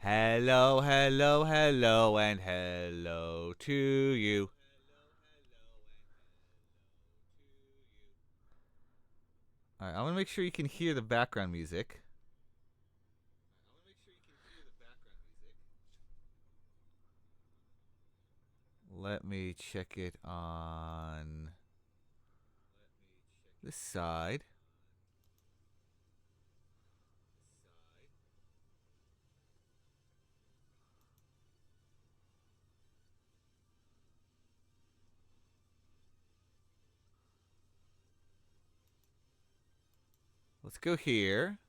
Hello, hello, hello, and hello to you. Alright, I want to make sure you can hear the background music. Let me check it on this side. Let's go here.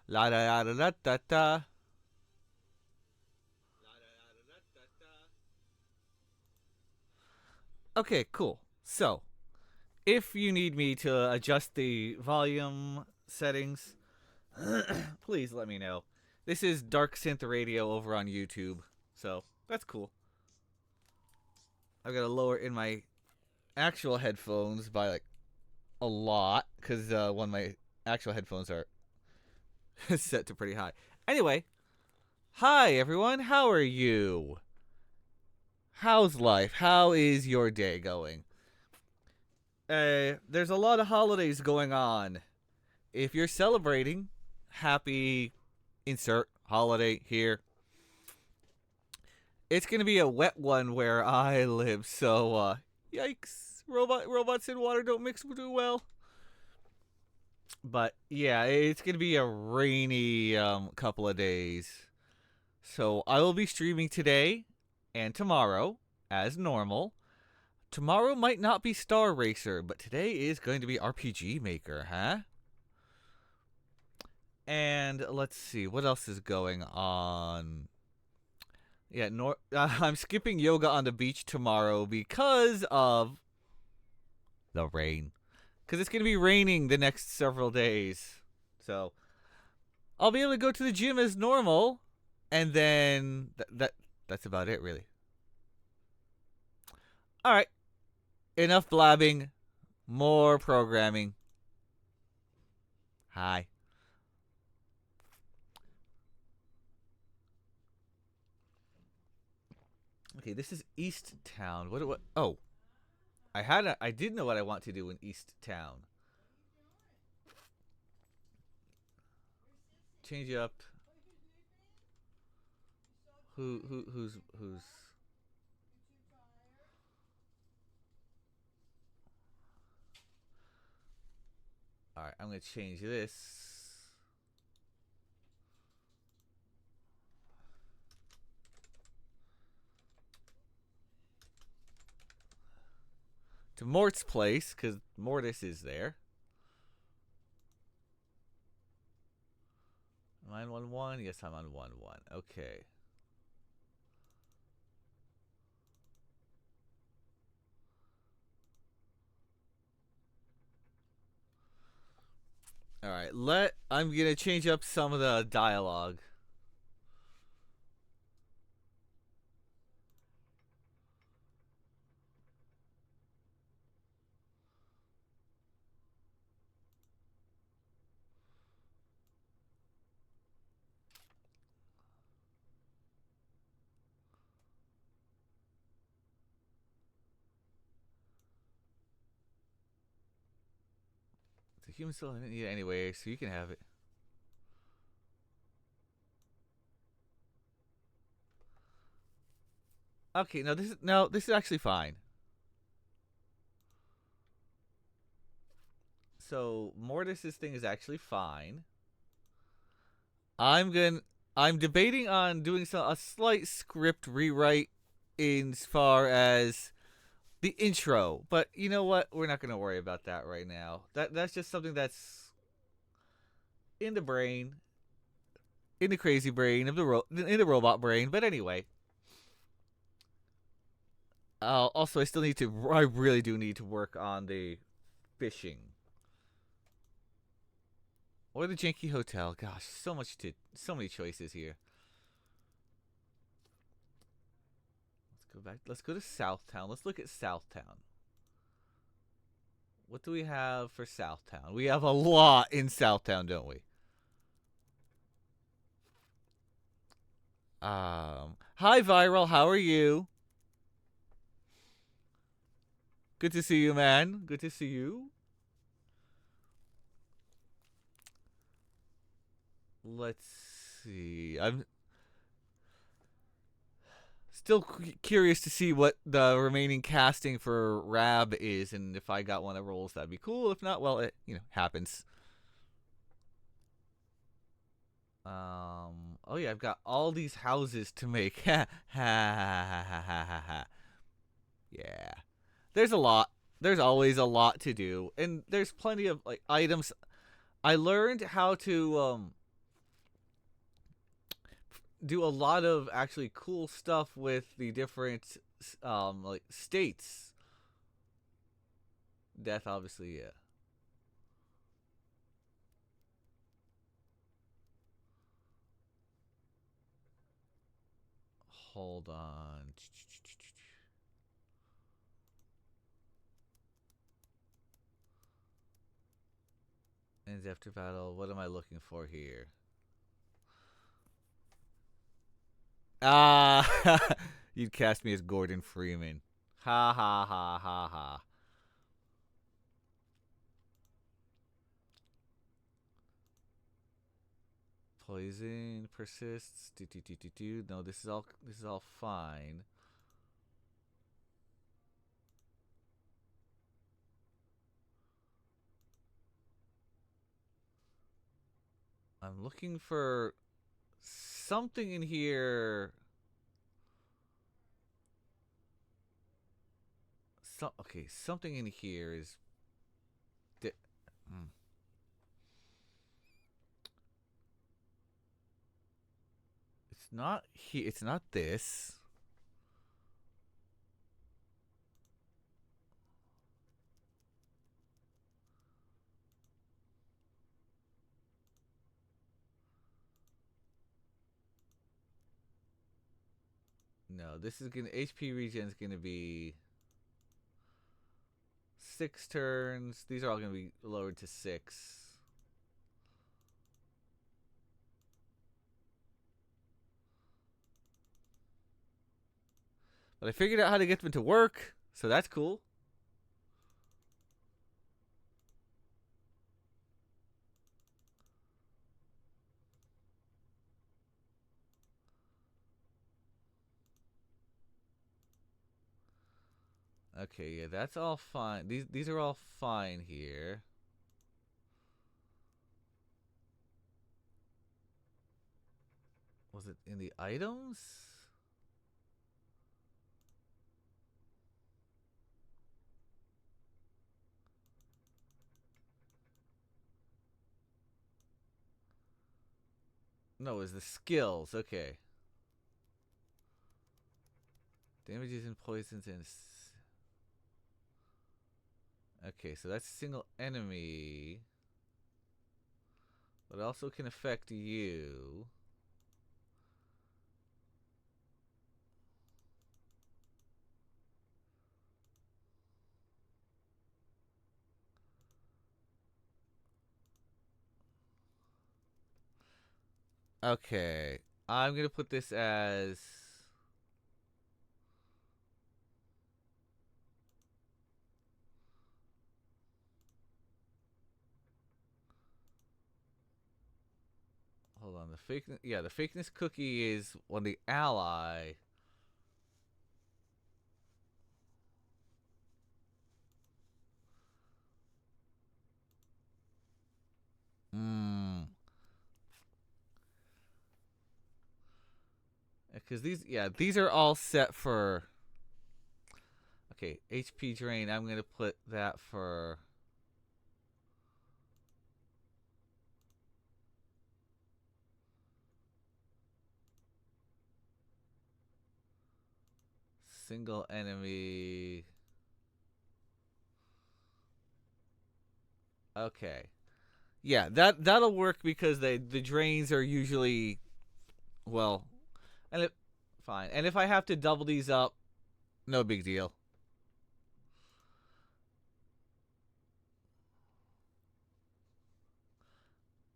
La da da da da da da. Okay, cool. So, if you need me to adjust the volume settings, please let me know. This is Dark Synth Radio over on YouTube, so that's cool. I've got to lower in my actual headphones by like a lot because one of my actual headphones are set to pretty high. Anyway, hi everyone. How are you? How's life? How is your day going? There's a lot of holidays going on. If you're celebrating, happy insert holiday here. It's gonna be a wet one where I live, so yikes! Robots in water don't mix too well. But yeah, it's gonna be a rainy couple of days. So I will be streaming today and tomorrow as normal. Tomorrow might not be Star Racer, but today is going to be RPG Maker, huh? And let's see what else is going on. Yeah, I'm skipping yoga on the beach tomorrow because of the rain. Because it's going to be raining the next several days. So I'll be able to go to the gym as normal, and then that's about it, really. All right, enough blabbing, more programming. Hi. Okay, this is East Town. What? Oh, I did know what I want to do in East Town. Change up. Who's? All right, I'm gonna change this to Mort's place because Mortis is there. 911. Yes, I'm on 1-1. Okay. All right. I'm gonna change up some of the dialogue. The human still didn't need it anyway, so you can have it. Okay. No, this is actually fine. So Mortis's thing is actually fine. I'm going to I'm debating on doing a slight script rewrite in as far as the intro, but you know what? We're not gonna worry about that right now. That's just something that's in the brain, in the crazy brain of in the robot brain. But anyway, also I really do need to work on the fishing or the janky hotel. Gosh, so many choices here. Let's go back. Let's go to Southtown. Let's look at Southtown. What do we have for Southtown? We have a lot in Southtown, don't we? Hi Viral, how are you? Good to see you, man. Good to see you. Let's see. I'm still curious to see what the remaining casting for Rab is, and if I got one of roles, that'd be cool. If not, well, it happens. Oh yeah, I've got all these houses to make. Ha ha ha ha ha ha ha. Yeah. There's a lot. There's always a lot to do, and there's plenty of like items. I learned how to do a lot of actually cool stuff with the different like states. Death, obviously, yeah. Hold on. Ends after battle. What am I looking for here? Ah, you'd cast me as Gordon Freeman. Ha ha ha ha ha. Poison persists. Do. No, this is all fine. I'm looking for something in here. Okay, something in here is. Hmm. It's not here. It's not this. No, this is gonna HP regen is gonna be 6 turns. These are all gonna be lowered to 6. But I figured out how to get them to work, so that's cool. Okay, yeah, that's all fine. These are all fine here. Was it in the items? No, it was the skills. Okay. Damages and poisons and. Okay, so that's single enemy. But it also can affect you. Okay. I'm gonna put this as. Hold on. The fakeness cookie is on the ally. Hmm. Because these are all set for. Okay, HP drain. I'm gonna put that for. Single enemy. Okay. Yeah, that'll work because the drains are usually well, and it fine. And if I have to double these up, no big deal.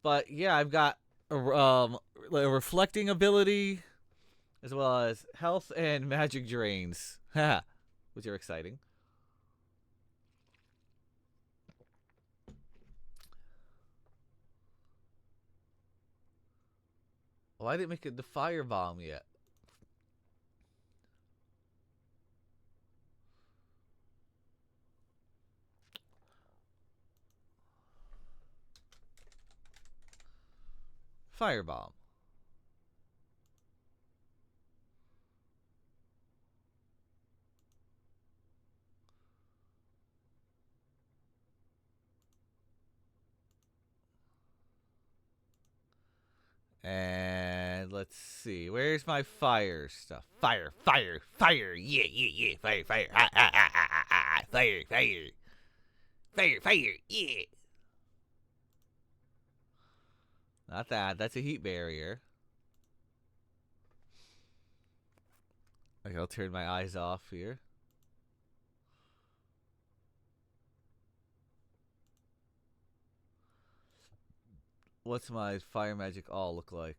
But yeah, I've got a reflecting ability as well as health and magic drains. Haha, which are exciting. Why didn't make it the firebomb yet? Firebomb. And let's see. Where's my fire stuff? Fire, fire, fire. Yeah, yeah, yeah. Fire, fire. Ah, ah, ah, ah, ah, ah. Fire, fire. Fire, fire. Yeah. Not that. That's a heat barrier. Okay, I'll turn my eyes off here. What's my fire magic all look like?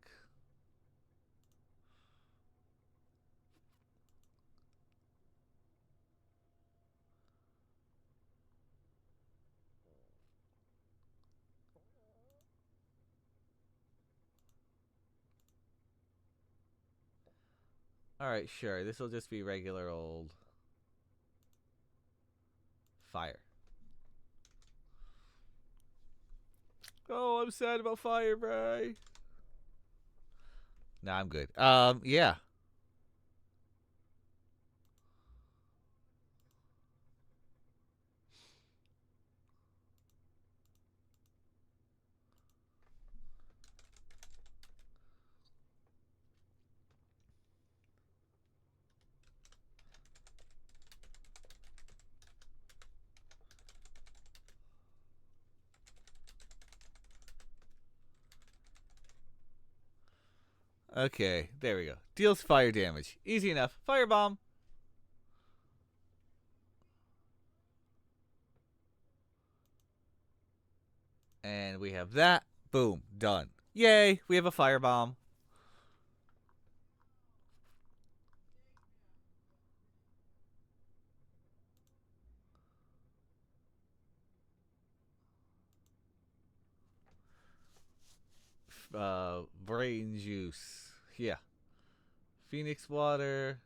Alright, sure. This will just be regular old fire. Oh, I'm sad about fire, Bray. Nah, I'm good. Yeah. Okay, there we go. Deals fire damage. Easy enough. Firebomb. And we have that. Boom. Done. Yay, we have a firebomb. Brain juice. Yeah. Phoenix water.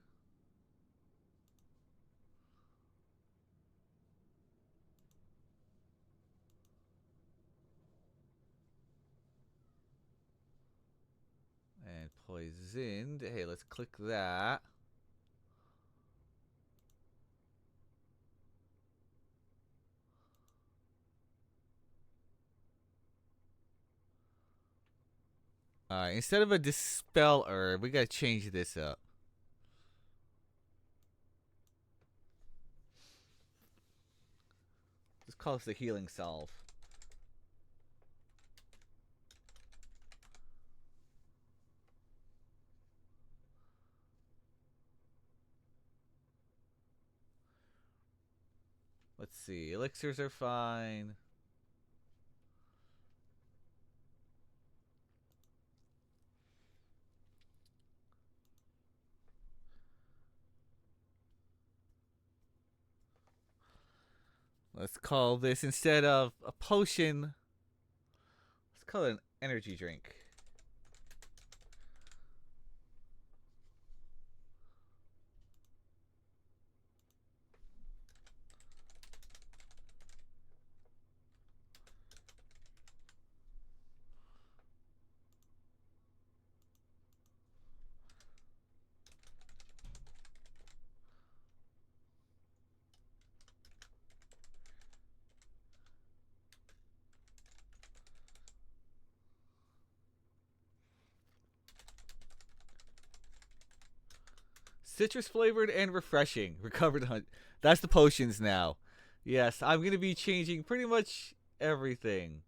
And poisoned. Hey, let's click that. Alright, instead of a dispel herb, we gotta change this up. Let's call this the healing salve. Let's see. Elixirs are fine. Let's call this, instead of a potion, let's call it an energy drink. Citrus flavored and refreshing. Recovered hunt. That's the potions now. Yes, I'm going to be changing pretty much everything.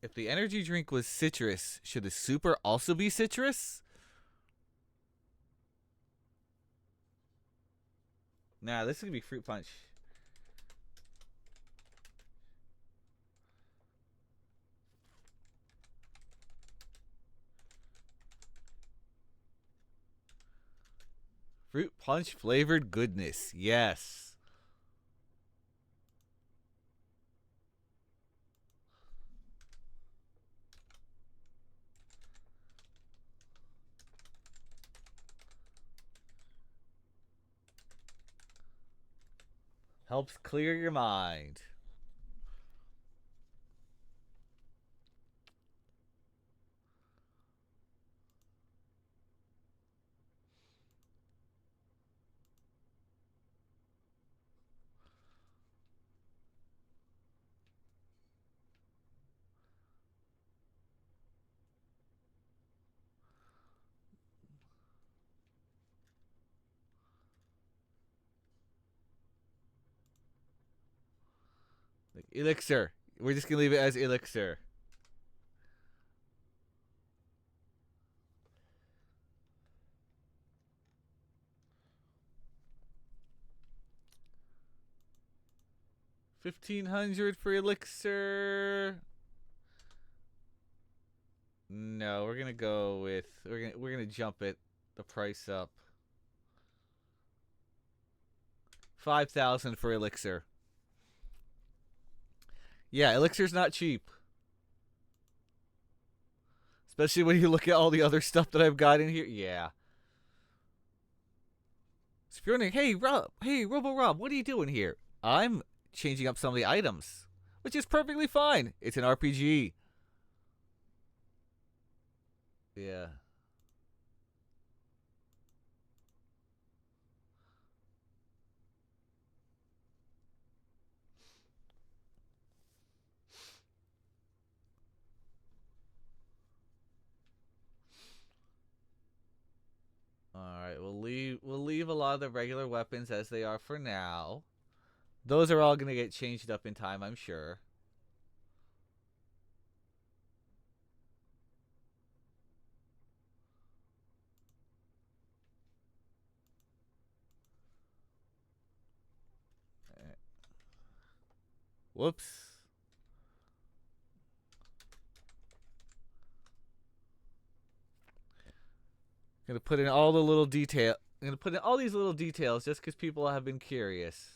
If the energy drink was citrus, should the super also be citrus? Nah, this is going to be fruit punch. Fruit punch flavored goodness. Yes. Helps clear your mind. Like, elixir. We're just gonna leave it as elixir. $1,500 for elixir. No, we're gonna go with we're gonna jump it the price up. 5,000 for elixir. Yeah, elixir's not cheap. Especially when you look at all the other stuff that I've got in here. Yeah. So if you're wondering, hey Rob, hey Robo Rob, what are you doing here? I'm changing up some of the items, which is perfectly fine. It's an RPG. Yeah. All right, we'll leave a lot of the regular weapons as they are for now. Those are all gonna get changed up in time, I'm sure. Whoops. Gonna put in all the little detail. I'm gonna put in all these little details just because people have been curious.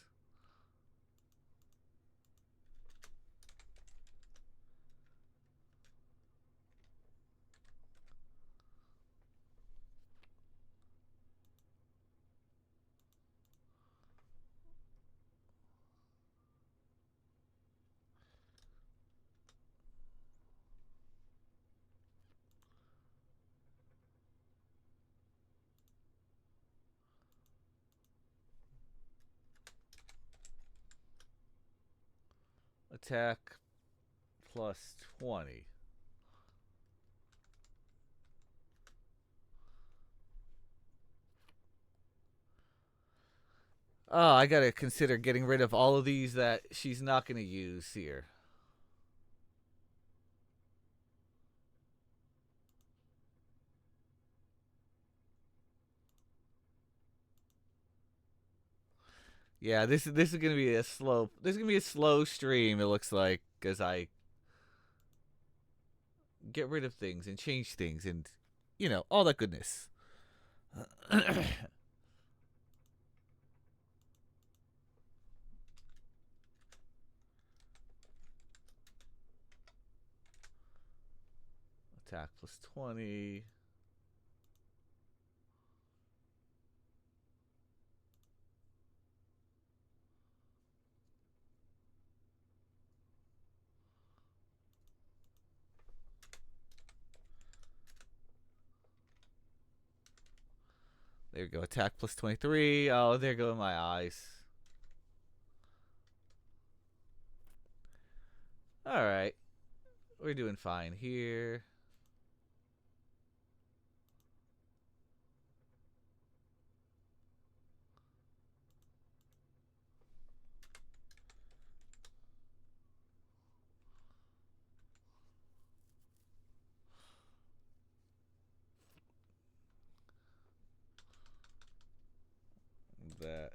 Attack plus 20. Oh, I gotta consider getting rid of all of these that she's not gonna use here. Yeah, this is gonna be a slow. This is gonna be a slow stream. It looks like as I get rid of things and change things and all that goodness. Attack plus 20. There we go. Attack plus 23. Oh, there go my eyes. All right. We're doing fine here. That.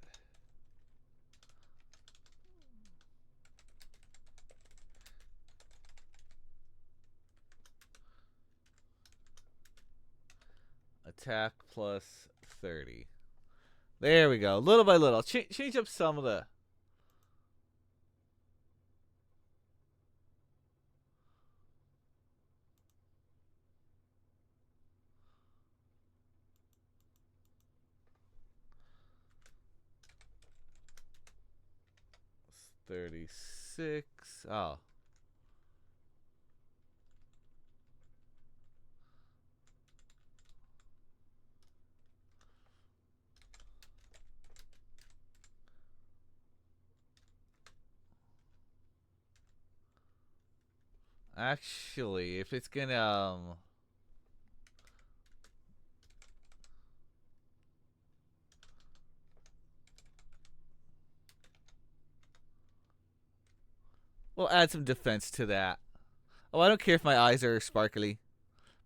Attack plus 30. There we go. Little by little. Change up some of the... 36. Oh. Actually, if it's gonna we'll add some defense to that. Oh, I don't care if my eyes are sparkly.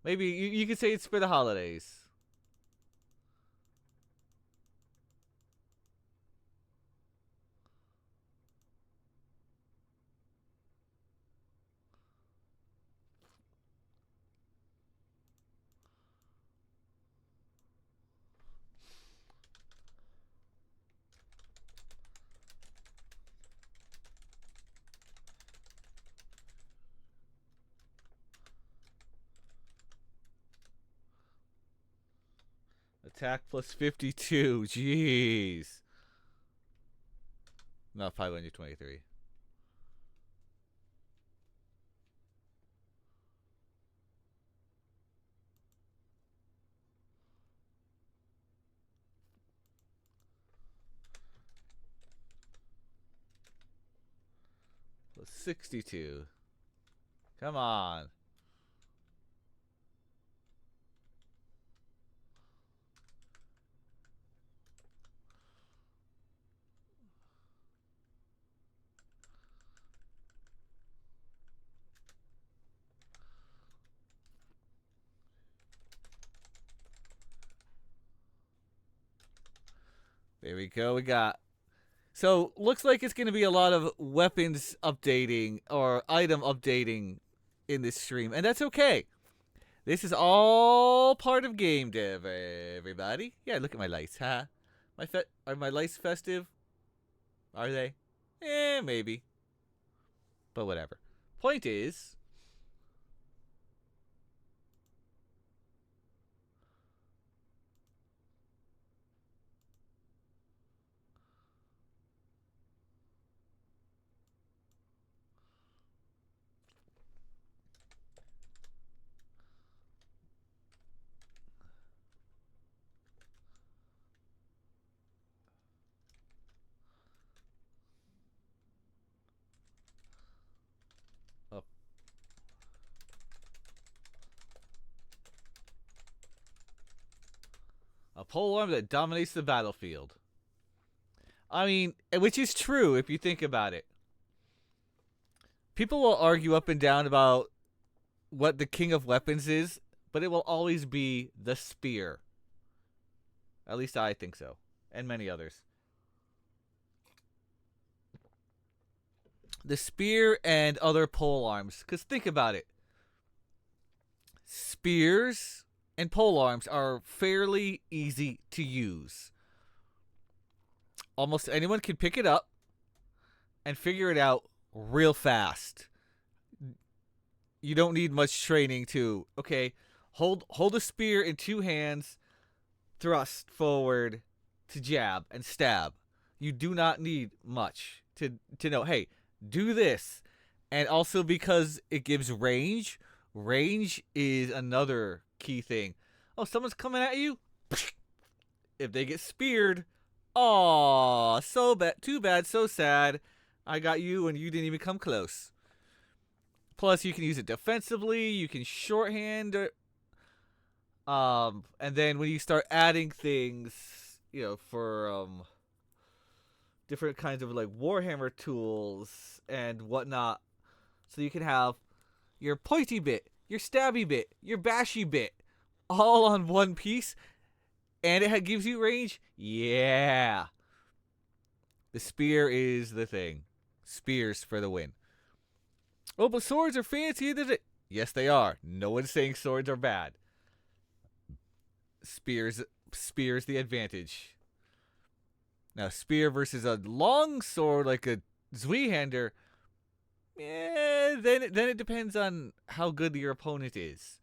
Maybe you could say it's for the holidays. Attack plus 52. Jeez. No, 523. Plus 62. Come on. There we go. We got... So, looks like it's going to be a lot of weapons updating or item updating in this stream. And that's okay. This is all part of game dev, everybody. Yeah, look at my lights, huh? Are my lights festive? Are they? Maybe. But whatever. Point is... A polearm that dominates the battlefield. I mean, which is true if you think about it. People will argue up and down about what the king of weapons is, but it will always be the spear. At least I think so. And many others. The spear and other polearms. Because think about it. Spears and polearms are fairly easy to use. Almost anyone can pick it up and figure it out real fast. You don't need much training to, okay, hold a spear in two hands, thrust forward to jab and stab. You do not need much to know, hey, do this. And also because it gives range. Range is another key thing. Oh, someone's coming at you? If they get speared, aw, so bad, too bad, so sad. I got you and you didn't even come close. Plus, you can use it defensively. You can shorthand. And then when you start adding things, you know, for different kinds of like Warhammer tools and whatnot, so you can have your pointy bit, your stabby bit, your bashy bit, all on one piece, and it gives you range. Yeah, the spear is the thing. Spears for the win. Oh, but swords are fancy. Yes, they are. No one's saying swords are bad. Spears the advantage. Now, spear versus a long sword like a Zweihander, then it depends on how good your opponent is.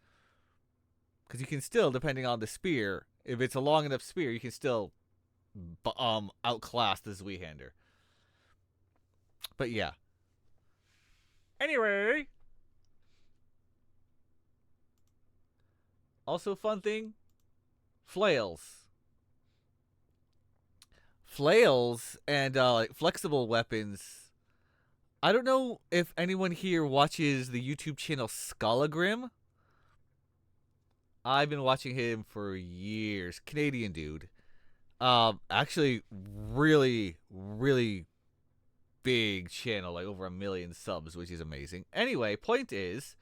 Because you can still, depending on the spear, if it's a long enough spear, you can still outclass the Zweihander. But yeah. Anyway, also fun thing, flails. Flails and like flexible weapons. I don't know if anyone here watches the YouTube channel Skolagrim. I've been watching him for years. Canadian dude. Actually, really big channel, like over 1 million subs, which is amazing. Anyway, point is,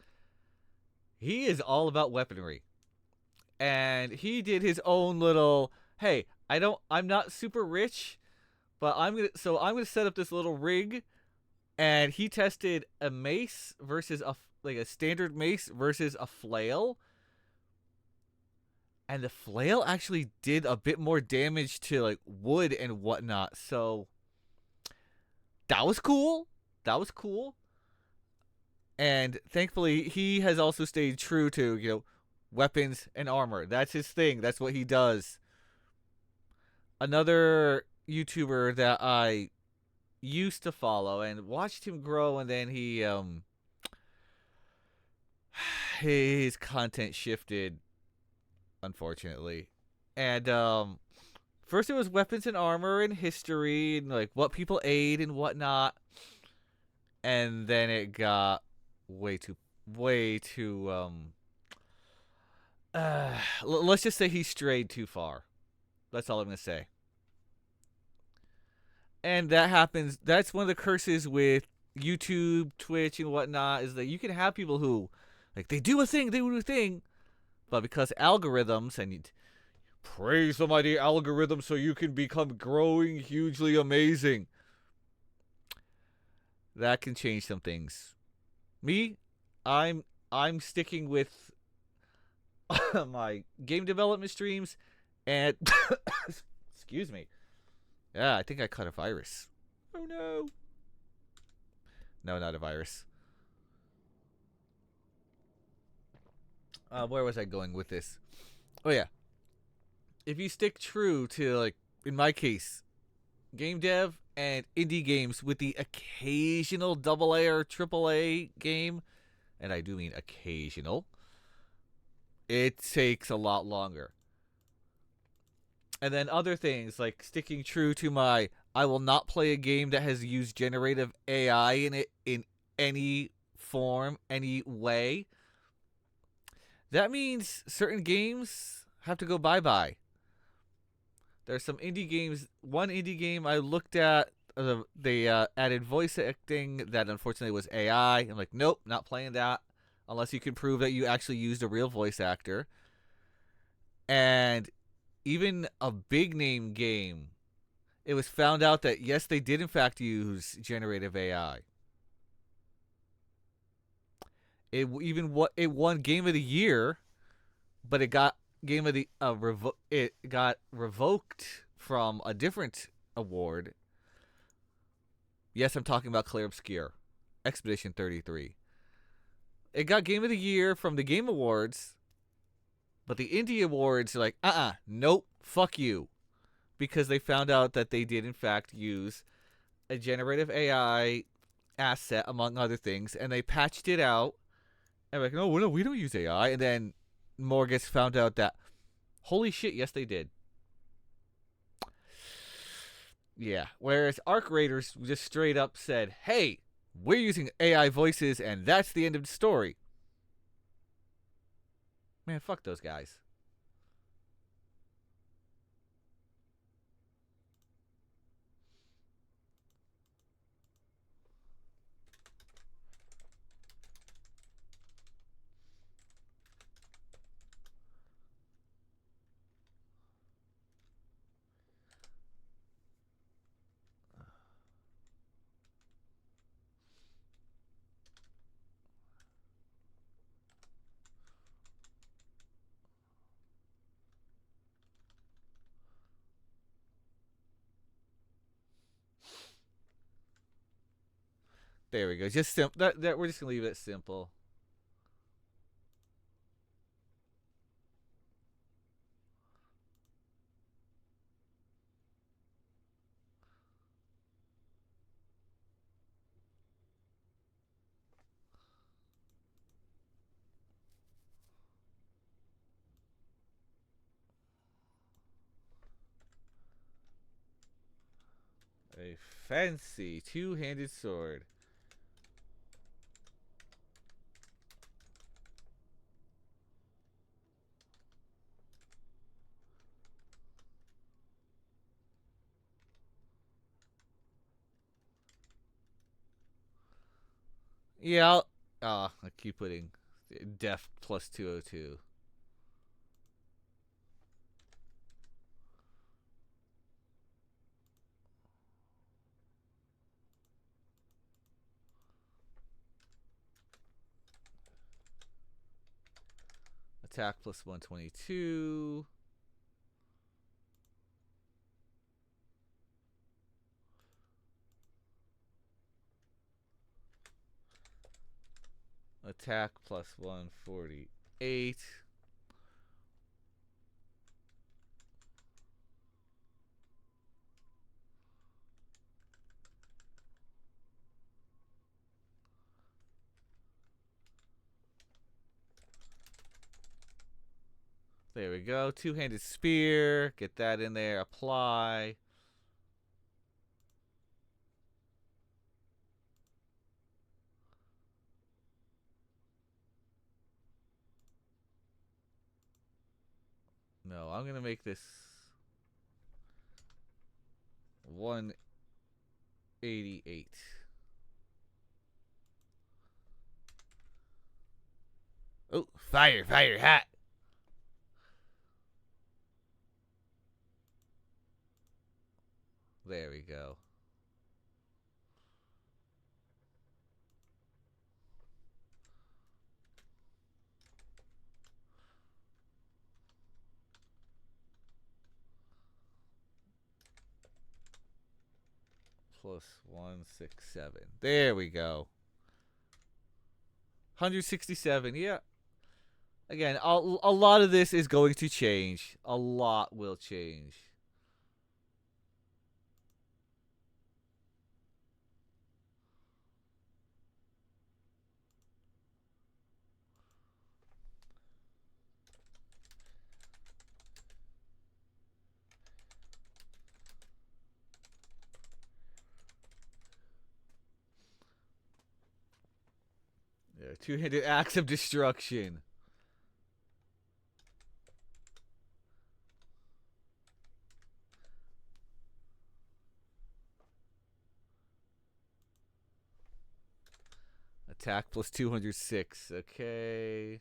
he is all about weaponry, and he did his own little. Hey, I'm not super rich, but I'm gonna set up this little rig, and he tested a mace versus a standard mace versus a flail. And the flail actually did a bit more damage to like wood and whatnot. So that was cool. That was cool. And thankfully, he has also stayed true to, weapons and armor. That's his thing. That's what he does. Another YouTuber that I used to follow and watched him grow, and then his content shifted, unfortunately. And first it was weapons and armor and history and like what people ate and whatnot. And then it got way too let's just say he strayed too far. That's all I'm gonna say. And that happens. That's one of the curses with YouTube, Twitch, and whatnot, is that you can have people who, like, they do a thing, but because algorithms, and you praise the mighty algorithm so you can become growing hugely amazing, that can change some things. Me, I'm sticking with my game development streams, and excuse me. Yeah, I think I caught a virus. Oh no. No, not a virus. Where was I going with this? Oh yeah. If you stick true to, like, in my case, game dev and indie games with the occasional AA or AAA game, and I do mean occasional, it takes a lot longer. And then other things like sticking true to my I will not play a game that has used generative AI in it in any form, any way. That means certain games have to go bye-bye. There's some indie games. One indie game I looked at, they added voice acting that unfortunately was AI. I'm like, nope, not playing that unless you can prove that you actually used a real voice actor. And even a big name game, it was found out that yes, they did in fact use generative AI. It won Game of the Year, but it got it got revoked from a different award. Yes, I'm talking about Clair Obscur, Expedition 33. It got Game of the Year from the Game Awards, but the Indie Awards are like, nope, fuck you. Because they found out that they did, in fact, use a generative AI asset, among other things, and they patched it out. And like, no, we don't use AI. And then more gets found out that, holy shit, yes, they did. Yeah. Whereas Arc Raiders just straight up said, hey, we're using AI voices, and that's the end of the story. Man, fuck those guys. There we go. Just simple. That we're just gonna leave it simple. A fancy two-handed sword. Yeah, I keep putting def plus 202. Attack plus 122. Attack plus 148. There we go. Two-handed spear. Get that in there. Apply. No, I'm going to make this 188. Oh, fire, fire, hot. There we go. Plus 167. There we go. 167. Yeah. Again, a lot of this is going to change. A lot will change. Yeah, two-handed axe of destruction. Attack plus 206. Okay.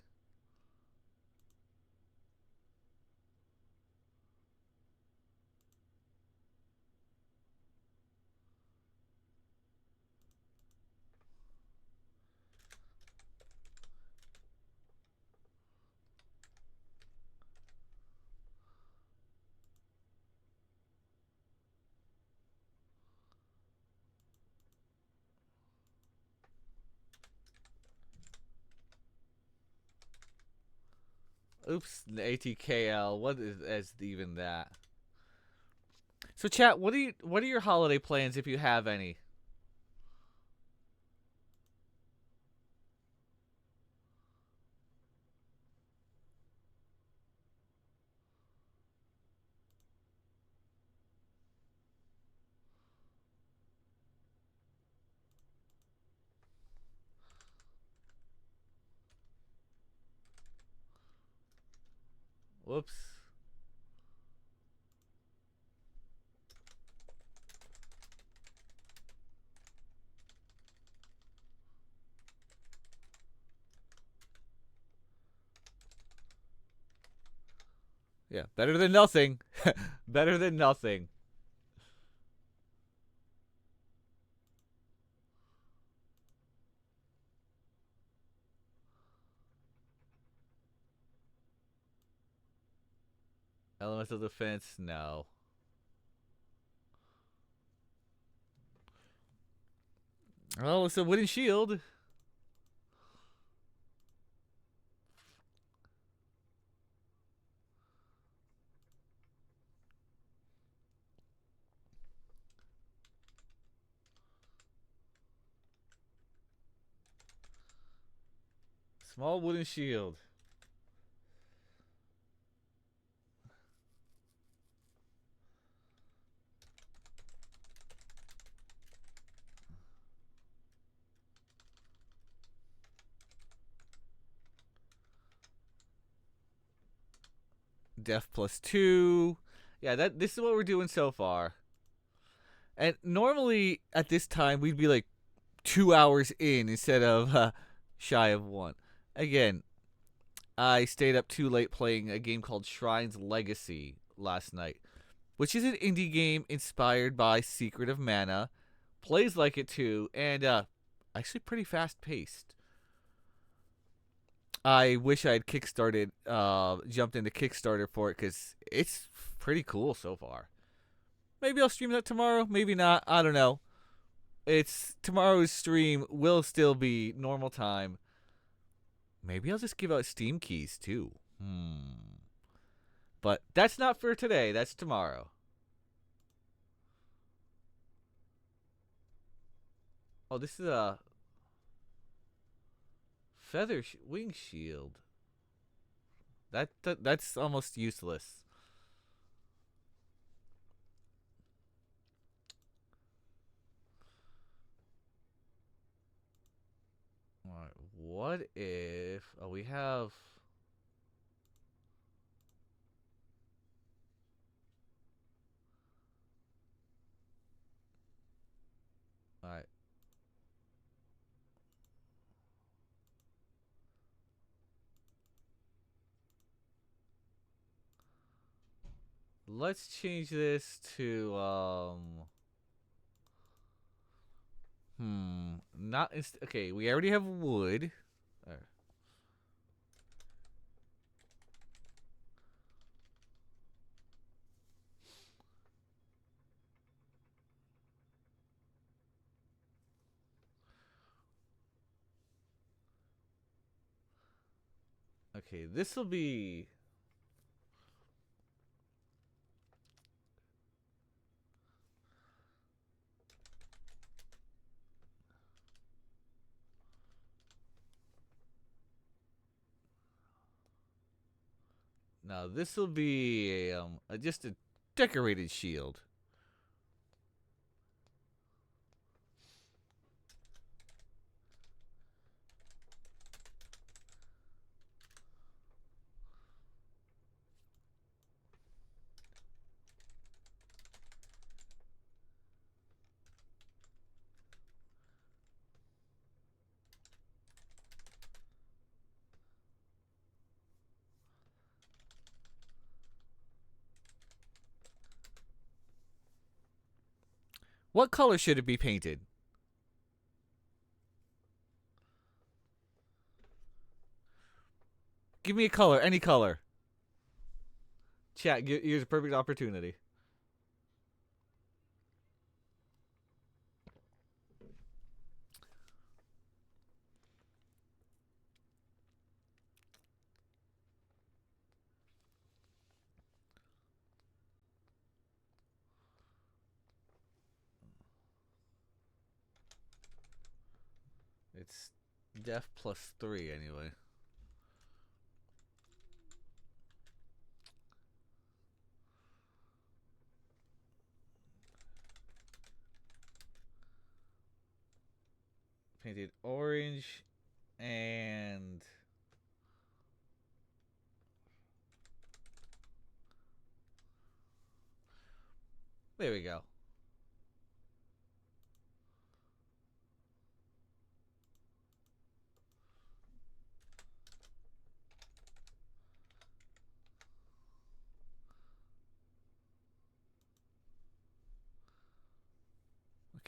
Oops, the ATKL. What is even that? So, chat. What are your holiday plans if you have any? Whoops. Yeah, better than nothing. Better than nothing. Elemental defense, no. Oh, it's a wooden shield. Small wooden shield. Death +2. Yeah, this is what we're doing so far. And normally at this time we'd be like 2 hours in instead of shy of one. Again, I stayed up too late playing a game called Shrines Legacy last night, which is an indie game inspired by Secret of Mana. Plays like it too, and actually pretty fast paced. I wish I had jumped into Kickstarter for it because it's pretty cool so far. Maybe I'll stream that tomorrow. Maybe not. I don't know. It's tomorrow's stream will still be normal time. Maybe I'll just give out Steam keys too. But that's not for today. That's tomorrow. Oh, this is a wing shield. That's almost useless. All right, what if we have all right. Let's change this to not okay, we already have wood. Right. Okay, this will be now this will be just a decorated shield. What color should it be painted? Give me a color, any color. Chat, here's a perfect opportunity. It's Def +3 anyway. Painted orange and there we go.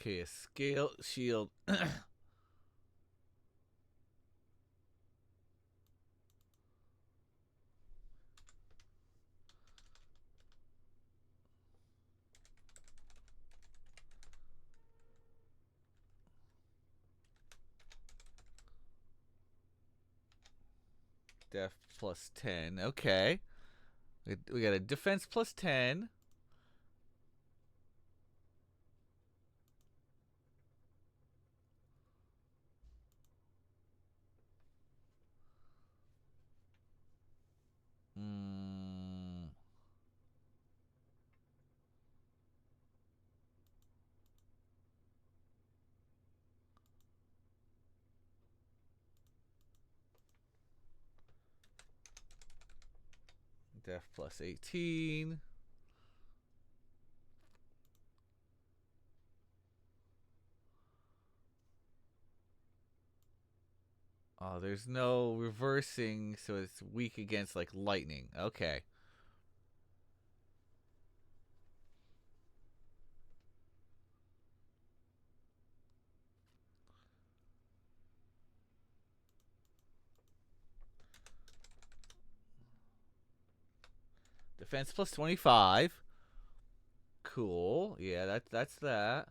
Okay, a scale shield. Def plus 10. Okay. We got a defense plus 10. Mm. Def plus 18. Oh, there's no reversing, so it's weak against, like, lightning. Okay. Defense plus 25. Cool. Yeah, that's that.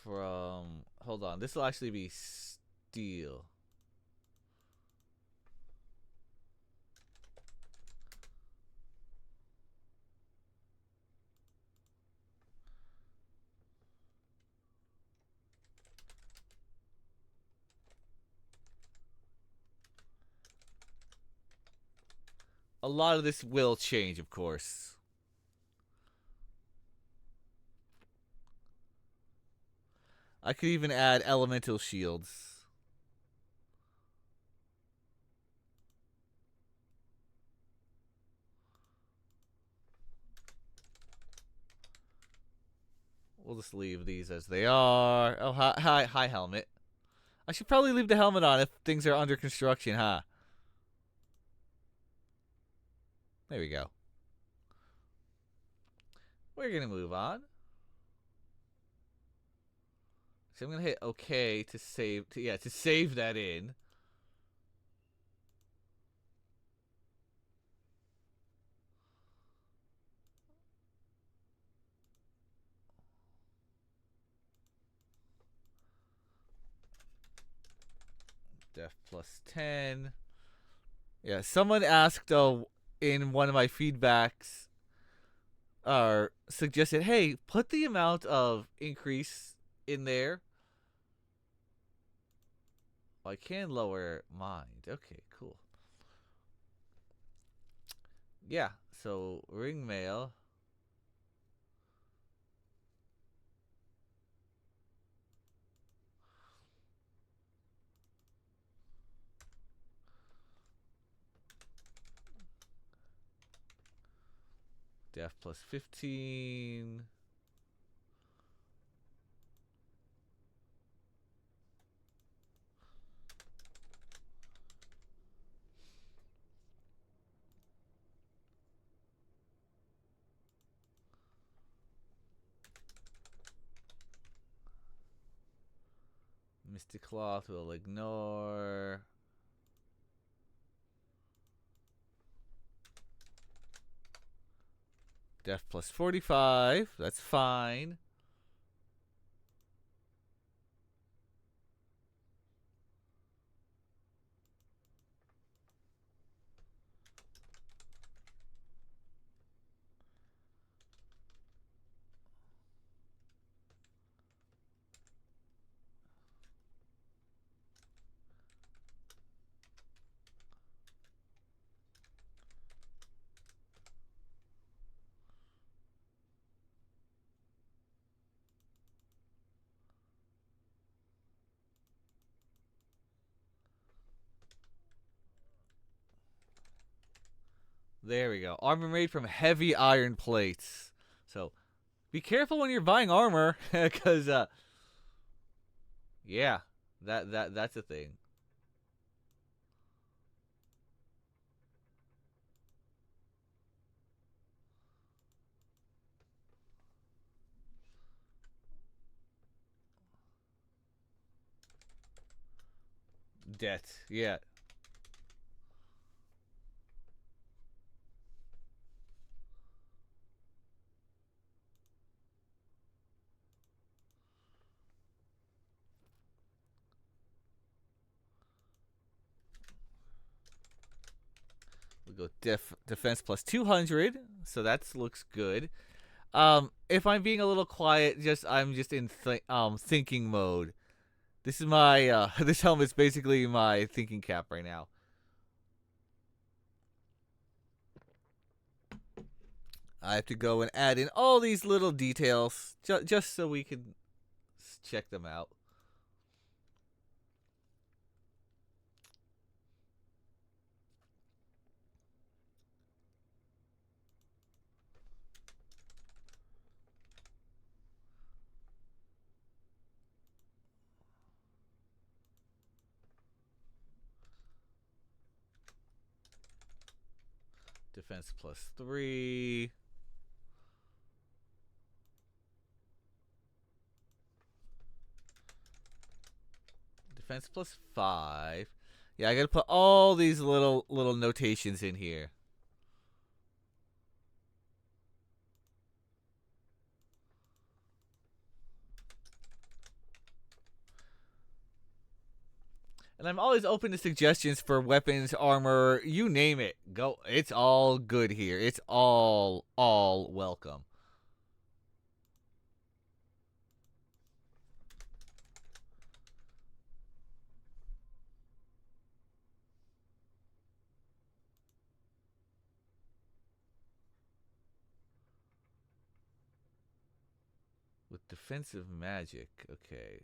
From... Hold on. This will actually be steel. A lot of this will change, of course. I could even add elemental shields. We'll just leave these as they are. Oh, hi, helmet. I should probably leave the helmet on if things are under construction, huh? There we go. We're gonna move on. So I'm gonna hit OK to save. To save that in. Def plus 10. Yeah, someone asked in one of my feedbacks or suggested, hey, put the amount of increase in there. I can lower mind. Okay, cool. Yeah, so ring mail. Def plus 15. Mystic Cloth will ignore. Def plus 45. That's fine. There we go. Armor made from heavy iron plates. So be careful when you're buying armor, because yeah, that's a thing. Debt, yeah. We'll go defense plus 200, so that looks good. If I'm being a little quiet, I'm just in thinking mode. This is my this helmet's basically my thinking cap right now. I have to go and add in all these little details just so we can check them out. Defense plus 3. Defense plus 5. Yeah, I gotta put all these little notations in here. And I'm always open to suggestions for weapons, armor, you name it. Go. It's all good here. It's all welcome. With defensive magic, okay.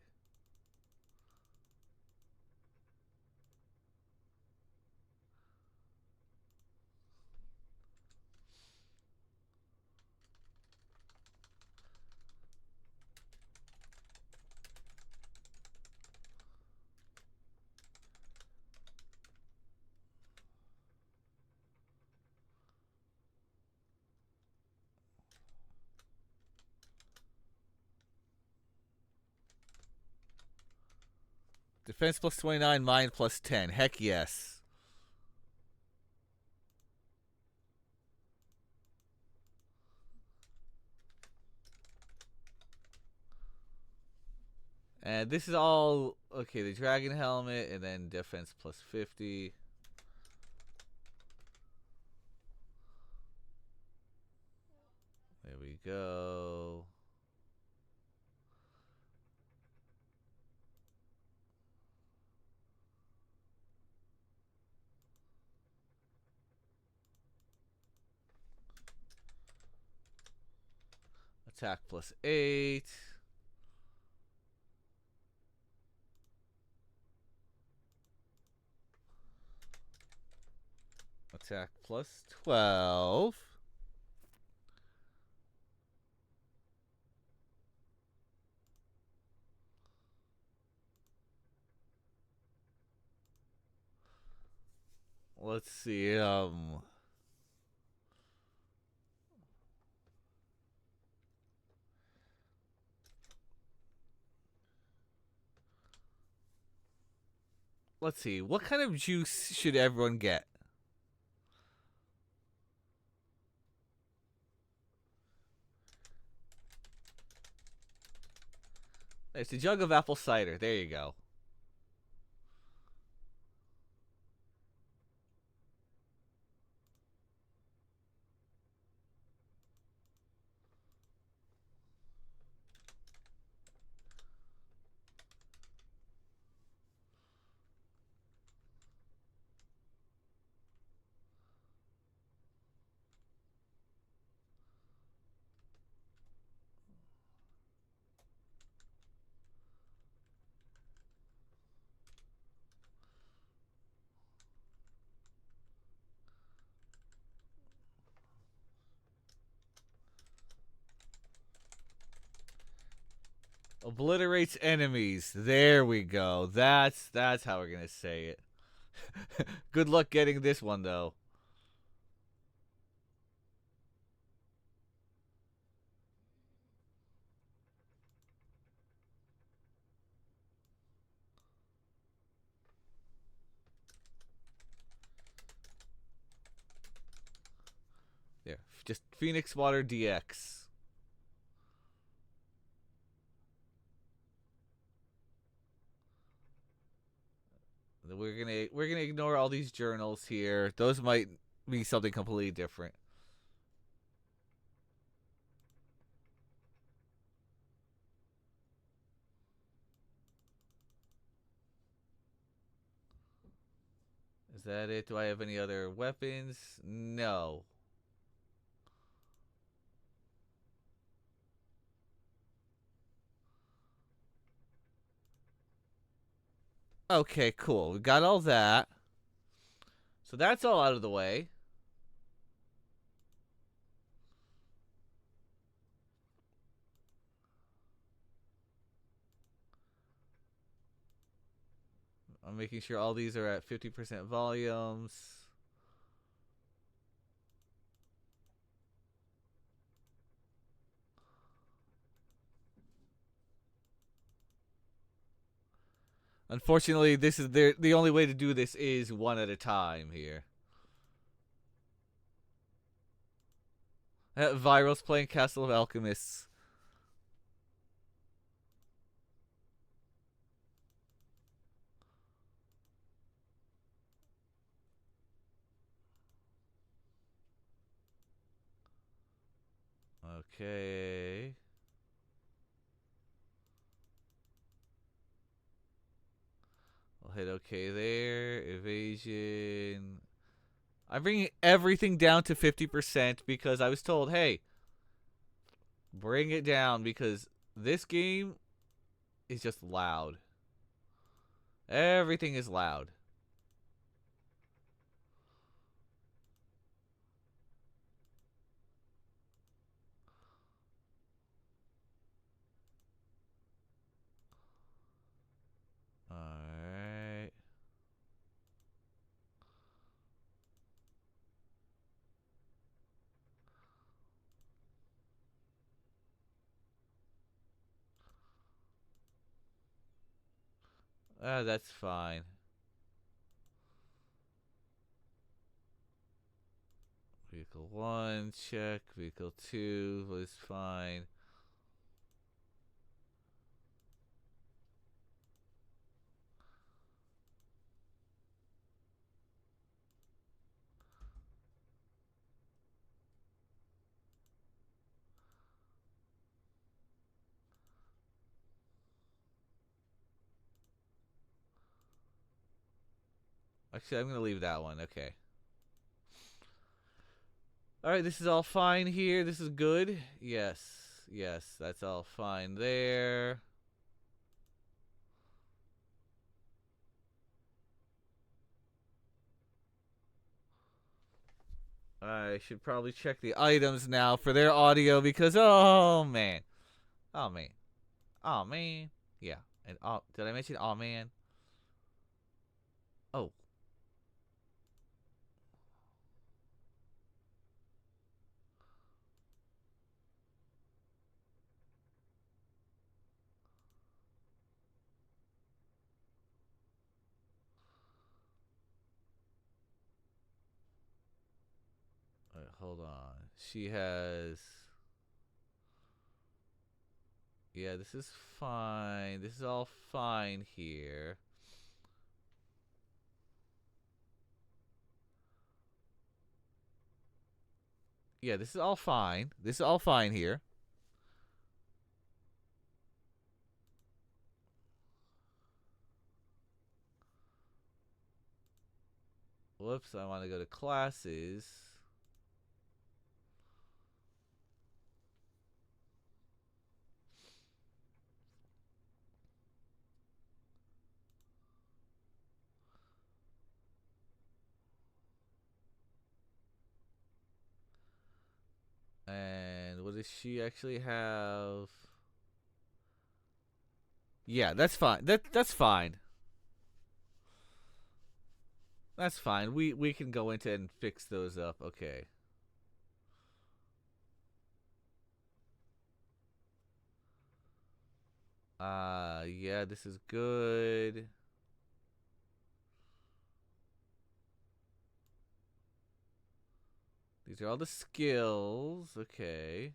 Defense plus 29, mind plus 10. Heck yes. And this is all, okay, the dragon helmet, and then defense plus 50. There we go. Attack plus 8. Attack plus 12. Let's see, let's see, what kind of juice should everyone get? It's a jug of apple cider. There you go. Obliterates enemies. There we go. That's how we're gonna say it. Good luck getting this one though. There. Just Phoenix Water DX. We're gonna ignore all these journals here. Those might be something completely different. Is that it? Do I have any other weapons? No. Okay, cool. We got all that. So that's all out of the way. I'm making sure all these are at 50% volumes. Unfortunately, this is the only way to do this is one at a time here. Viral's playing Castle of Alchemists. Okay. I'll hit okay there. Evasion. I'm bringing everything down to 50% because I was told, hey, bring it down because this game is just loud. Everything is loud. Alright. That's fine. Vehicle 1, check. Vehicle 2 was fine. Actually, I'm going to leave that one. Okay. Alright, this is all fine here. This is good. Yes. Yes, that's all fine there. I should probably check the items now for their audio because, oh, man. Oh, man. Oh, man. Yeah. And oh, did I mention oh, man? Oh. Wait, hold on. She has... Yeah, this is fine. This is all fine here. Yeah, this is all fine. This is all fine here. Whoops, I want to go to classes. And what does she actually have? Yeah, that's fine. That's fine. That's fine. We can go into and fix those up. Okay. Yeah, this is good. These are all the skills. Okay.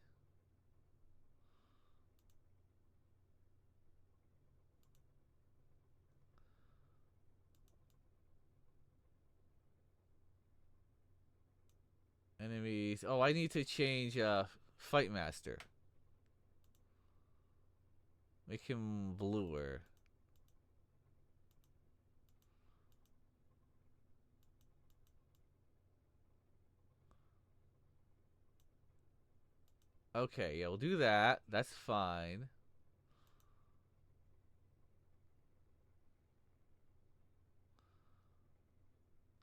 these. Oh, I need to change Fight Master. Make him bluer. Okay, yeah, we'll do that. That's fine.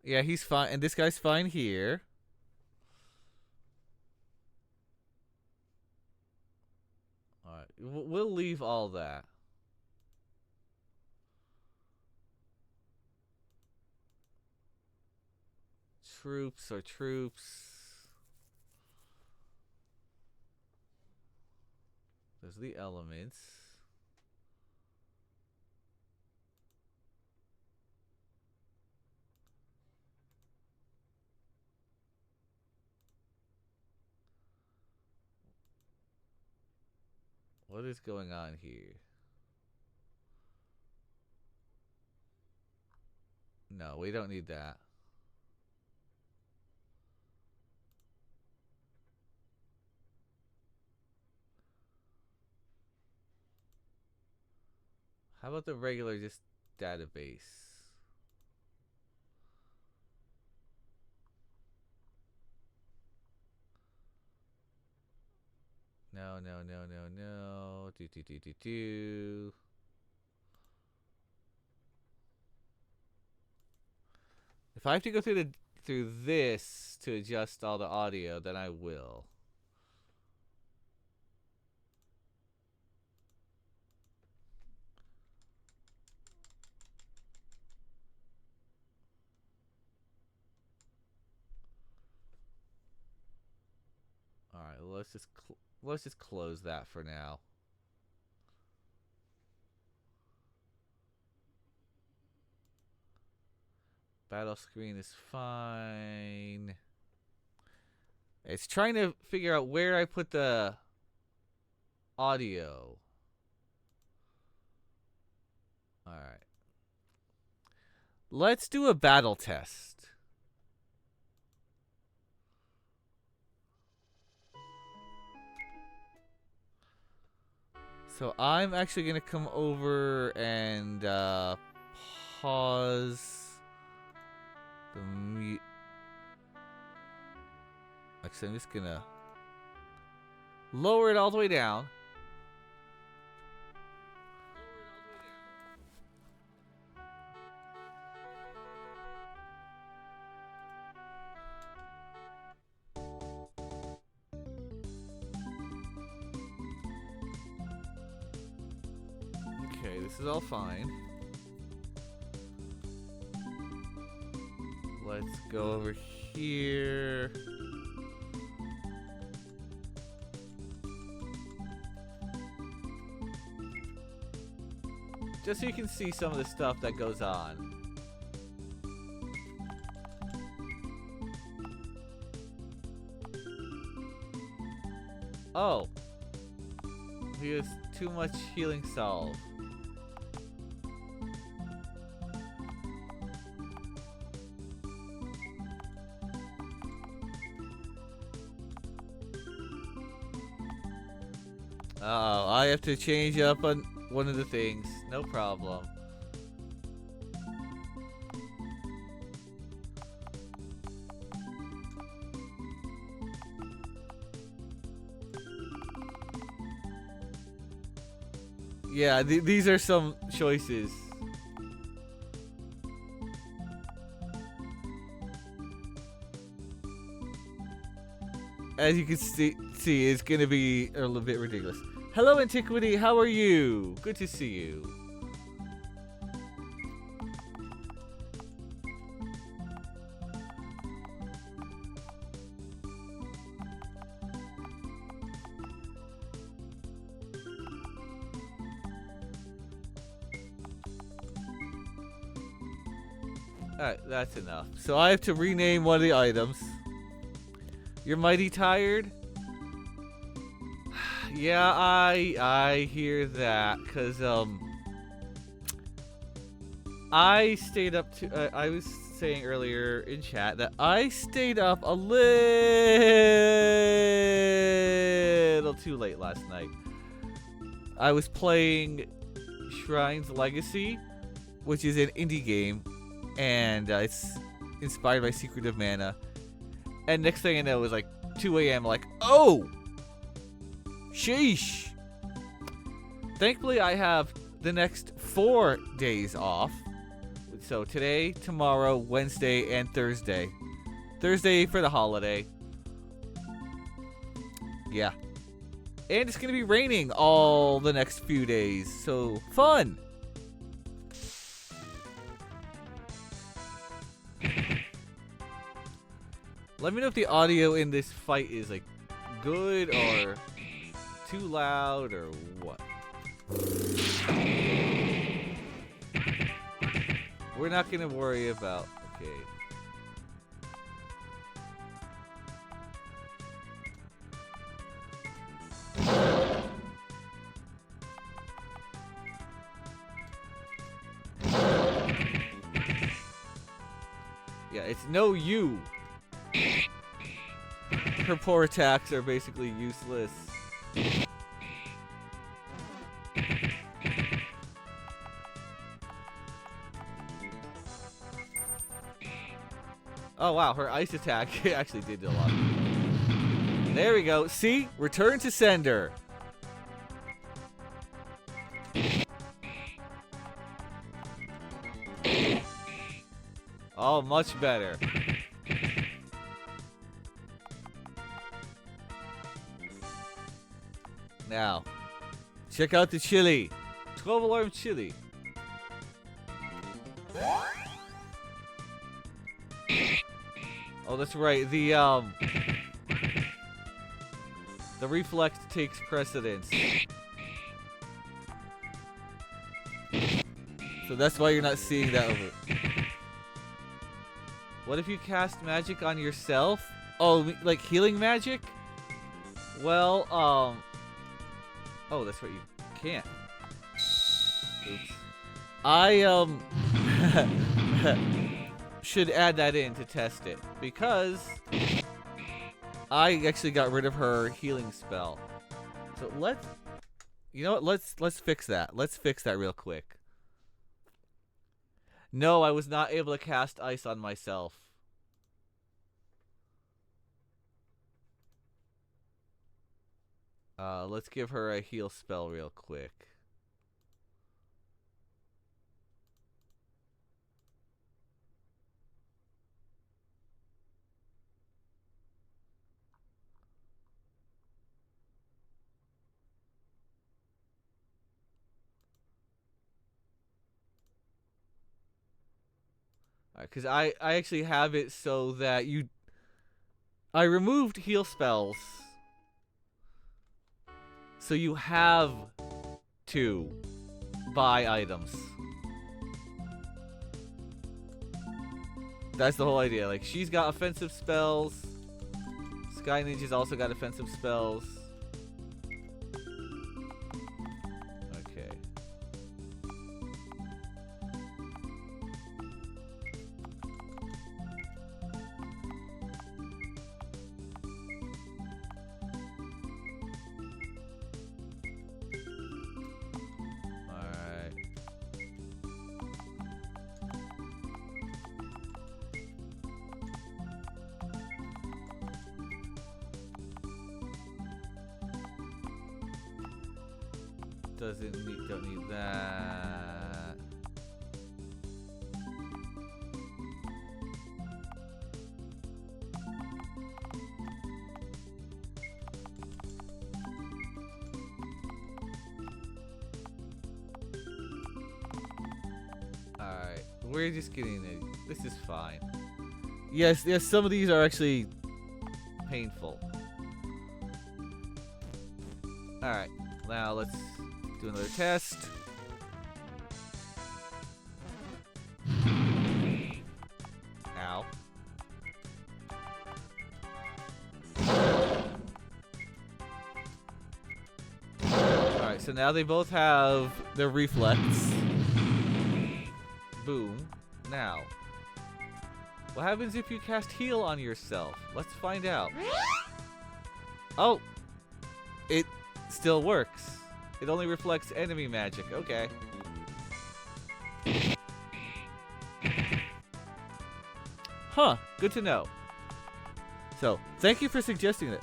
Yeah, he's fine. And this guy's fine here. Alright, we'll leave all that. Troops are troops. There's the elements. What is going on here? No, we don't need that. How about the regular just database? No, no, no, no, no. Do. If I have to go through this to adjust all the audio, then I will. All right, let's just close that for now. Battle screen is fine. It's trying to figure out where I put the audio. All right. Let's do a battle test. So I'm actually going to come over and pause the mute. Actually, I'm just going to lower it all the way down. Okay, this is all fine. Let's go over here. Just so you can see some of the stuff that goes on. Oh. He has too much healing salve. Uh-oh, I have to change up on one of the things. No problem. Yeah, these are some choices. As you can see, it's gonna be a little bit ridiculous. Hello, Antiquity. How are you? Good to see you. Alright, that's enough. So I have to rename one of the items. You're mighty tired? Yeah, I hear that, cause I stayed up to. I was saying earlier in chat that I stayed up a little too late last night. I was playing Shrines Legacy, which is an indie game, and it's inspired by Secret of Mana. And next thing I know, it was like 2 a.m. Like, oh, sheesh. Thankfully, I have the next 4 days off. So today, tomorrow, Wednesday, and Thursday. Thursday for the holiday. Yeah. And it's going to be raining all the next few days. So, fun. Let me know if the audio in this fight is like good or too loud or what. We're not gonna worry about. Okay. Yeah, it's no you. Her poor attacks are basically useless. Oh wow, her ice attack actually did a lot. There we go. See? Return to sender. Oh, much better. Now, check out the chili. 12 alarm chili. Oh, that's right. The reflect takes precedence. So that's why you're not seeing that over. What if you cast magic on yourself? Oh, like healing magic? Well, oh, that's right, you can't. Oops. I, should add that in to test it, because I actually got rid of her healing spell. So you know what, let's fix that. Let's fix that real quick. No, I was not able to cast ice on myself. Let's give her a heal spell real quick. Because I actually have it so that I removed heal spells. So you have to buy items. That's the whole idea. Like, she's got offensive spells. Sky Ninja's also got offensive spells. Okay. Don't need that. Alright, we're just getting it. This is fine. Yes, some of these are actually painful. Alright, now let's do another test. Ow. Alright, so now they both have their reflex. Boom. Now, what happens if you cast heal on yourself? Let's find out. Oh, it still works. It only reflects enemy magic. Okay. Huh, good to know. So, thank you for suggesting it.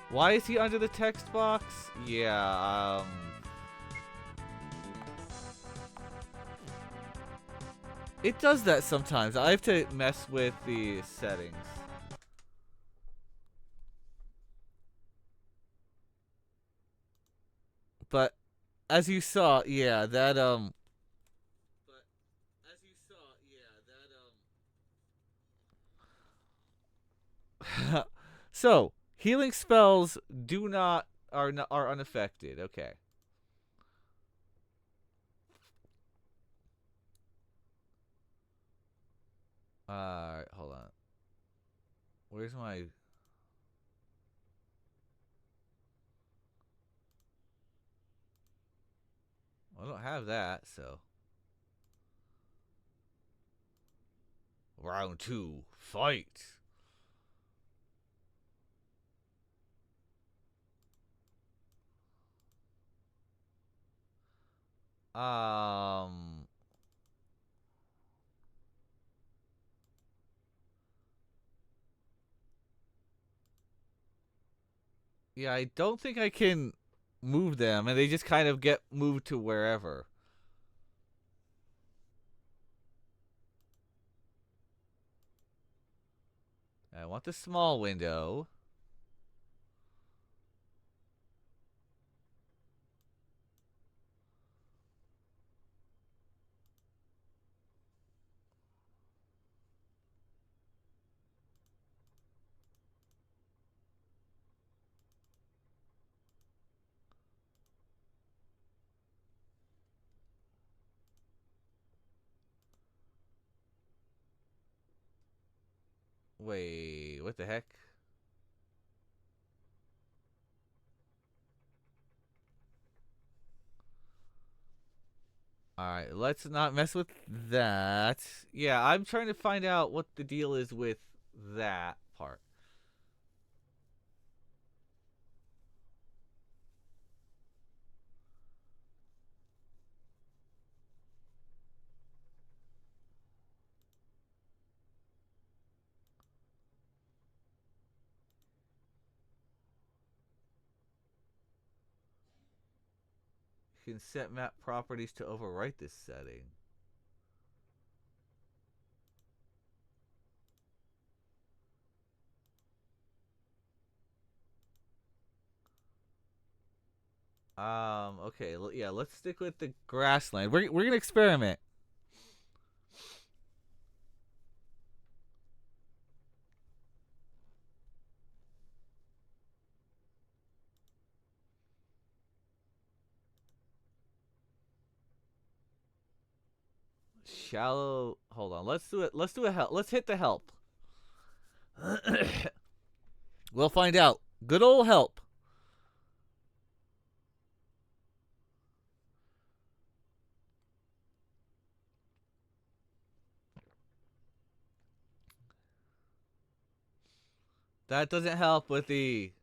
Why is he under the text box? Yeah, it does that sometimes. I have to mess with the settings. But, as you saw, yeah, that, so, healing spells are unaffected. Okay. Hold on. Where's my... I don't have that, so... Round 2, fight! Um... Yeah, I don't think I can move them, and they just kind of get moved to wherever. I want the small window. Wait, what the heck? Alright, let's not mess with that. Yeah, I'm trying to find out what the deal is with that part. You can set map properties to overwrite this setting. Okay, yeah, let's stick with the grassland. We're gonna experiment. Shallow. Hold on. Let's do it. Let's do a help. Let's hit the help. We'll find out. Good old help. That doesn't help with the...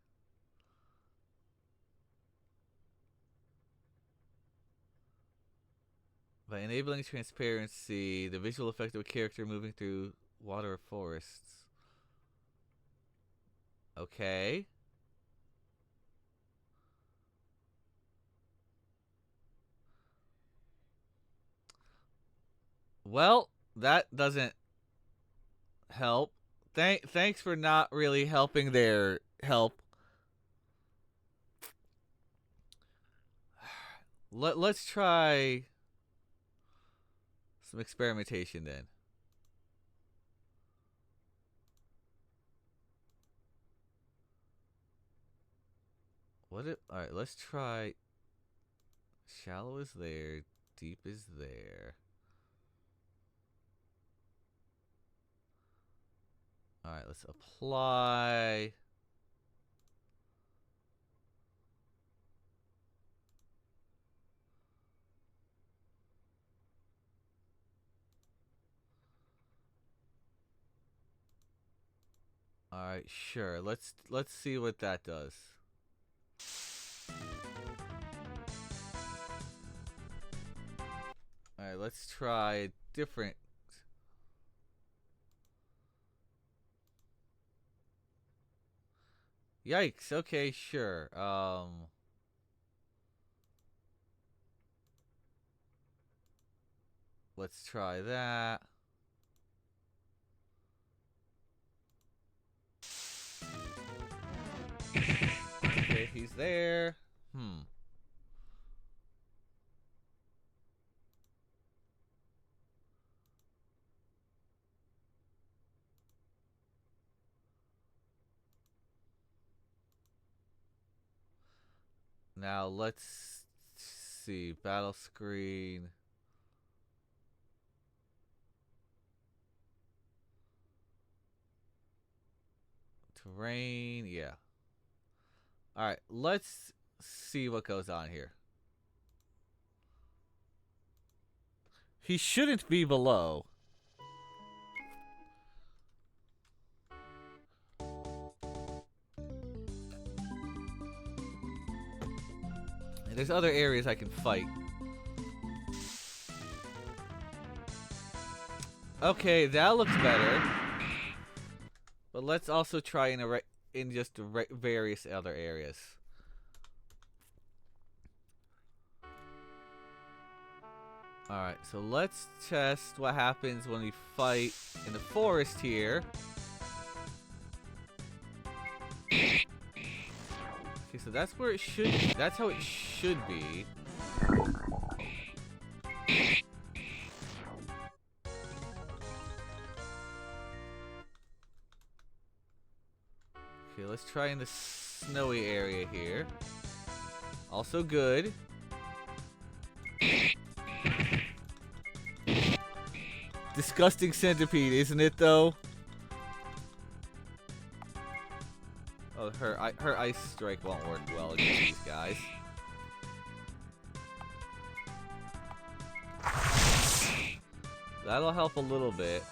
By enabling transparency, the visual effect of a character moving through water or forests. Okay. Well, that doesn't help. Thanks for not really helping their help. Let's try some experimentation then. Alright, let's try... Shallow is there. Deep is there. Alright, let's apply... Alright, sure. Let's see what that does. Alright, let's try a different. Yikes, okay, sure. Let's try that. Okay, he's there. Now let's see. Battle screen. Terrain, yeah. Alright, let's see what goes on here. He shouldn't be below. And there's other areas I can fight. Okay, that looks better. But let's also try in just various other areas. Alright, so let's test what happens when we fight in the forest here. Okay, so that's where it should be. That's how it should be. Okay, let's try in the snowy area here. Also good. Disgusting centipede, isn't it though? Oh, her ice strike won't work well against these guys. That'll help a little bit.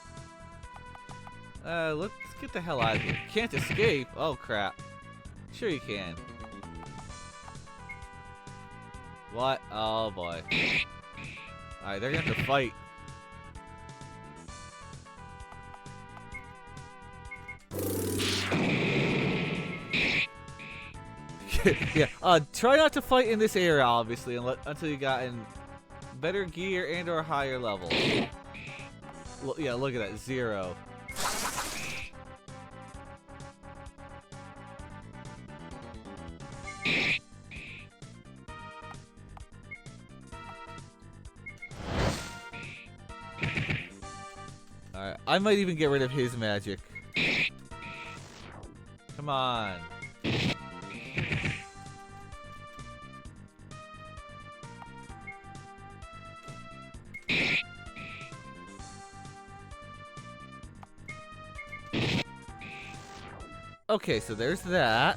Let's get the hell out of here. Can't escape? Oh crap. Sure you can. What? Oh boy. Alright, they're gonna have to fight. Yeah, try not to fight in this area, obviously, until you got in better gear and or higher levels. Yeah, look at that, 0. Alright, I might even get rid of his magic. Come on. Okay, so there's that.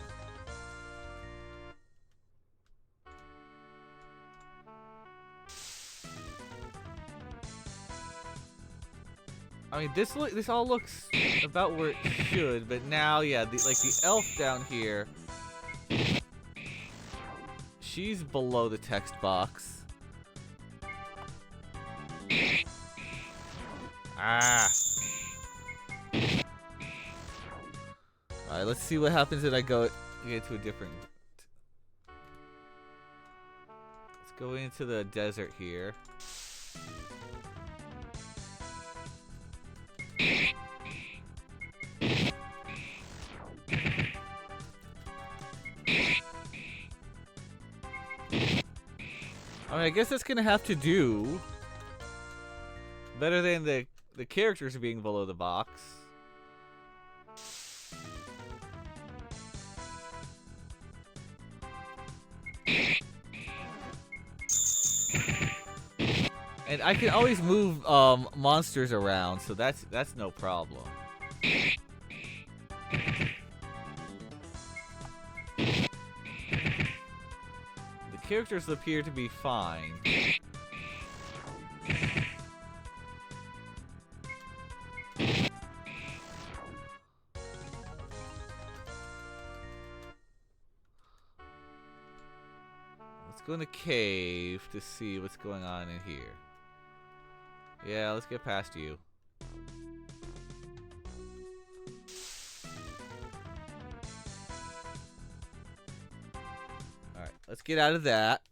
I mean, this all looks about where it should, but now, yeah, the elf down here, she's below the text box. Ah. Alright, let's see what happens when I get to a different. Let's go into the desert here. I mean, I guess that's gonna have to do better than the characters being below the box. And I can always move monsters around, so that's no problem. The characters appear to be fine. go in the cave to see what's going on in here. Yeah, let's get past you. Alright, let's get out of that.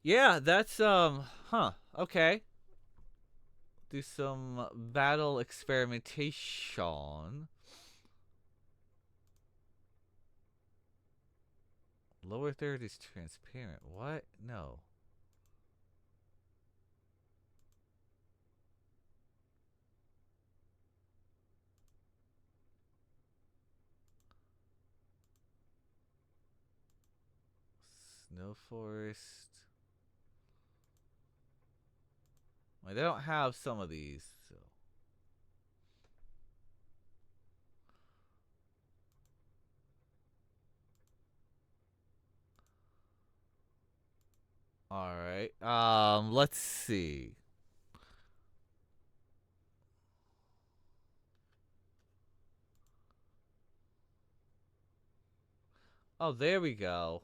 Yeah, that's, huh, okay. Do some battle experimentation. Lower third is transparent. What? No. Snow forest. Well, they don't have some of these, so. Alright. Let's see. Oh, there we go.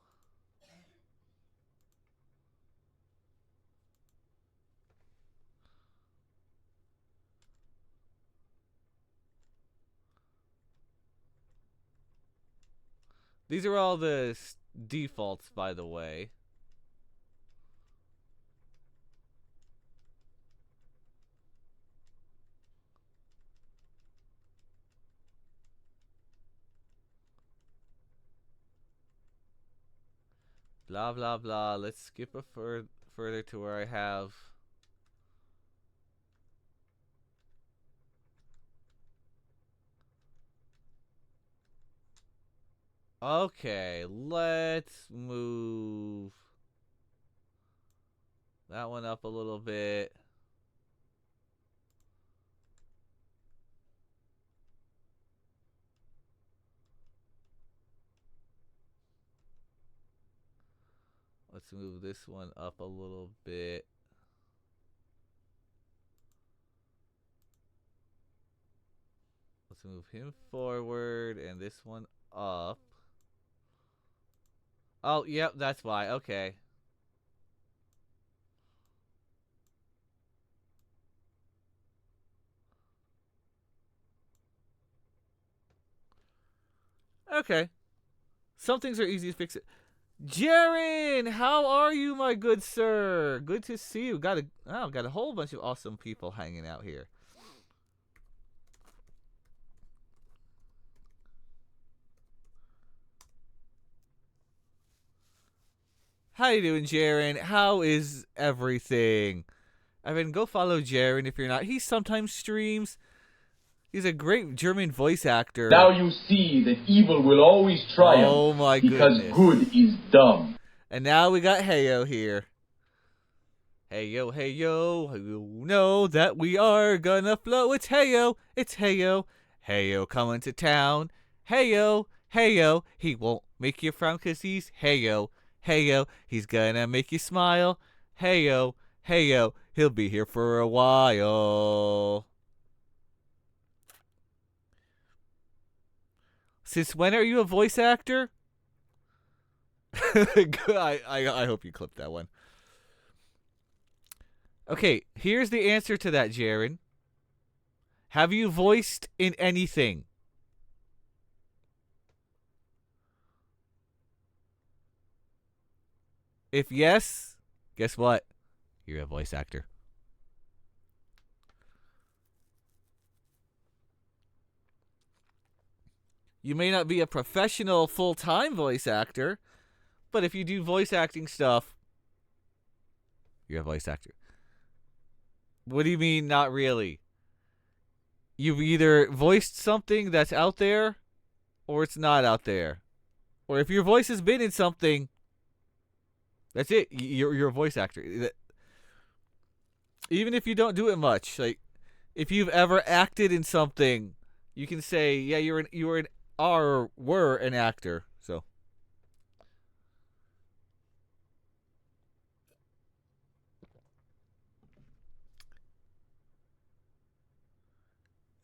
These are all the defaults, by the way. Blah, blah, blah. Let's skip a further to where I have... Okay, let's move that one up a little bit. Let's move this one up a little bit. Let's move him forward and this one up. Oh, yep, that's why. Okay. Okay. Some things are easy to fix it. Jaren, how are you, my good sir? Good to see you. Got a whole bunch of awesome people hanging out here. How you doing, Jaren? How is everything? Evan, go follow Jaren if you're not. He sometimes streams. He's a great German voice actor. Now you see that evil will always triumph. Oh my because goodness. Good is dumb. And now we got Heyo here. Heyo, Heyo, you know that we are gonna flow. It's Heyo, it's Heyo. Heyo coming to town. Heyo, Heyo. He won't make you frown cause he's Heyo. Heyo, he's gonna make you smile. Heyo, Heyo, he'll be here for a while. Since when are you a voice actor? I hope you clipped that one. Okay, here's the answer to that, Jaren. Have you voiced in anything? If yes, guess what? You're a voice actor. You may not be a professional full-time voice actor, but if you do voice acting stuff, you're a voice actor. What do you mean, not really? You've either voiced something that's out there, or it's not out there. Or if your voice has been in something, that's it. You're a voice actor. Even if you don't do it much, like if you've ever acted in something, you can say, yeah, you were an actor. So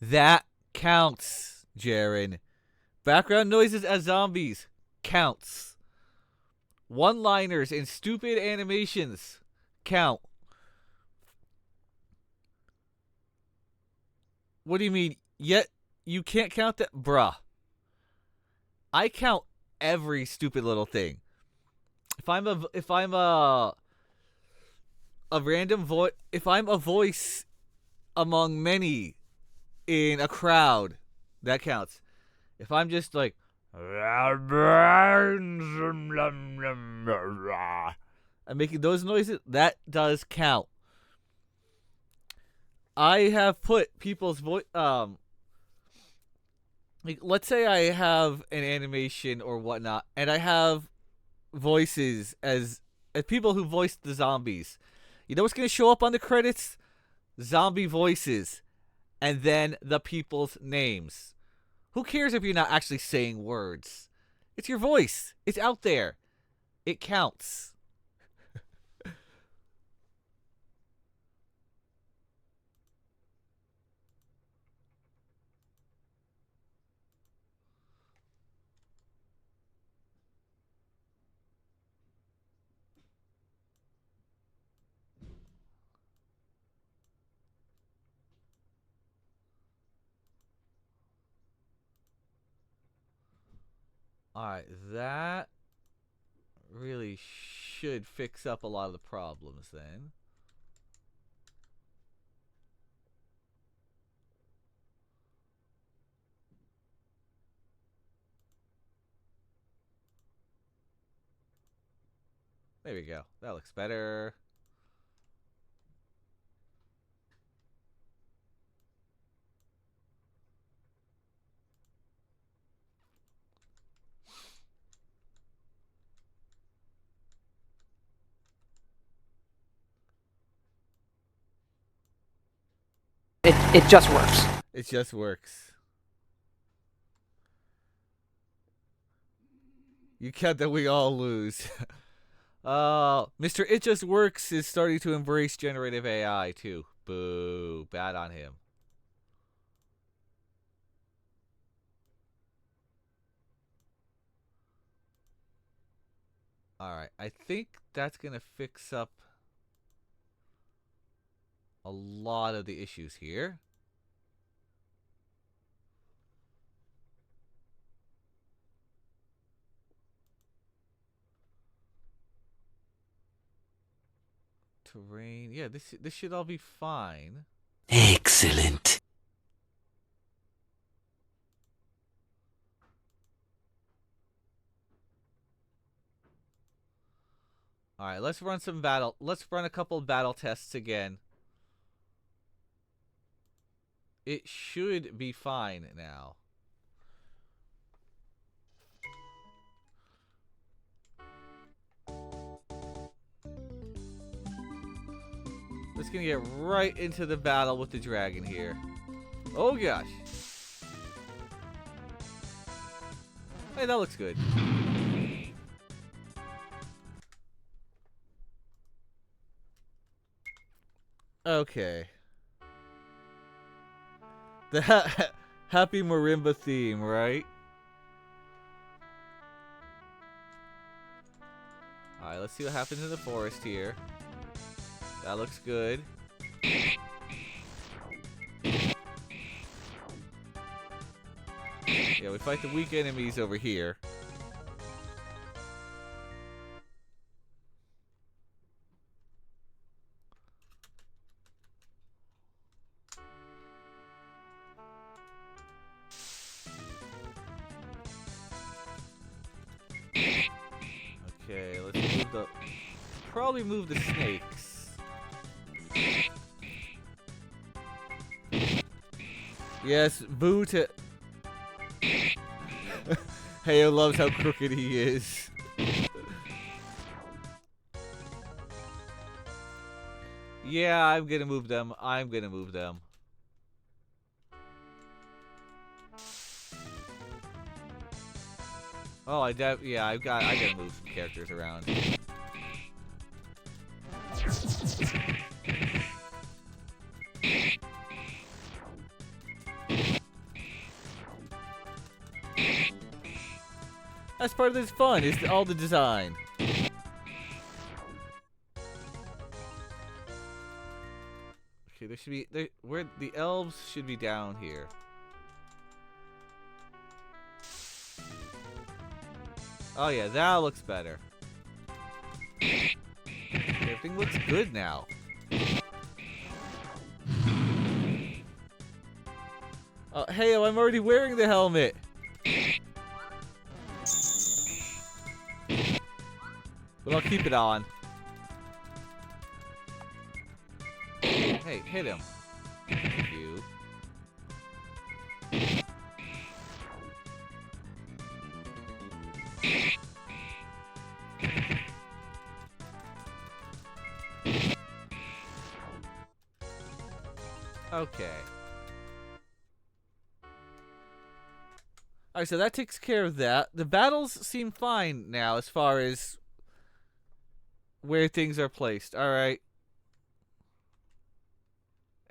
that counts, Jaren. Background noises as zombies counts. One-liners and stupid animations count. What do you mean? Yet you can't count that? Bruh. I count every stupid little thing. If I'm a random voice, if I'm a voice among many in a crowd, that counts. If I'm just like I'm making those noises, that does count. I have put people's voice like, let's say I have an animation or whatnot, and I have voices as people who voiced the zombies. You know what's going to show up on the credits? Zombie voices, and then the people's names. Who cares if you're not actually saying words? It's your voice. It's out there. It counts. Alright, that really should fix up a lot of the problems then. There we go. That looks better. It just works. It just works. You count that we all lose. Mr. It Just Works is starting to embrace generative AI too. Boo. Bad on him. Alright, I think that's going to fix up a lot of the issues here. Terrain. Yeah, this should all be fine. Excellent. All right, let's run a couple of battle tests again. It should be fine now. Let's gonna get right into the battle with the dragon here. Oh gosh. Hey, that looks good. Okay. The happy marimba theme, right? Alright, let's see what happens in the forest here. That looks good. Yeah, we fight the weak enemies over here. Okay, let's probably move the snakes. Yes, boo to... Heyo loves how crooked he is. Yeah, I'm gonna move them. Oh, I gotta move some characters around. That's part of this fun, is all the design. Okay, there should be where the elves should be down here. Oh yeah, that looks better. Everything looks good now. Oh, hey, I'm already wearing the helmet. But I'll keep it on. Hey, hit him. Thank you. Okay. Alright, so that takes care of that. The battles seem fine now as far as where things are placed. Alright.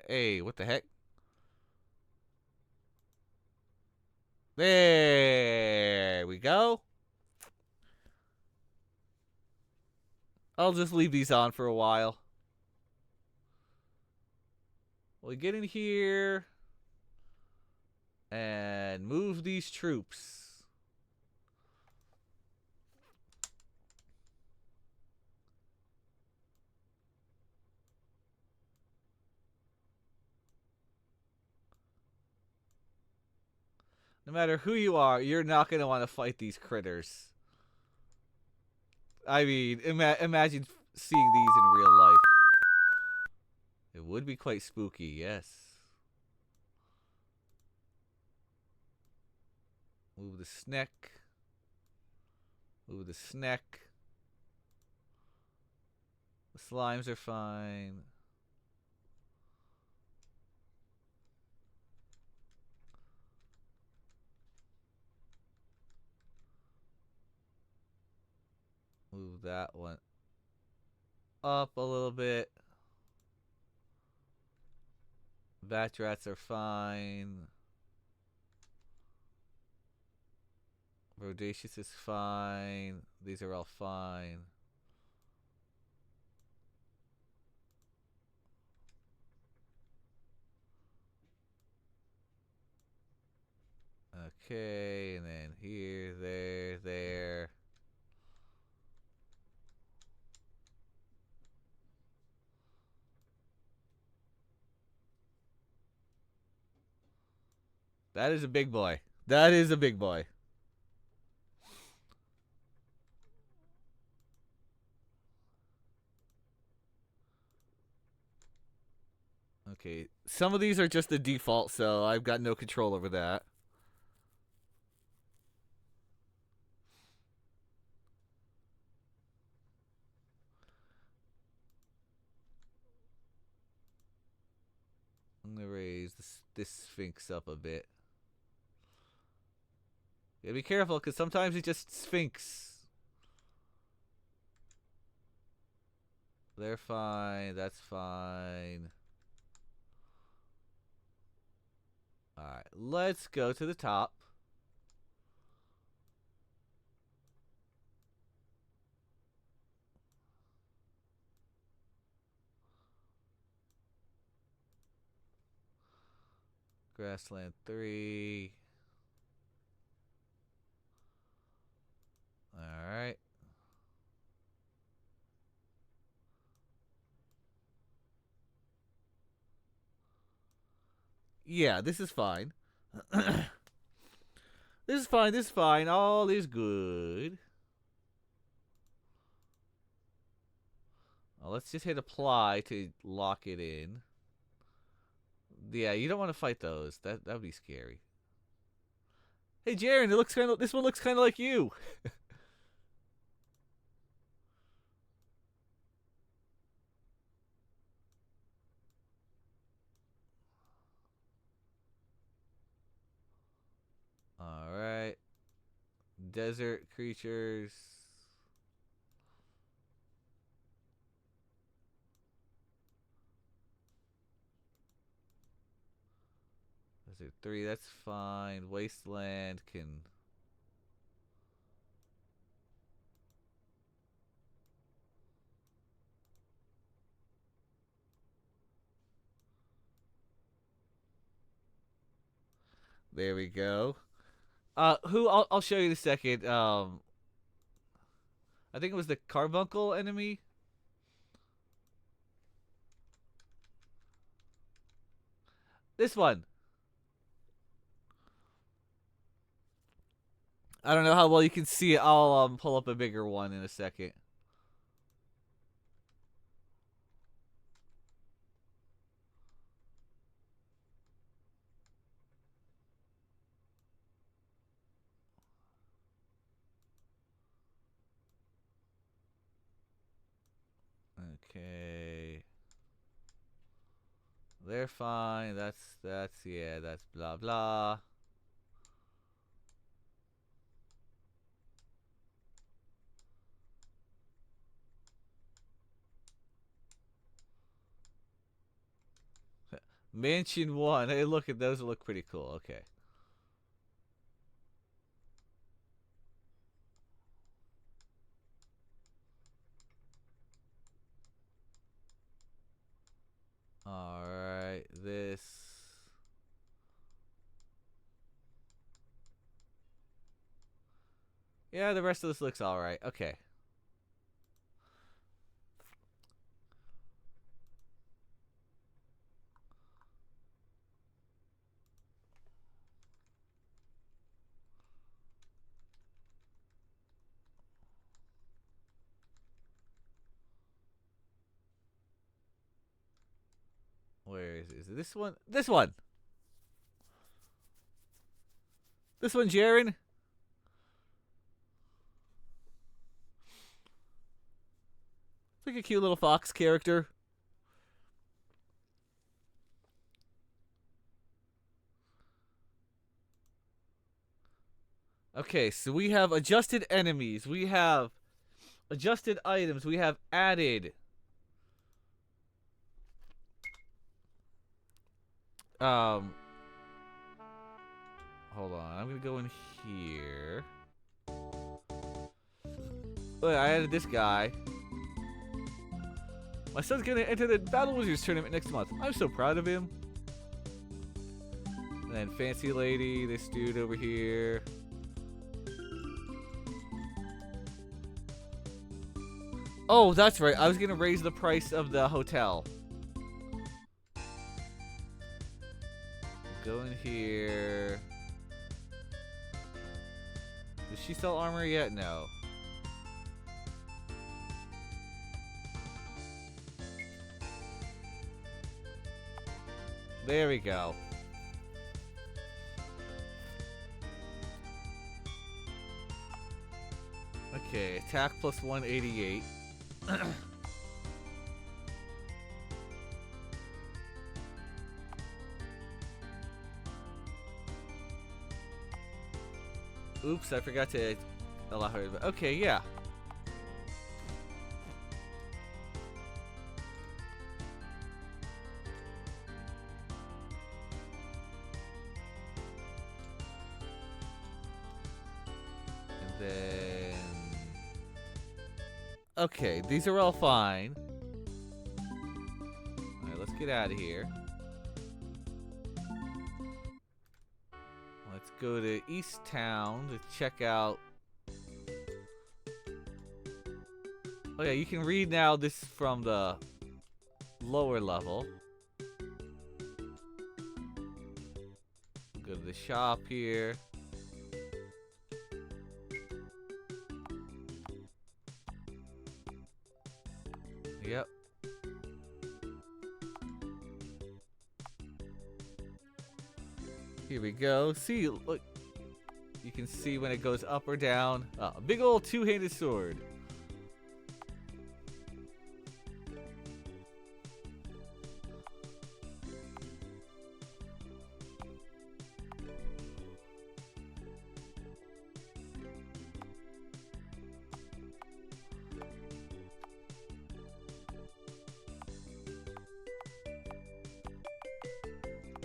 Hey, what the heck? There we go. I'll just leave these on for a while. We get in here and move these troops. No matter who you are, you're not going to want to fight these critters. I mean, imagine seeing these in real life. It would be quite spooky, yes. Move the snack. Move the snack. The slimes are fine. Move that one up a little bit. Bat rats are fine. Rodaceous is fine. These are all fine. Okay, and then here, there. That is a big boy. That is a big boy. Okay, some of these are just the default, so I've got no control over that. I'm gonna raise this Sphinx up a bit. Yeah, be careful, because sometimes it just Sphinx. They're fine. That's fine. Alright, let's go to the top. Grassland 3. Alright. Yeah, this is fine. This is fine, this is fine. All is good. Well, let's just hit apply to lock it in. Yeah, you don't want to fight those. That would be scary. Hey, Jaren, this one looks kind of like you. All right. Desert creatures. Desert 3, that's fine. Wasteland can... There we go. Who I'll show you in a second. I think it was the carbuncle enemy. This one. I don't know how well you can see it. I'll pull up a bigger one in a second. Okay. They're fine. That's yeah, that's blah blah. Mansion 1. Hey, look at those. Look pretty cool. Okay. Alright, this. Yeah, the rest of this looks alright. Okay. Where is it? Is it this one? This one! This one, Jaren? It's like a cute little fox character. Okay, so we have adjusted enemies. We have adjusted items. We have added. Hold on. I'm gonna go in here. Look, I added this guy. My son's gonna enter the Battle Wizards tournament next month. I'm so proud of him. And then Fancy Lady, this dude over here. Oh, that's right. I was gonna raise the price of the hotel. Go in here. Does she sell armor yet? No. There we go. Okay, attack plus 188. Oops, I forgot to allow her to... Okay, yeah. And then... Okay, these are all fine. Alright, let's get out of here. Let's go to East Town to check out... Oh yeah, you can read now this from the lower level. Go to the shop here. Yep. Here we go. See, look. You can see when it goes up or down. A big old two-handed sword.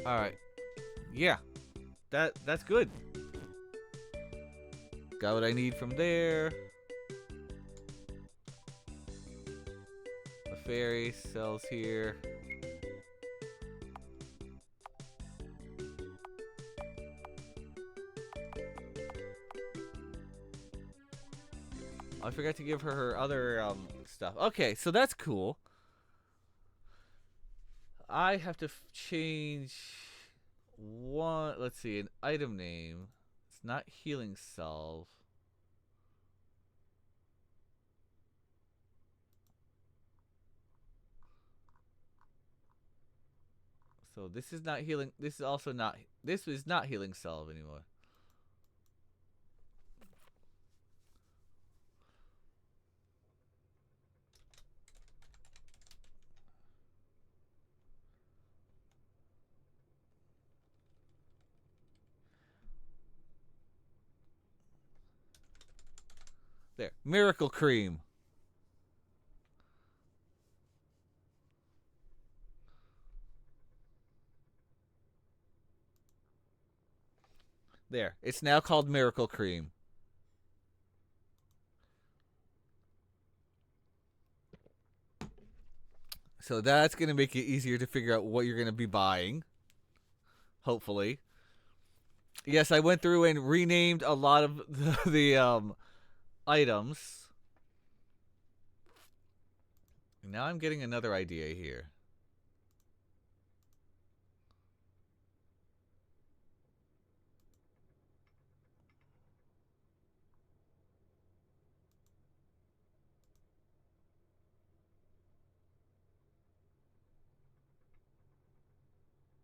All right. Yeah. That's good. Got what I need from there. The fairy sells here. I forgot to give her her other stuff. Okay, so that's cool. I have to change one. Let's see, an item name. It's not healing salve. So this is not healing. This is also not. This is not healing salve anymore. There, Miracle Cream. There, it's now called Miracle Cream. So that's going to make it easier to figure out what you're going to be buying. Hopefully. Yes, I went through and renamed a lot of the items. Now I'm getting another idea here.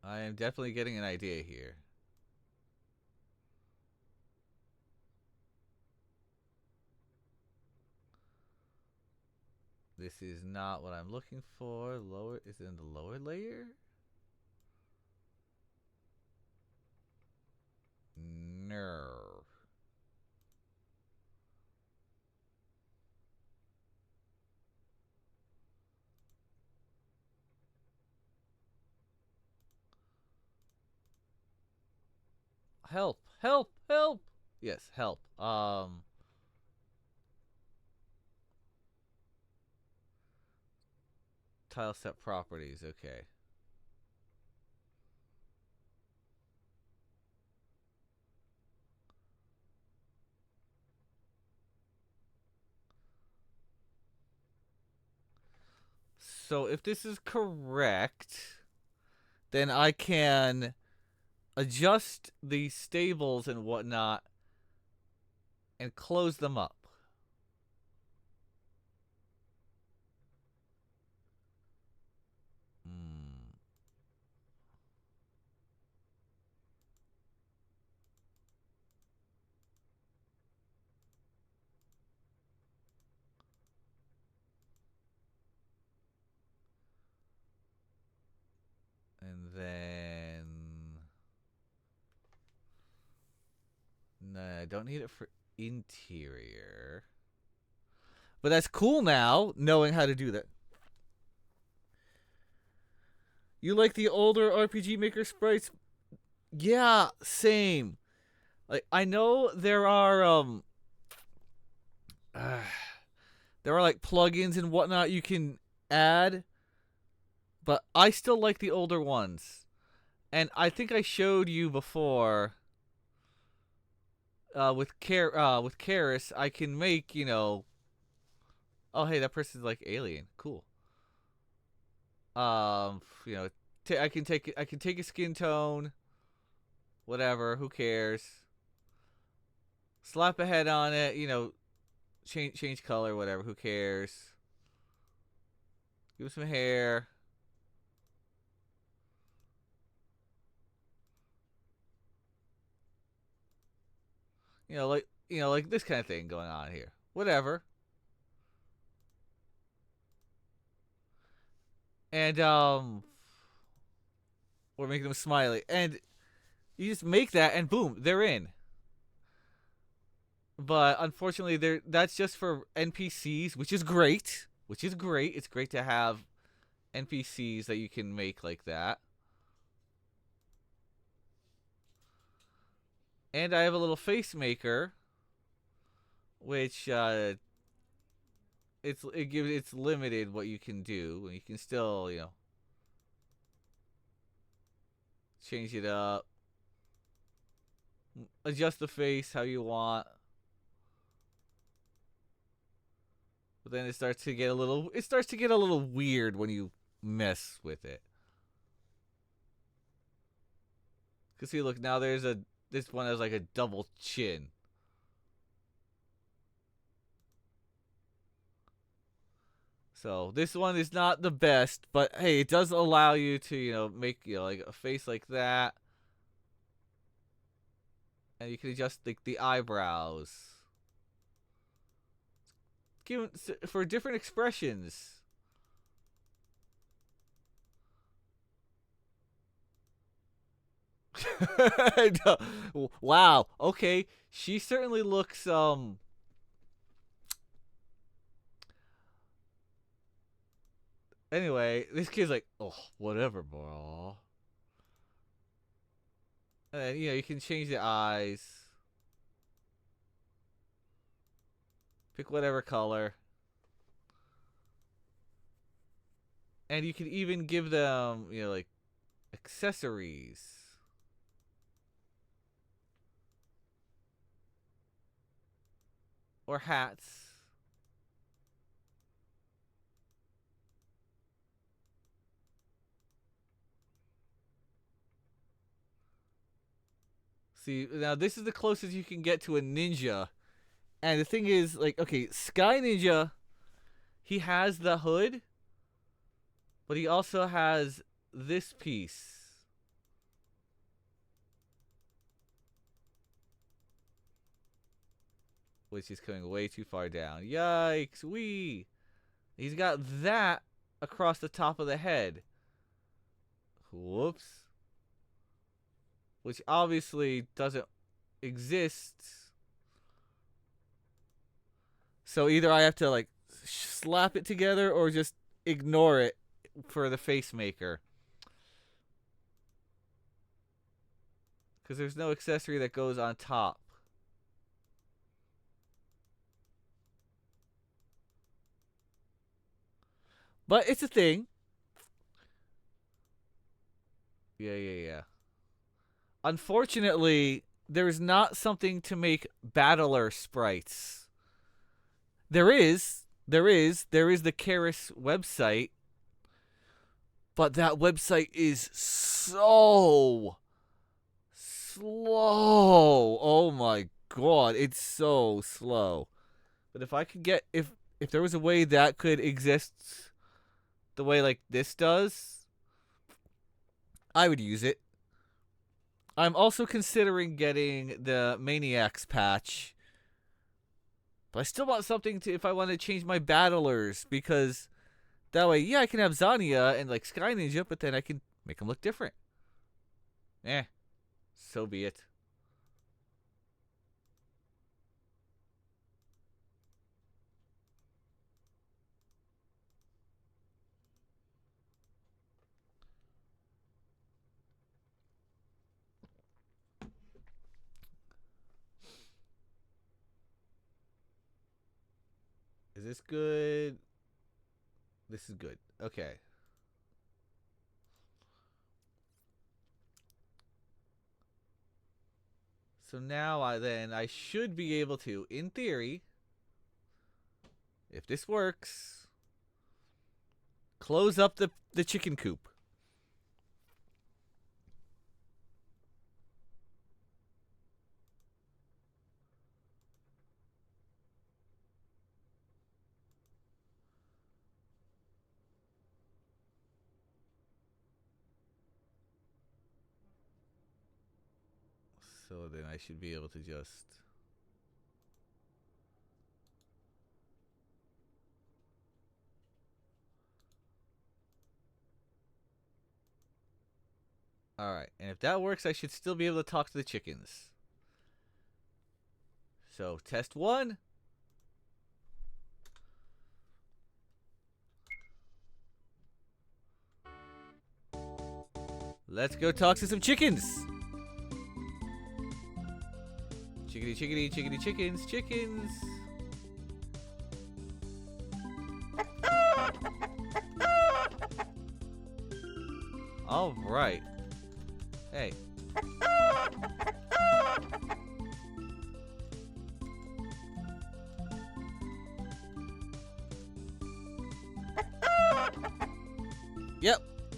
I am definitely getting an idea here. This is not what I'm looking for. Lower, is it in the lower layer? No. Help, help, help. Yes, help. Tile set properties, okay. So if this is correct, then I can adjust the stables and whatnot and close them up. And then... No, I don't need it for interior. But that's cool now, knowing how to do that. You like the older RPG Maker sprites? Yeah, same. Like, I know there are there are like plugins and whatnot you can add, but I still like the older ones. And I think I showed you before with Karis, I can make, you know, oh hey, that person's like alien. Cool. You know, I can take a skin tone, whatever, who cares? Slap a head on it, you know, change color, whatever, who cares? Give him some hair. You know, like this kind of thing going on here. Whatever. And we're making them smiley. And you just make that and boom, they're in. But unfortunately that's just for NPCs, which is great. Which is great. It's great to have NPCs that you can make like that. And I have a little face maker, which it's limited what you can do. You can still, you know, change it up, adjust the face how you want. But then it starts to get a little weird when you mess with it. Cause see, look, now this one has like a double chin. So this one is not the best, but hey, it does allow you to, make, like a face like that. And you can adjust like the eyebrows. For different expressions. Wow. Okay. She certainly looks Anyway, this kid's like, oh, whatever, bro. And then, you can change the eyes. Pick whatever color. And you can even give them, like accessories. Or hats. See, now this is the closest you can get to a ninja. And the thing is, like, okay, Sky Ninja, he has the hood, but he also has this piece. Which is coming way too far down. Yikes, wee! He's got that across the top of the head. Whoops. Which obviously doesn't exist. So either I have to like slap it together or just ignore it for the face maker. Because there's no accessory that goes on top. But it's a thing. Yeah. Unfortunately, there is not something to make battler sprites. There is the Karis website, but that website is so slow. Oh my god, it's so slow. But if I could get if there was a way that could exist the way like this does, I would use it. I'm also considering getting the Maniacs patch. But I still want something to, if I want to change my battlers, because that way, yeah, I can have Zania and like Sky Ninja, but then I can make them look different. So be it. Is this good? This is good. Okay. So now I should be able to, in theory, if this works, close up the chicken coop. So then I should be able to just... Alright, and if that works, I should still be able to talk to the chickens. So, test 1. Let's go talk to some chickens. Chickity, chickity, chickity, chickens, chickens. All right. Hey.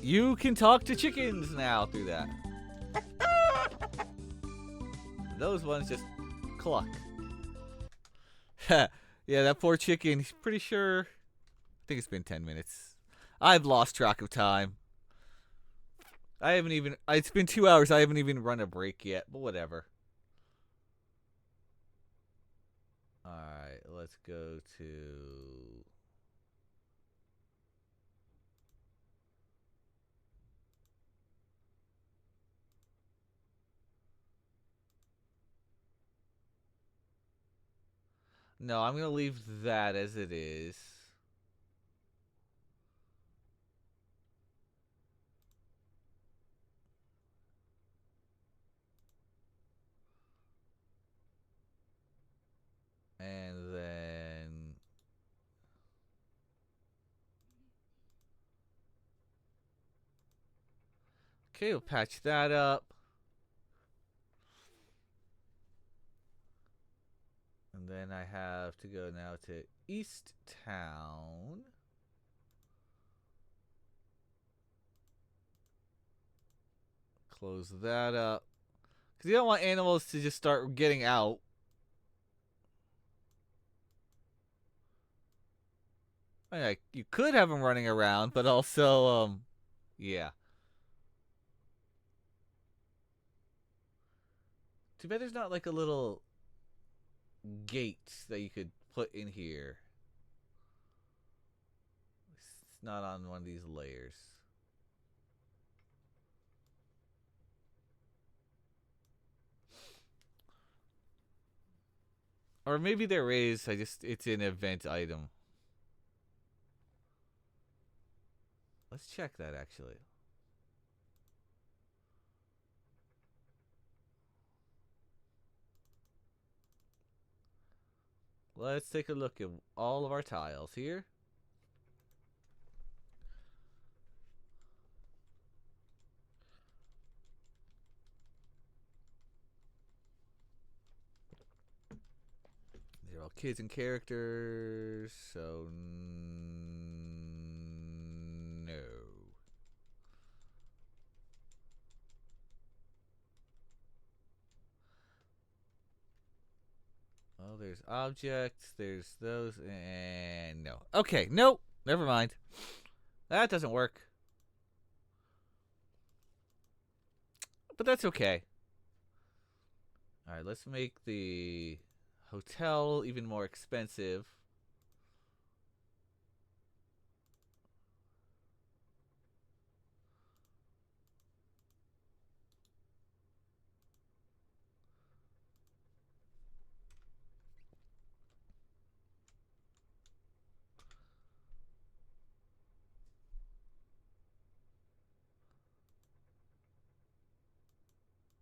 You can talk to chickens now through that. Those ones just cluck. Yeah, that poor chicken. He's pretty sure. I think it's been 10 minutes. I've lost track of time. I haven't even. It's been 2 hours. I haven't even run a break yet, but whatever. Alright, let's go to. No, I'm going to leave that as it is. And then. Okay, we'll patch that up. And then I have to go now to East Town. Close that up. Because you don't want animals to just start getting out. I mean, you could have them running around, but also, yeah. Too bad there's not like a little gate that you could put in here. It's not on one of these layers. Or maybe there is, it's an event item. Let's check that actually. Let's take a look at all of our tiles here. They're all kids and characters, so no. Oh, there's objects, there's those, and no. Okay, nope, never mind. That doesn't work. But that's okay. Alright, let's make the hotel even more expensive.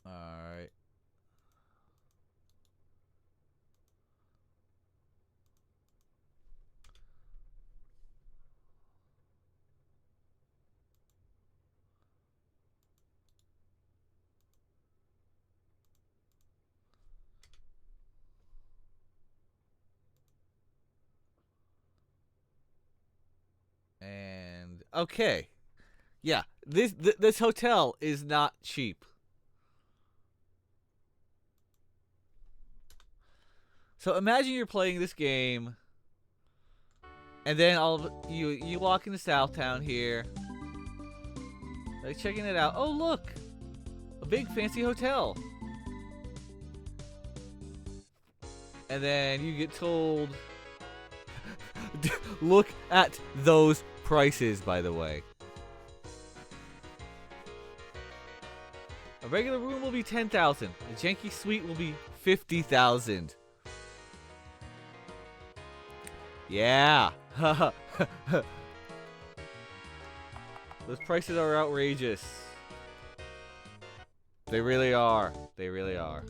Alright. And okay. Yeah, this hotel is not cheap. So imagine you're playing this game, and then you walk into Southtown here, like checking it out. Oh look, a big fancy hotel. And then you get told, look at those prices, by the way. A regular room will be 10,000. A janky suite will be 50,000. Yeah. Those prices are outrageous. They really are. They really are.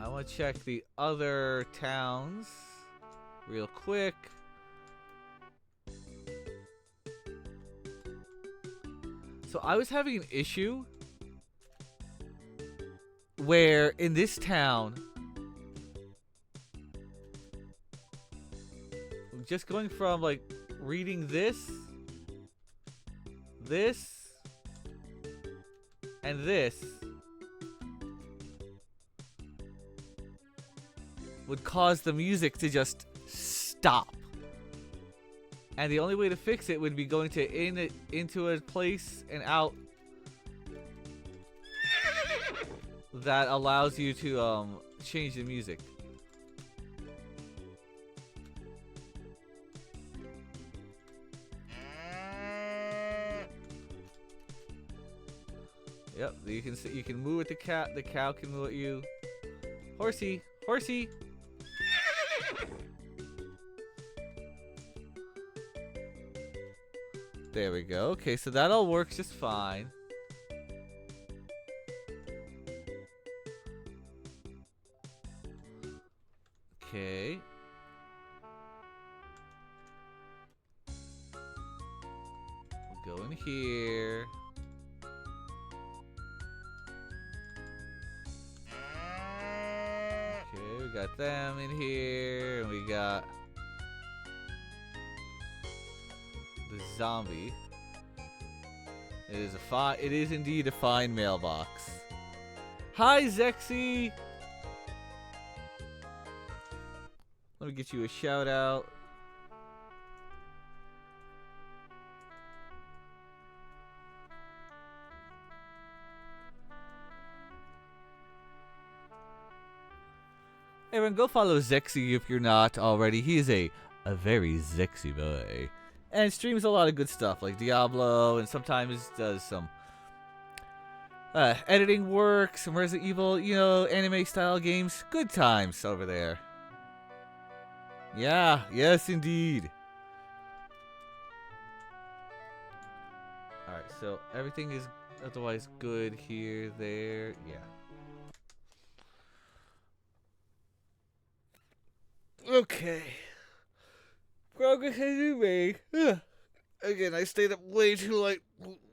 I want to check the other towns real quick. So I was having an issue where in this town, just going from like reading this, and this would cause the music to just stop. And the only way to fix it would be going to into a place and out that allows you to change the music. Yep, you can see, you can move with the cat. The cow can move at you. Horsey, horsey. There we go. Okay, so that all works just fine. Okay. We'll go in here. Okay, we got them in here, and we got the zombie. It is indeed a fine mailbox. Hi, Zexy. Let me get you a shout out. Everyone, go follow Zexy if you're not already. He is a very Zexy boy. And streams a lot of good stuff like Diablo, and sometimes does some editing work, some Resident Evil, you know, anime style games. Good times over there. Yeah, yes indeed. Alright, so everything is otherwise good here, there, yeah. Okay. Progress has been made. Again, I stayed up way too late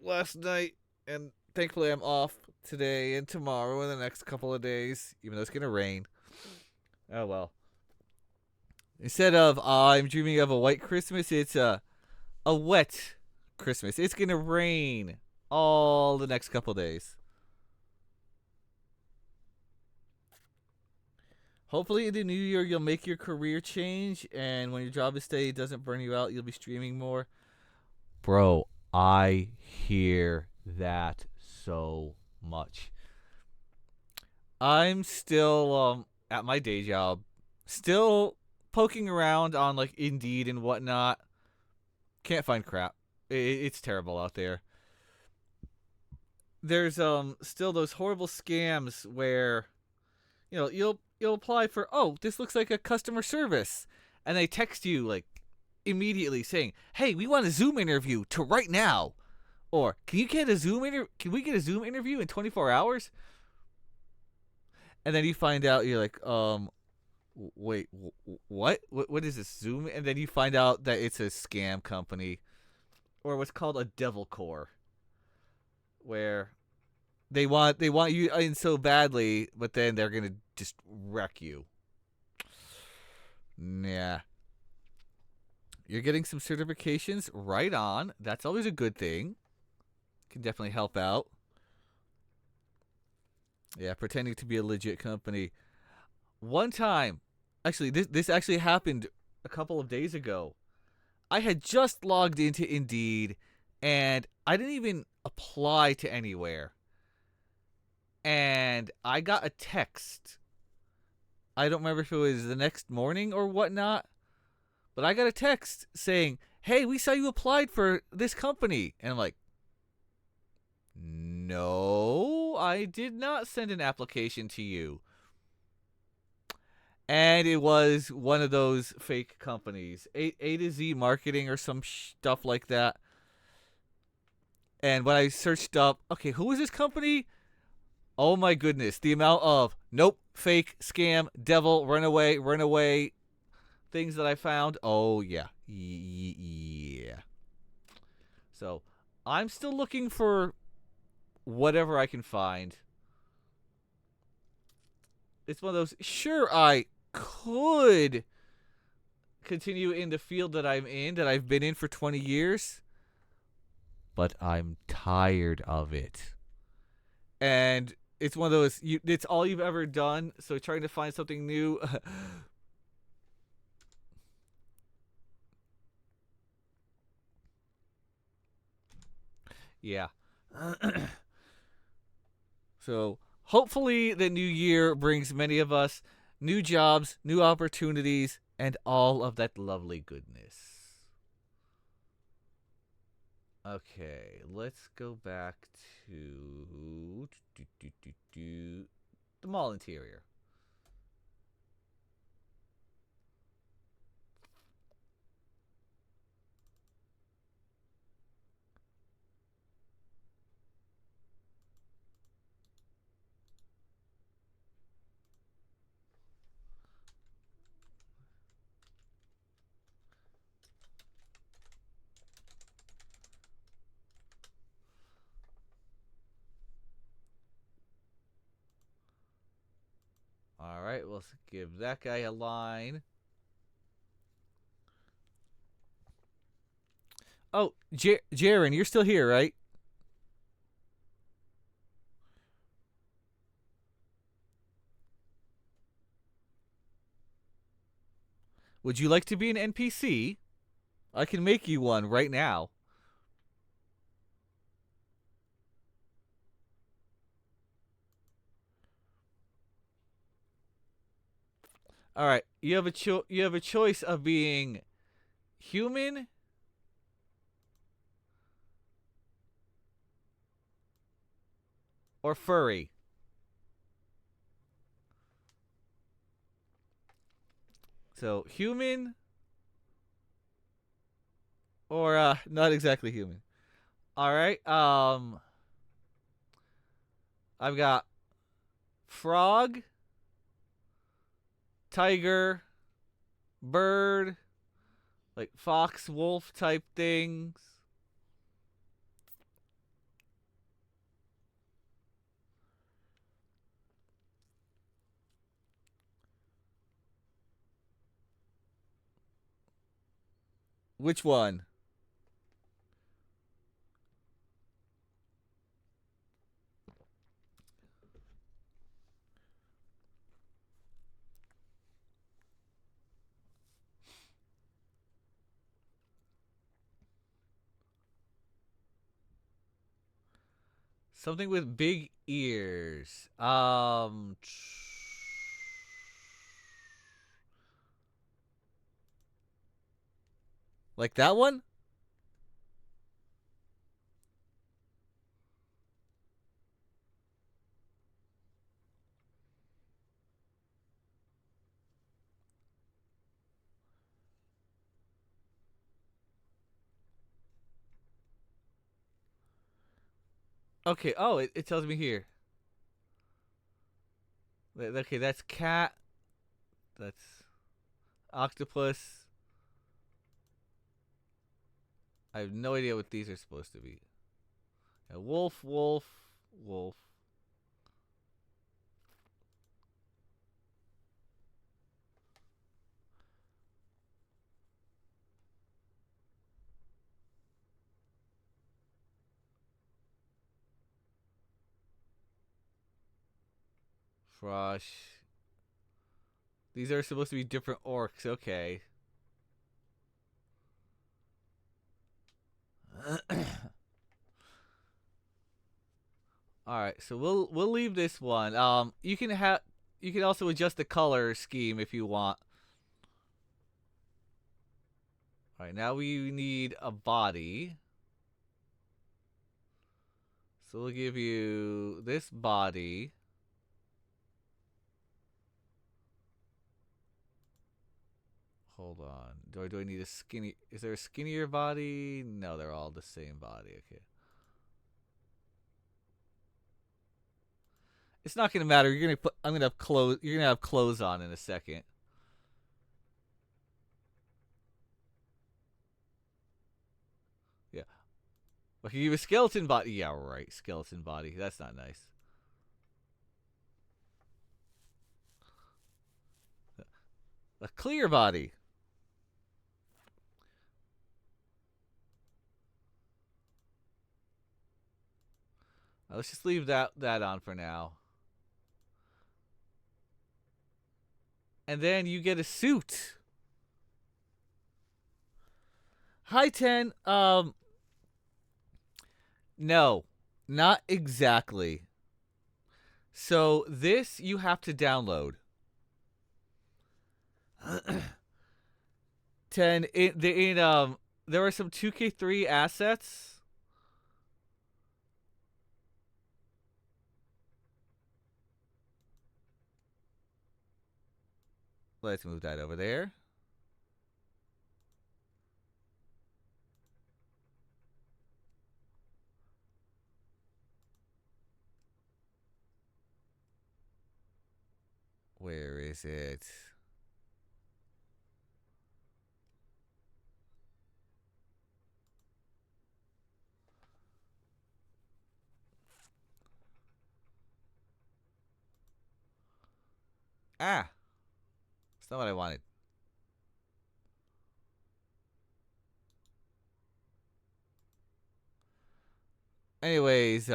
last night, and thankfully I'm off today and tomorrow and the next couple of days, even though it's gonna rain. Oh well. Instead of I'm dreaming of a white Christmas, it's a wet Christmas. It's gonna rain all the next couple of days. Hopefully in the new year you'll make your career change, and when your job is stay doesn't burn you out, you'll be streaming more. Bro, I hear that so much. I'm still at my day job, still poking around on like Indeed and whatnot. Can't find crap. It's terrible out there. There's still those horrible scams where, you know, you'll apply for, oh, this looks like a customer service, and they text you like immediately saying, hey, we want a Zoom interview to right now, or can we get a Zoom interview in 24 hours? And then you find out, you're like, wait, what is this Zoom? And then you find out that it's a scam company, or what's called a devil core, where they want you in so badly, but then they're gonna just wreck you. Yeah. You're getting some certifications, right on. That's always a good thing. Can definitely help out. Yeah, pretending to be a legit company. One time, actually, this actually happened a couple of days ago. I had just logged into Indeed, and I didn't even apply to anywhere. And I got a text. I don't remember if it was the next morning or whatnot, but I got a text saying, hey, we saw you applied for this company. And I'm like, no, I did not send an application to you. And it was one of those fake companies, A to Z Marketing or some stuff like that. And when I searched up, okay, who is this company? Oh my goodness, the amount of nope, fake, scam, devil, runaway things that I found. Oh yeah. Yeah. So, I'm still looking for whatever I can find. it's one of those, sure, I could continue in the field that I'm in, that I've been in for 20 years, but I'm tired of it. And it's one of those, it's all you've ever done, so trying to find something new. Yeah. So hopefully the new year brings many of us new jobs, new opportunities, and all of that lovely goodness. Okay, let's go back to the mall interior. All right, let's give that guy a line. Oh, Jaren, you're still here, right? Would you like to be an NPC? I can make you one right now. All right, you have a choice of being human or furry. So, human or not exactly human. All right. I've got frog, tiger, bird, like fox, wolf type things. Which one? Something with big ears. Like that one? Okay. Oh, it tells me here. Okay, that's cat. That's octopus. I have no idea what these are supposed to be. Wolf, wolf, wolf. Frosh. These are supposed to be different orcs. Okay. All right, so we'll leave this one. You can also adjust the color scheme if you want. All right, now we need a body. So we'll give you this body. Hold on. Do I need a skinny? Is there a skinnier body? No, they're all the same body. Okay. It's not gonna matter. You're gonna put. I'm gonna have clothes. You're gonna have clothes on in a second. Yeah. Well, you have a skeleton body. Yeah, right. Skeleton body. That's not nice. A clear body. Let's just leave that on for now. And then you get a suit. Hi, Ten. No, not exactly. So this you have to download. 10 there are some 2K3 assets. Let's move that over there. Where is it? Ah, it's not what I wanted. Anyways,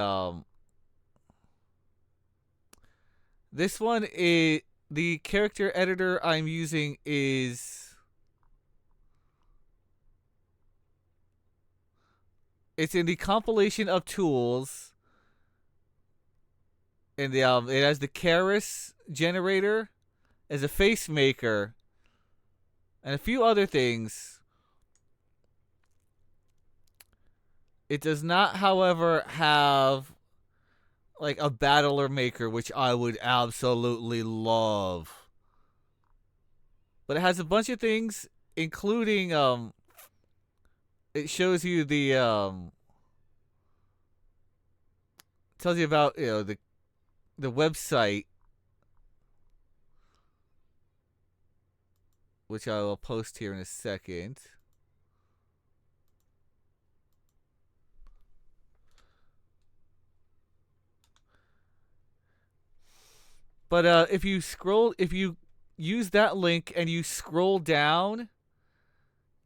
this one is the character editor I'm using is it's in the compilation of tools. And it has the Keras generator as a face maker and a few other things. It does not, however, have like a battler maker, which I would absolutely love. But it has a bunch of things, including it shows you the tells you about the website, which I will post here in a second. But if you use that link and you scroll down,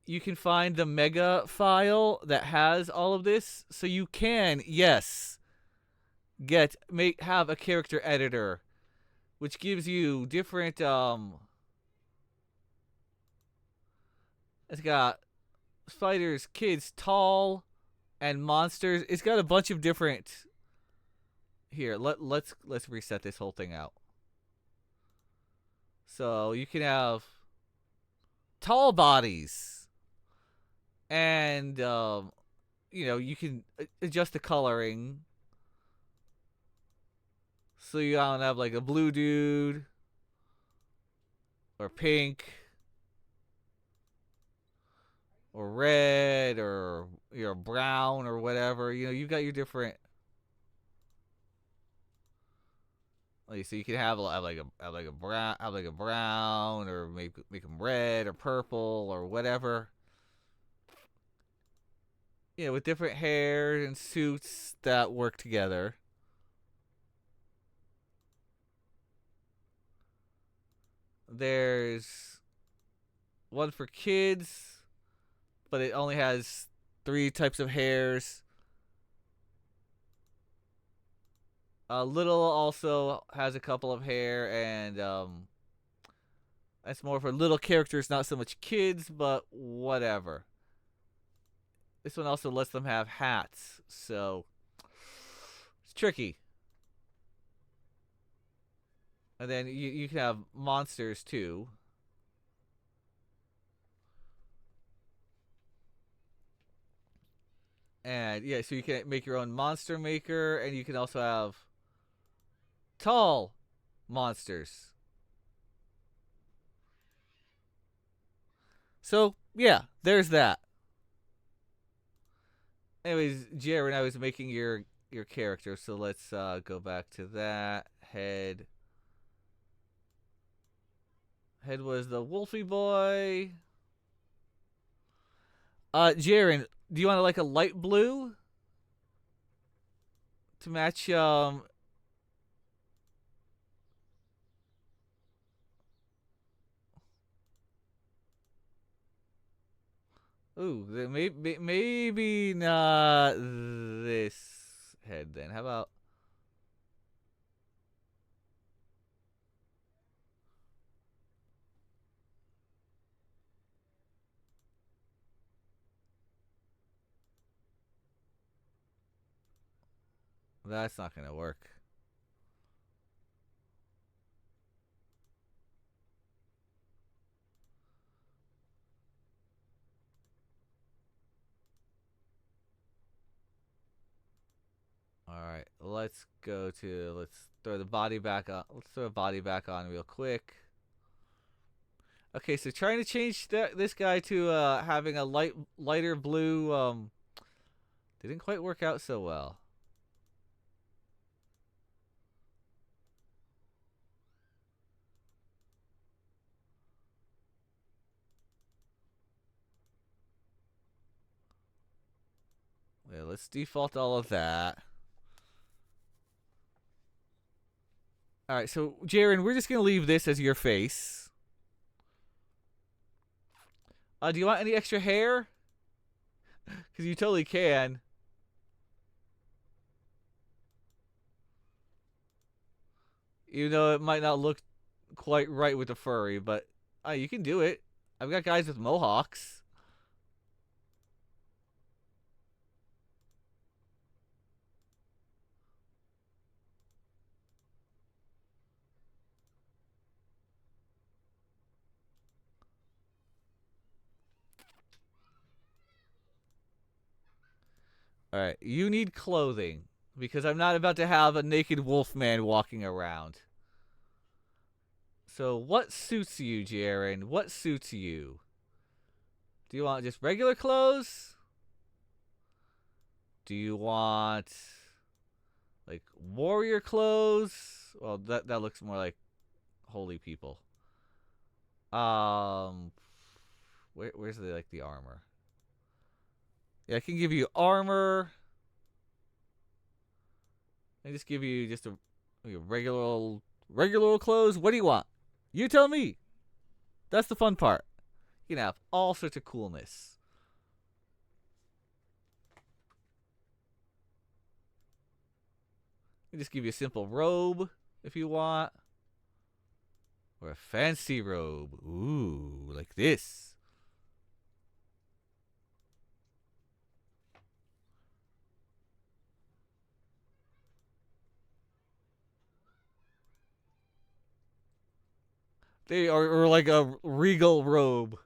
you can find the mega file that has all of this. So you can, yes, have a character editor, which gives you different it's got spiders, kids, tall, and monsters. It's got a bunch of different. Here, let's reset this whole thing out. So you can have tall bodies, and you can adjust the coloring. So you don't have like a blue dude or pink or red or brown or whatever. You've got your different. So you can have like a brown, or make them red or purple or whatever. With different hair and suits that work together. There's one for kids, but it only has 3 types of hairs. Little also has a couple of hair, and that's more for little characters, not so much kids, but whatever. This one also lets them have hats, so it's tricky. And then you can have monsters too. And yeah, so you can make your own monster maker, and you can also have tall monsters. So yeah, there's that. Anyways, Jared, I was making your character, so let's go back to that. Head was the Wolfie boy. Jaren, do you want like a light blue to match Ooh, maybe not this head then. How about? That's not gonna work. Alright, let's throw the body back on. Let's throw the body back on real quick. Okay, so trying to change this guy to having a lighter blue didn't quite work out so well. Yeah, let's default all of that. Alright, so Jaren, we're just gonna leave this as your face. Do you want any extra hair? Because you totally can. Even though it might not look quite right with the furry, but you can do it. I've got guys with mohawks. Alright, you need clothing. Because I'm not about to have a naked wolf man walking around. So what suits you, Jaren? What suits you? Do you want just regular clothes? Do you want like warrior clothes? Well, that looks more like holy people. Where's the armor? Yeah, I can give you armor. I just give you just a regular old clothes. What do you want? You tell me. That's the fun part. You can have all sorts of coolness. I just give you a simple robe if you want. Or a fancy robe. Ooh, like this. They are or like a regal robe.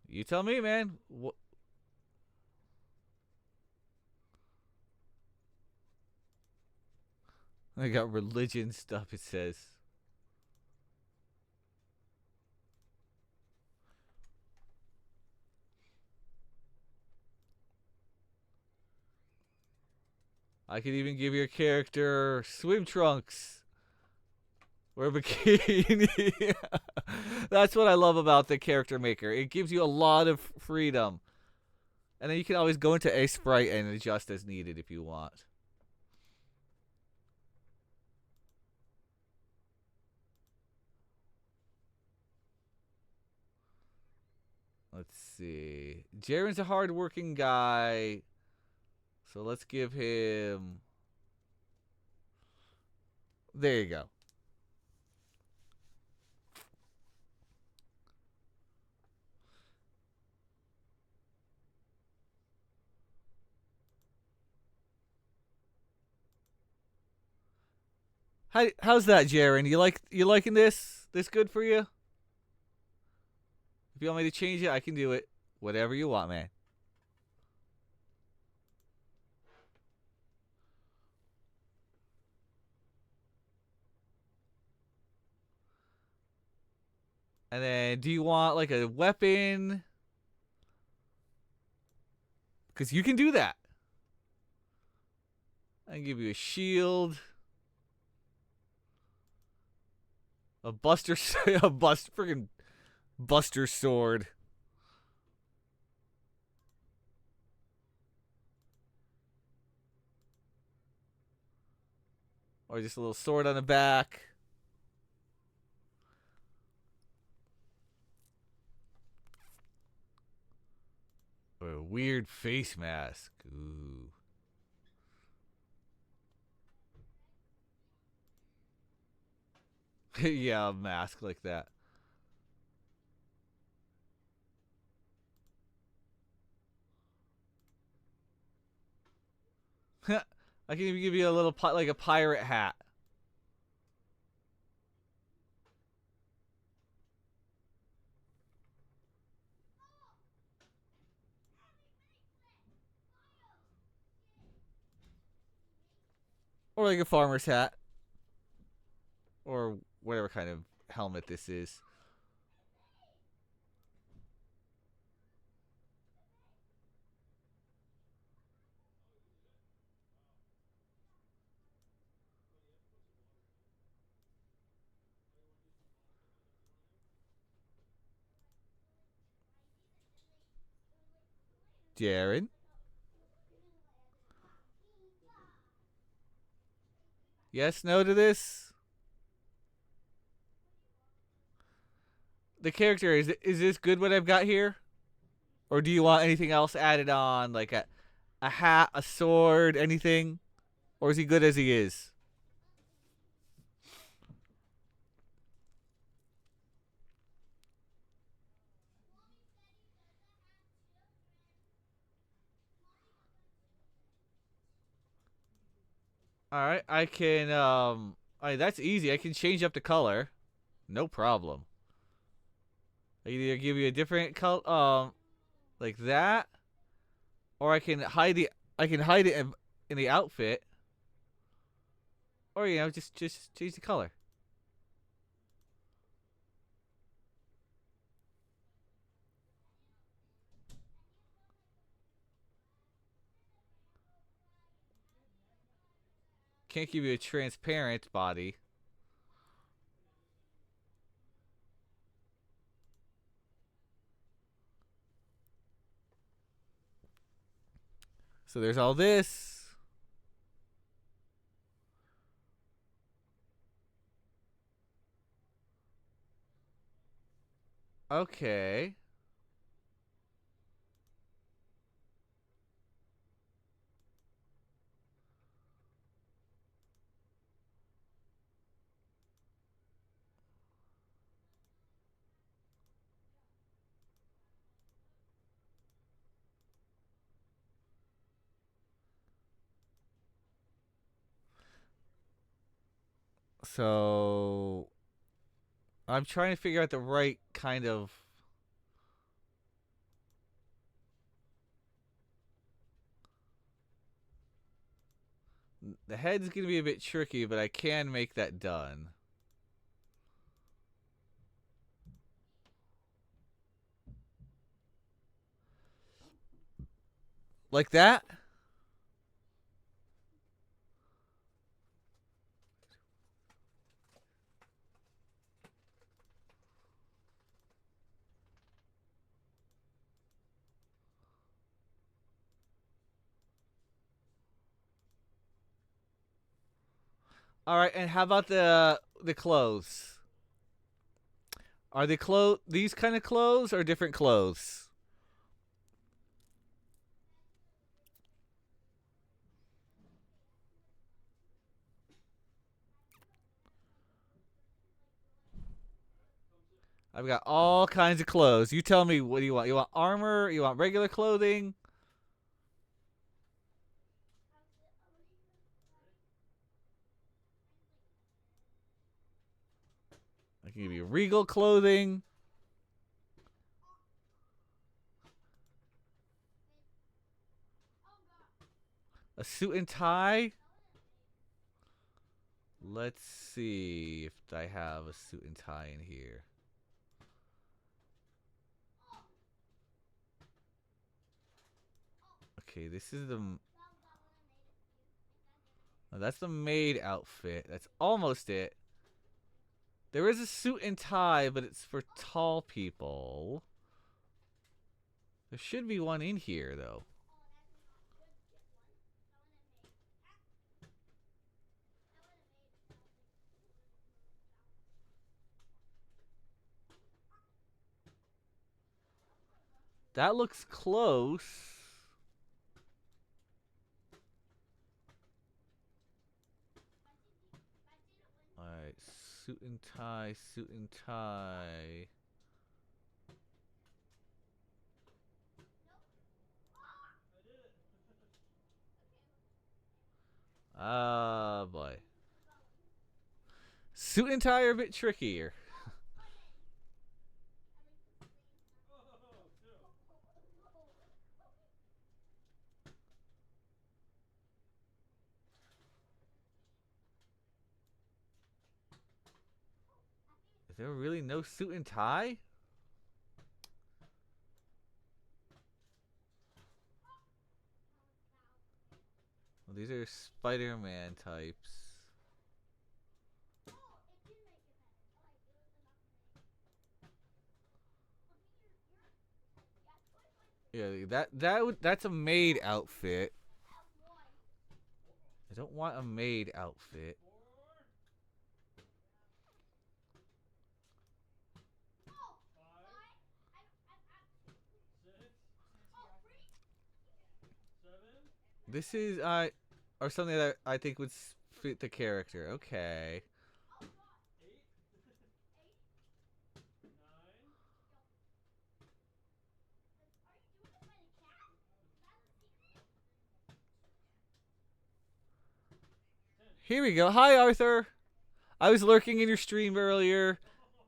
You tell me, man. What? I got religion stuff, it says. I could even give your character swim trunks. Or a bikini. That's what I love about the character maker. It gives you a lot of freedom. And then you can always go into a sprite and adjust as needed if you want. Let's see. Jaren's a hard-working guy. So let's give him... There you go. How's that, Jaren? You liking this? This good for you? If you want me to change it, I can do it. Whatever you want, man. And then, do you want like a weapon? Because you can do that. I can give you a shield. A freaking Buster sword. Or just a little sword on the back. Or a weird face mask. Ooh. Yeah, a mask like that. I can even give you a little like a pirate hat. Or like a farmer's hat. Or whatever kind of helmet this is. Jared? Yes, no to this? The character, is this good what I've got here? Or do you want anything else added on? Like a hat, a sword, anything? Or is he good as he is? Alright, I can, that's easy. I can change up the color. No problem. I can either give you a different color, like that. Or I can hide it in the outfit. Or, you know, just change the color. Can't give you a transparent body. So there's all this. Okay. So I'm trying to figure out the right kind of. The head's gonna be a bit tricky, but I can make that done. Like that? All right, and how about the clothes? Are these kind of clothes or different clothes? I've got all kinds of clothes. You tell me, what do you want? You want armor? You want regular clothing? I can give you regal clothing. A suit and tie? Let's see if I have a suit and tie in here. Okay, this is that's the maid outfit. That's almost it. There is a suit and tie, but it's for tall people. There should be one in here, though. That looks close. Alright, suit and tie, suit and tie. Ah, boy. Suit and tie are a bit trickier. Is there really no suit and tie? Well, these are Spider-Man types. Yeah, that's a maid outfit. I don't want a maid outfit. This is or something that I think would fit the character. Okay. Here we go. Hi, Arthur. I was lurking in your stream earlier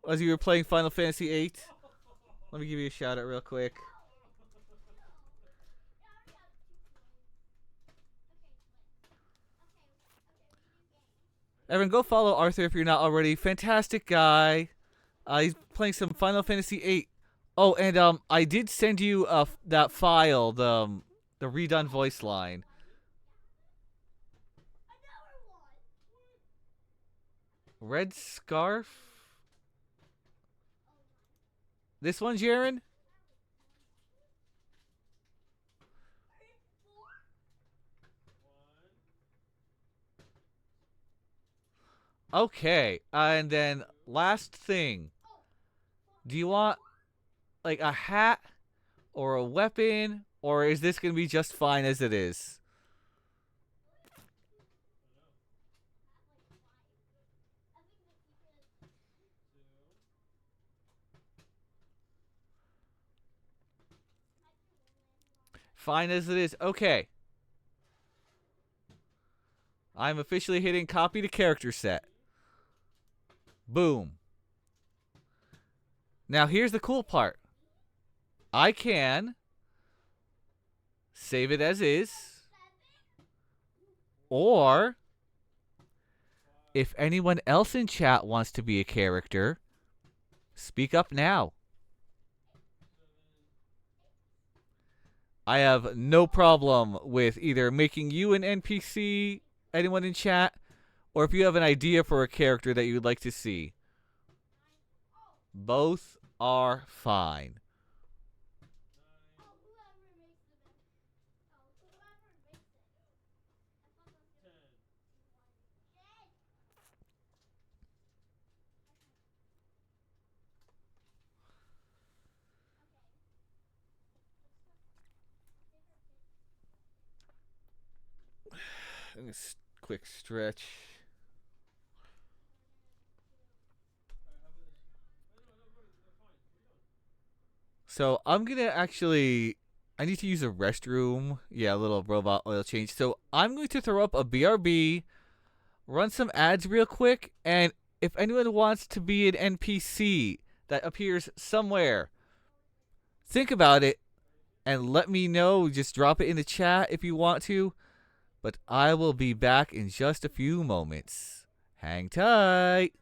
as you were playing Final Fantasy VIII. Let me give you a shout out real quick. Everyone, go follow Arthur if you're not already. Fantastic guy. He's playing some Final Fantasy VIII. Oh, and I did send you that file, the redone voice line. Red scarf. This one, Jaren? Okay, and then last thing. Do you want like a hat or a weapon, or is this going to be just fine as it is? Fine as it is. Okay. I'm officially hitting copy to character set. Boom. Now here's the cool part. I can save it as is. Or if anyone else in chat wants to be a character, speak up now. I have no problem with either making you an NPC, anyone in chat, or if you have an idea for a character that you would like to see. Both are fine. Quick stretch. So I'm gonna actually, I need to use a restroom. Yeah, a little robot oil change. So I'm going to throw up a BRB, run some ads real quick, and if anyone wants to be an NPC that appears somewhere, think about it and let me know. Just drop it in the chat if you want to. But I will be back in just a few moments. Hang tight.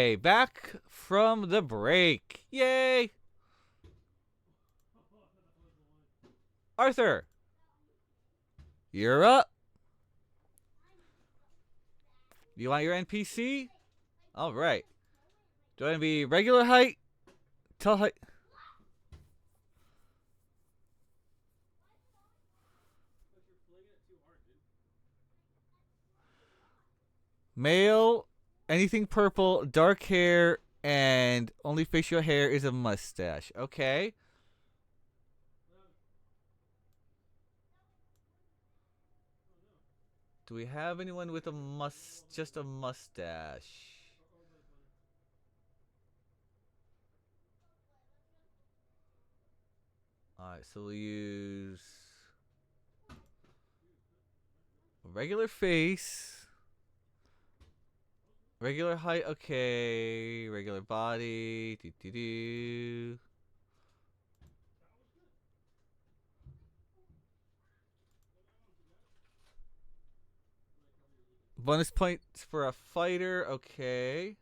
Okay, back from the break. Yay! Arthur, you're up. You want your NPC? All right. Do I want to be regular height? Tall height? Male, anything purple, dark hair, and only facial hair is a mustache. Okay. Do we have anyone with just a mustache? Alright, so we'll use a regular face. Regular height, okay. Regular body. Doo -doo -doo. Bonus points for a fighter, okay.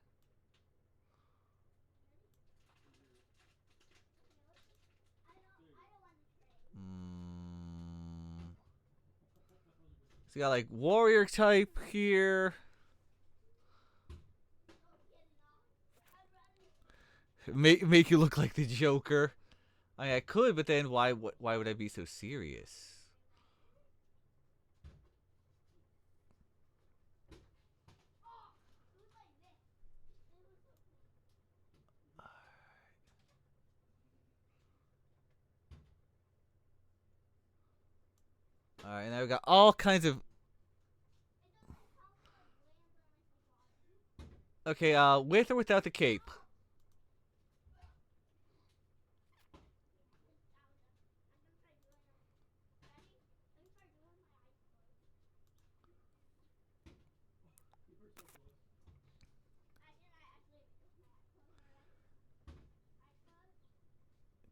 So you got like warrior type here. Make you look like the Joker. I mean, I could, but then why would I be so serious? Alright, now we got all kinds of... Okay, with or without the cape?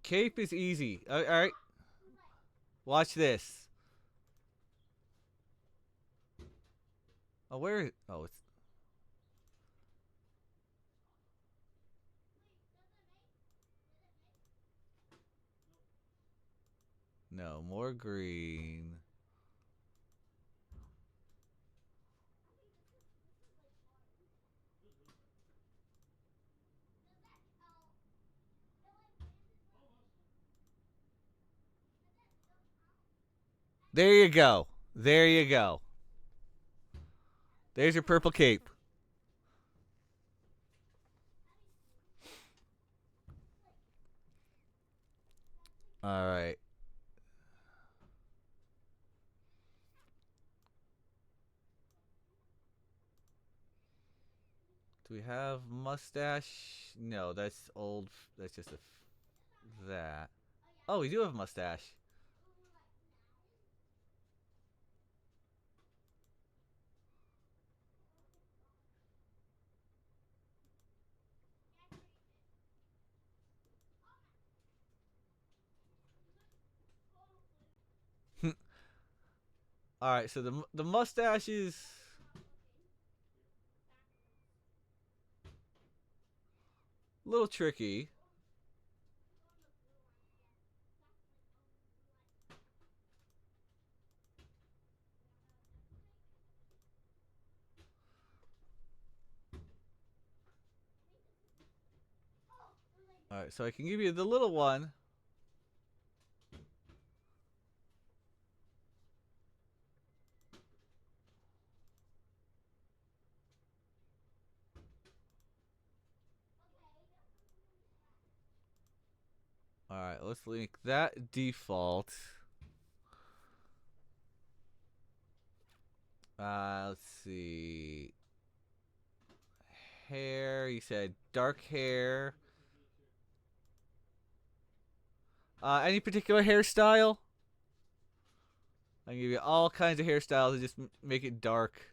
Cape is easy. Alright. Watch this. Oh, where? Oh, it's... No, more green. There you go. There you go. There's your purple cape. Alright. Do we have mustache? No, that's old. That's just that. Oh, we do have a mustache. Alright, so the mustache is... a little tricky. Alright, so I can give you the little one. Alright, let's link that default. Let's see. Hair, you said dark hair. Any particular hairstyle? I can give you all kinds of hairstyles and just make it dark.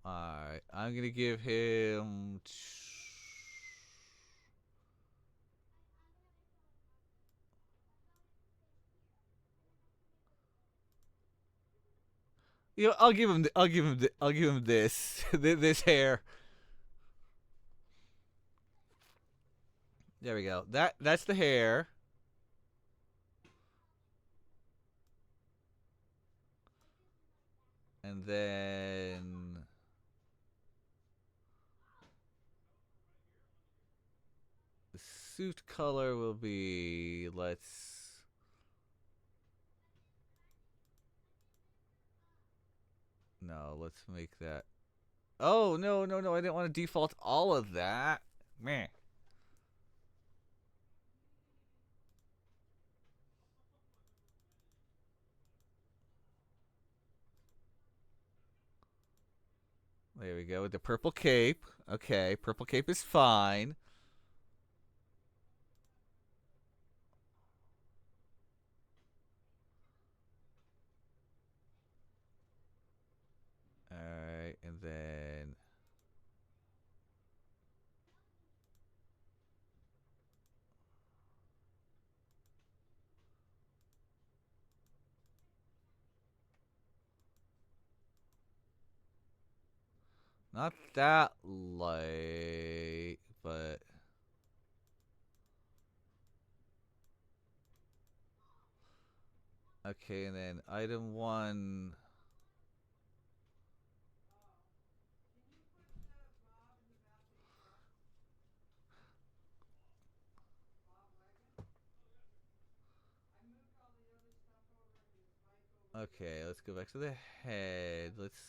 Alright, I'm gonna give him. You know, I'll give him. I'll give him this. This hair. There we go. That's the hair. And then the suit color will be, let's make that. Oh, no, no, no, I didn't want to default all of that. Meh. There we go, with the purple cape. Okay, purple cape is fine. Alright, and then not that light, but okay, and then item 1. Okay, let's go back to the head. Let's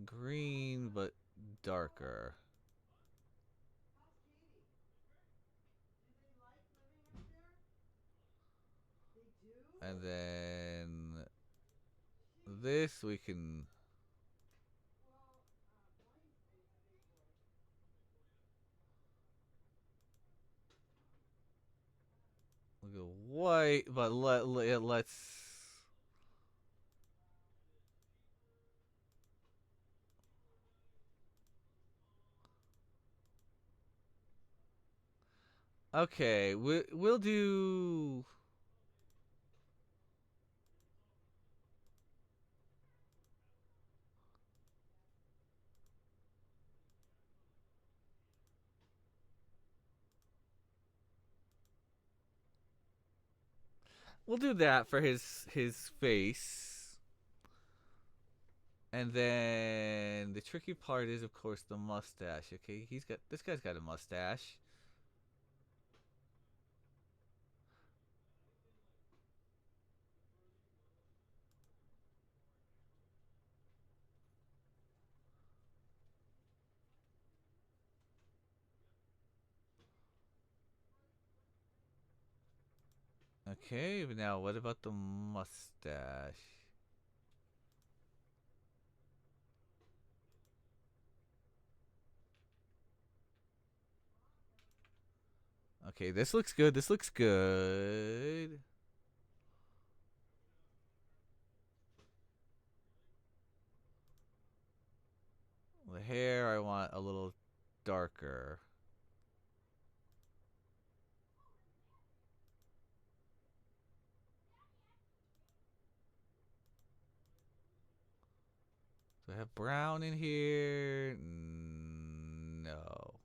green but darker. And then this we can. We'll go white, but let's. Okay, we'll do. We'll do that for his face. And then the tricky part is, of course, the mustache. Okay, this guy's got a mustache. Okay, but now what about the mustache? Okay, this looks good. This looks good. The hair I want a little darker. Do I have brown in here? No.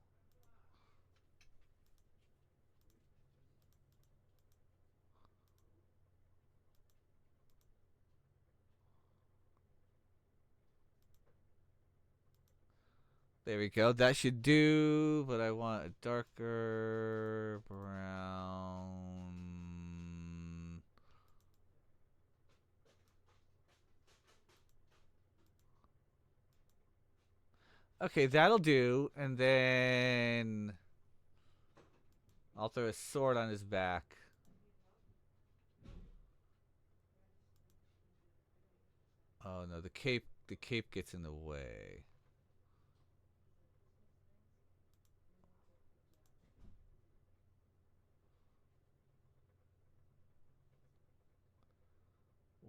There we go. That should do, but I want a darker brown. Okay, that'll do. And then I'll throw a sword on his back. Oh no, the cape gets in the way.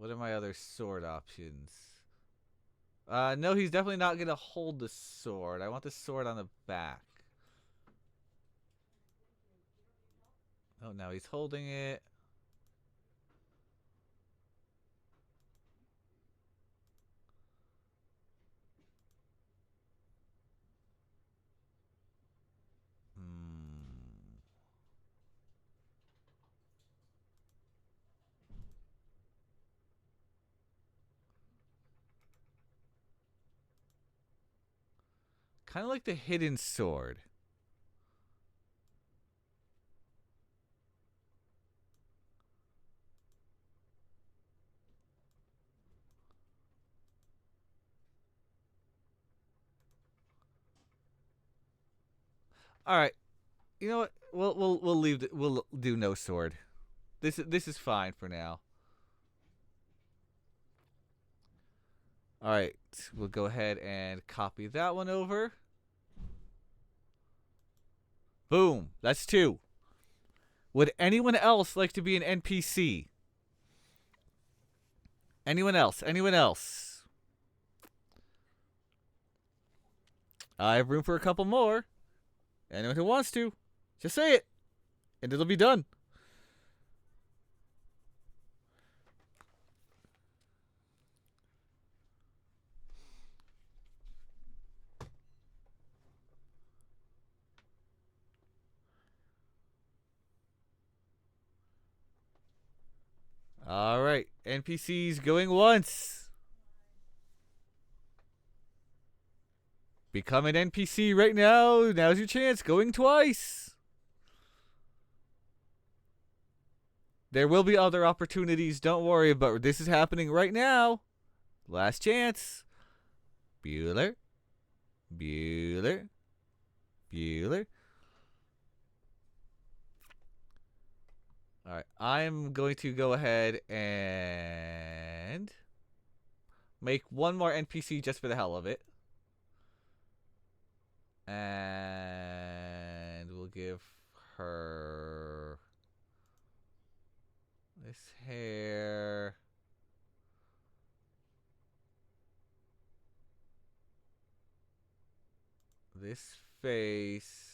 What are my other sword options? No, he's definitely not gonna hold the sword. I want the sword on the back. Oh, now he's holding it. Kind of like the hidden sword. All right. You know what? We'll leave it. We'll do no sword. This is fine for now. All right. We'll go ahead and copy that one over. Boom. That's 2. Would anyone else like to be an NPC? Anyone else? Anyone else? I have room for a couple more. Anyone who wants to, just say it, and it'll be done. All right, NPCs going once. Become an NPC right now. Now's your chance. Going twice. There will be other opportunities. Don't worry, but this is happening right now. Last chance. Bueller. Bueller. Bueller. All right, I'm going to go ahead and make one more NPC just for the hell of it. And we'll give her this hair. This face.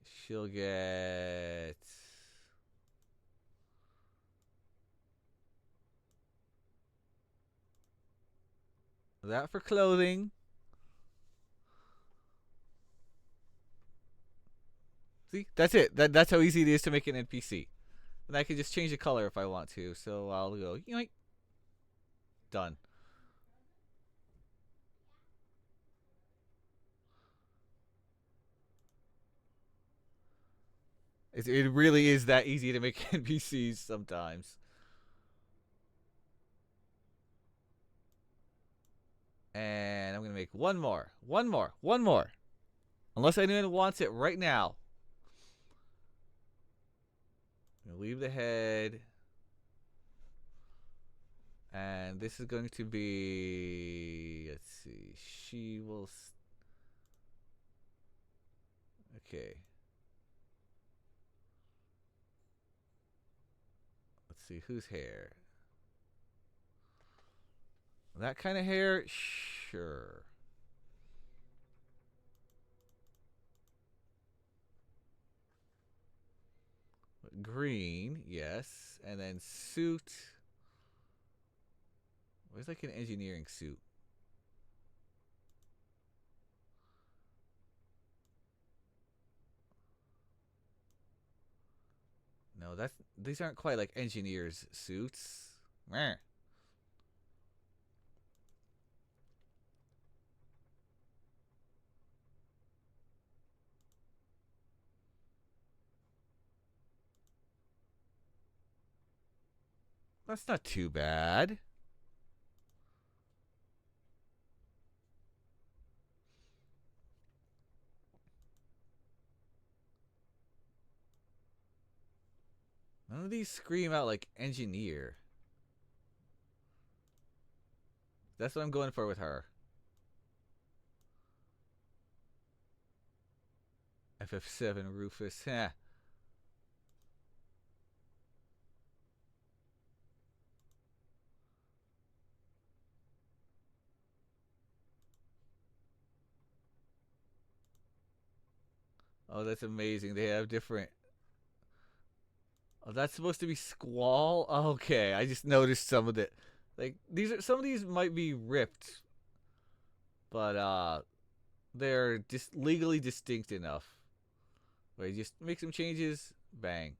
She'll get that for clothing. See, that's it. That's how easy it is to make an NPC. And I can just change the color if I want to. So I'll go yoink. Done. It really is that easy to make NPCs sometimes. And I'm going to make one more. One more. One more. Unless anyone wants it right now. I'm going to leave the head. And this is going to be... Let's see. She will... Okay. Let's see. Whose hair? That kind of hair? Sure. Green, yes. And then suit. Where's like an engineering suit? No, these aren't quite like engineers' suits. Meh. That's not too bad. None of these scream out like engineer. That's what I'm going for with her. FF7 Rufus. Heh. Oh, that's amazing. They have different. Oh, that's supposed to be Squall. Okay, I just noticed some of it. Like these are some of these might be ripped, but they're just legally distinct enough. Where you just make some changes, bang.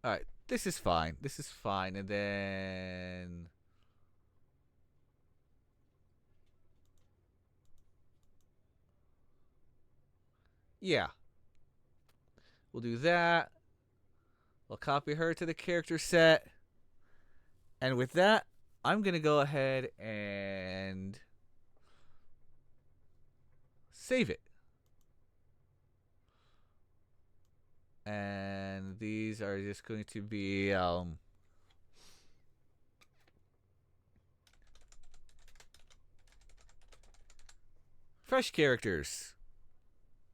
All right, this is fine. This is fine, and then yeah, we'll do that. We'll copy her to the character set. And with that, I'm going to go ahead and save it. And these are just going to be fresh characters.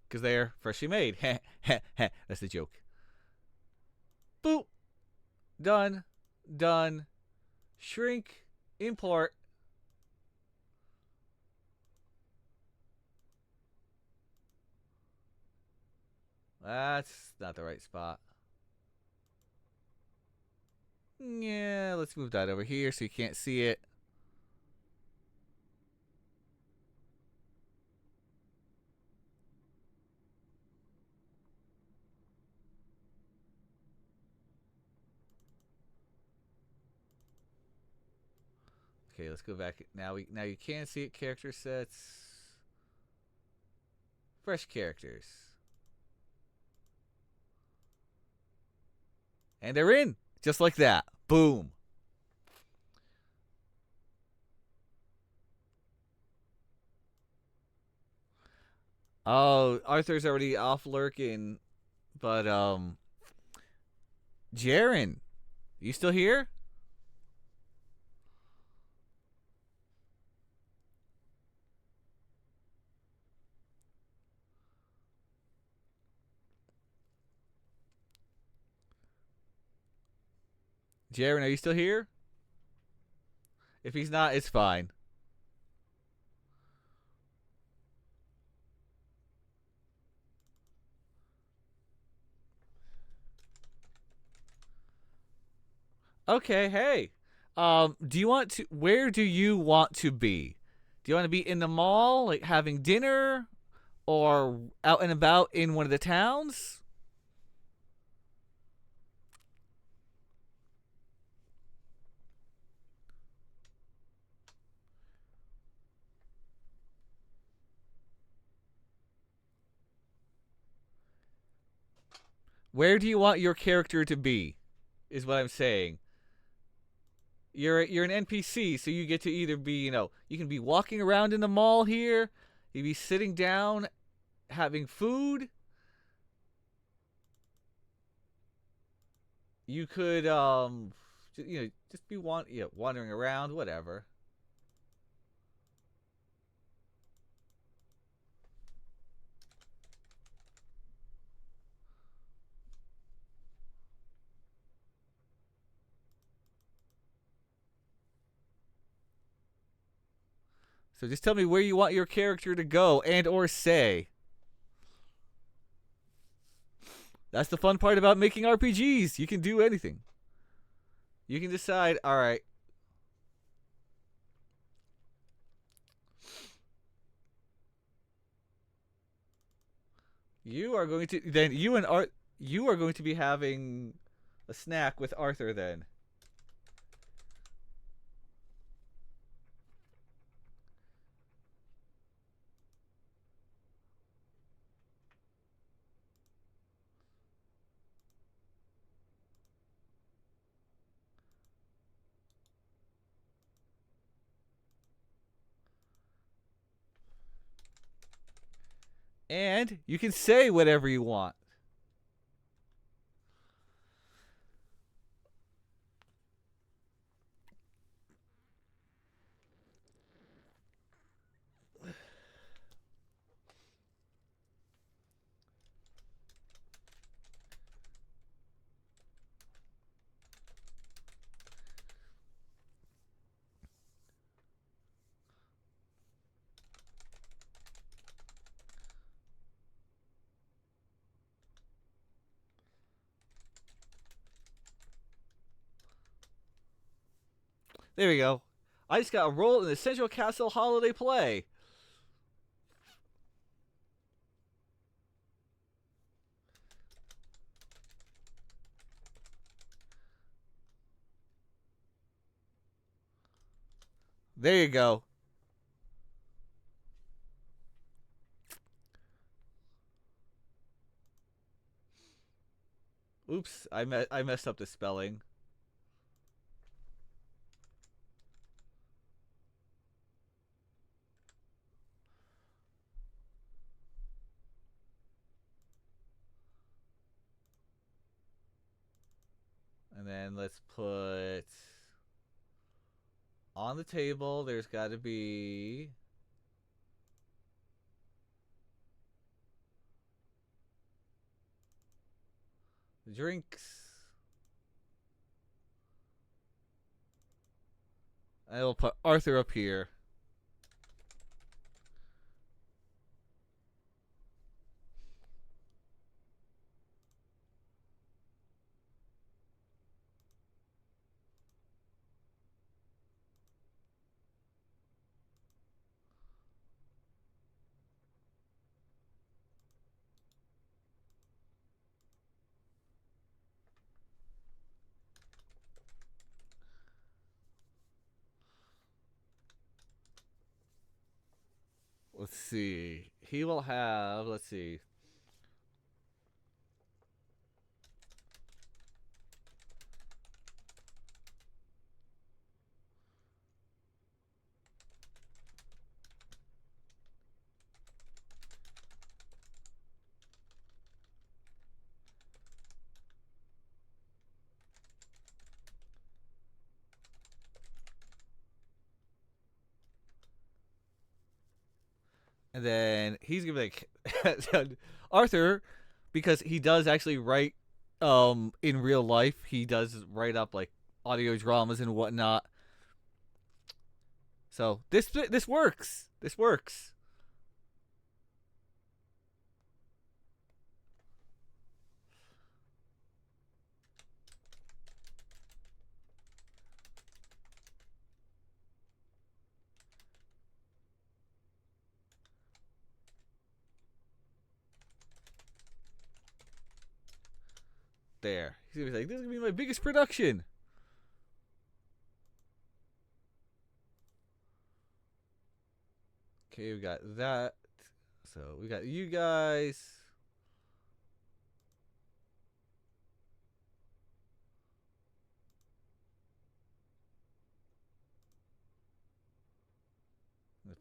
Because they're freshly made. That's the joke. Boop. Done. Done. Shrink. Import. That's not the right spot. Yeah, let's move that over here so you can't see it. Okay, let's go back. Now you can see it. Character sets. Fresh characters. And they're in. Just like that. Boom. Oh, Arthur's already off lurking. But, Jaren, you still here? Jaren, are you still here? If he's not, it's fine. Okay, hey. Do you want to where do you want to be? Do you want to be in the mall, like having dinner? Or out and about in one of the towns? Where do you want your character to be? Is what I'm saying. You're an NPC, so you get to either be, you can be walking around in the mall here, you be sitting down having food. You could just be wandering around, whatever. So just tell me where you want your character to go and or say. That's the fun part about making RPGs. You can do anything. You can decide, all right. You are going to you are going to be having a snack with Arthur then. And you can say whatever you want. There we go. I just got a role in the Central Castle holiday play. There you go. Oops, I messed up the spelling. And then let's put on the table, there's got to be drinks. And we'll put Arthur up here. Let's see. He will have, let's see. And then he's gonna be like Arthur, because he does actually write in real life. He does write up like audio dramas and whatnot. So this works. This works. There. He's gonna be like, this is gonna be my biggest production. Okay, we got that. So we got you guys. I'm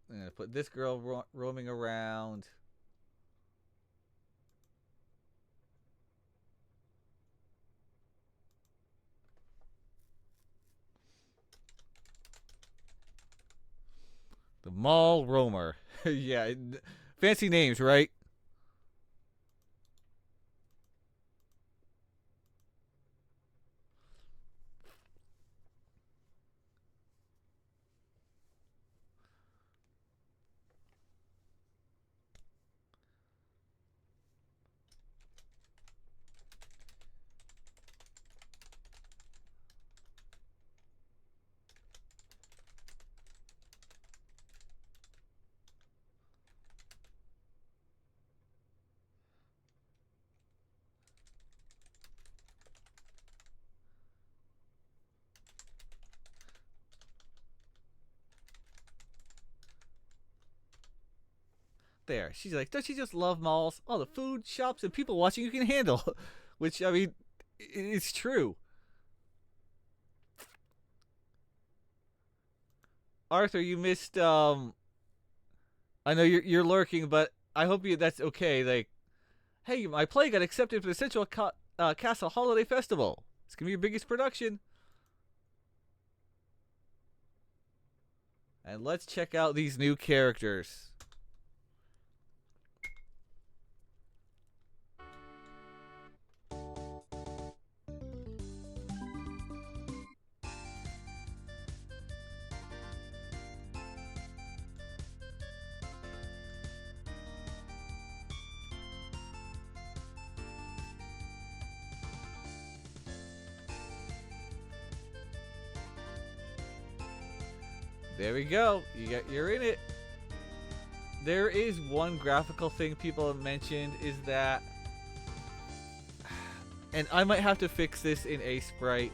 gonna put this girl roaming around. The mall roamer. Yeah, fancy names, right? There. She's like, don't you just love malls? All the food, shops, and people watching you can handle. Which, I mean, it's true. Arthur, you missed, I know you're lurking, but I hope that's okay. Like, hey, my play got accepted for the Central Castle Holiday Festival. It's gonna be your biggest production. And let's check out these new characters. There we go. You're in it. There is one graphical thing people have mentioned is that, and I might have to fix this in Sprite,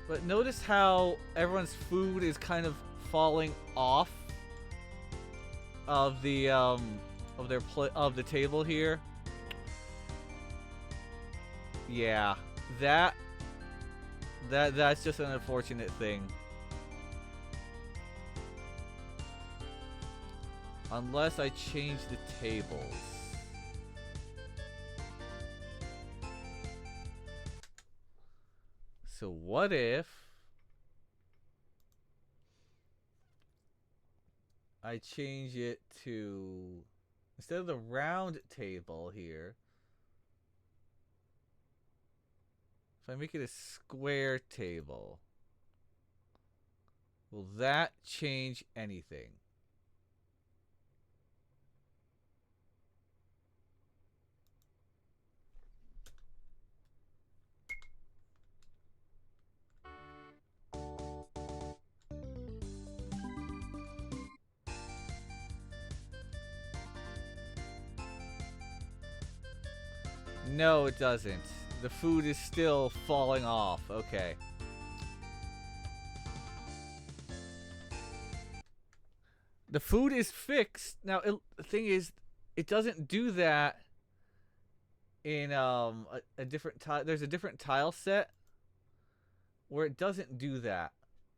but notice how everyone's food is kind of falling off of the of the table here. Yeah, that's just an unfortunate thing. Unless I change the tables. So what if I change it to, instead of the round table here, if I make it a square table, will that change anything? No, it doesn't. The food is still falling off. Okay. The food is fixed. Now, the thing is, it doesn't do that in a different tile. There's a different tile set where it doesn't do that.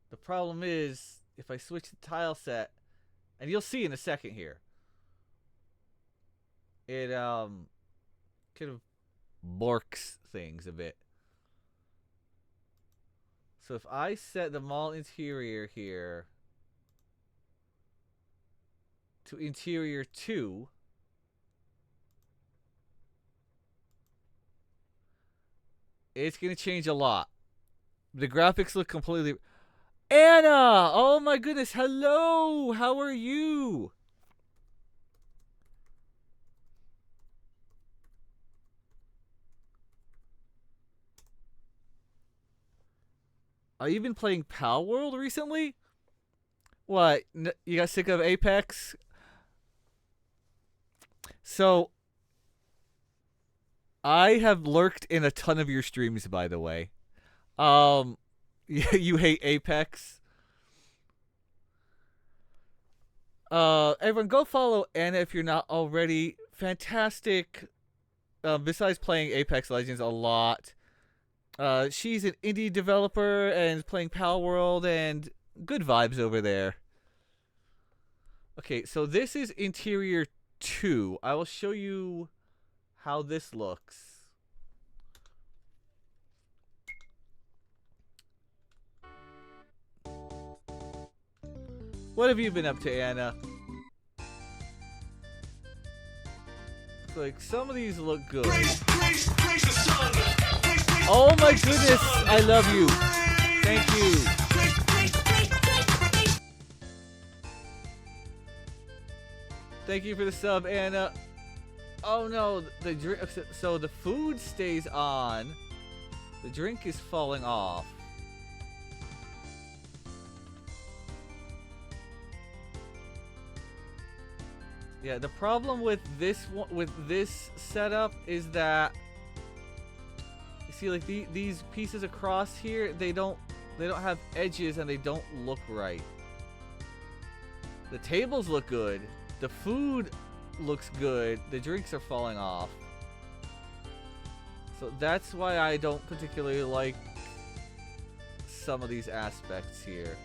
The problem is, if I switch the tile set, and you'll see in a second here, it kind of borks things a bit. So if I set the mall interior here to interior 2, it's going to change a lot. The graphics look completely... Anna! Oh my goodness, hello! How are you? Are you been playing Pal World recently? What? You got sick of Apex? So, I have lurked in a ton of your streams, by the way. You hate Apex? Everyone, go follow Anna if you're not already. Fantastic. Besides playing Apex Legends a lot, she's an indie developer and playing Pal World, and good vibes over there. Okay, so this is interior 2. I will show you how this looks. What have you been up to, Anna? It's like some of these look good. Oh my goodness, I love you. Thank you. Thank you for the sub, Anna. Oh no, the drink. So the food stays on. The drink is falling off. Yeah, the problem with this setup is that you see, like these pieces across here, they don't have edges and they don't look right. The tables look good. The food looks good. The drinks are falling off. So that's why I don't particularly like some of these aspects here.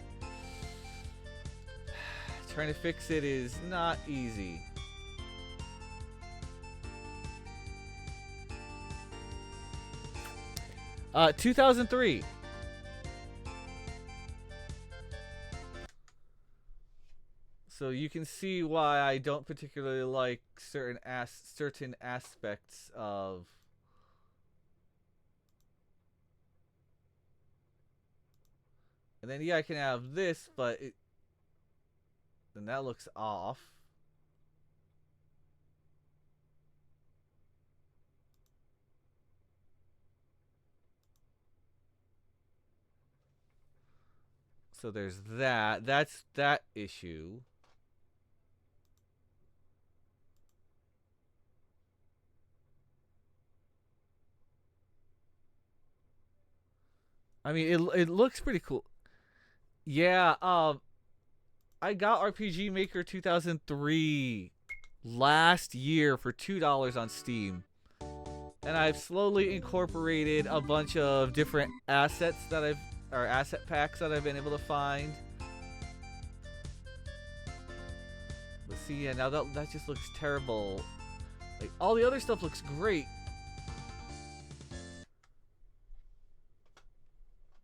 Trying to fix it is not easy. 2003. So you can see why I don't particularly like certain aspects of and then yeah, I can have this, but then that looks off. So there's that. That's that issue. I mean, it looks pretty cool. Yeah, I got RPG Maker 2003 last year for $2 on Steam. And I've slowly incorporated a bunch of different assets that or asset packs that I've been able to find. But see, yeah, now that just looks terrible. Like, all the other stuff looks great.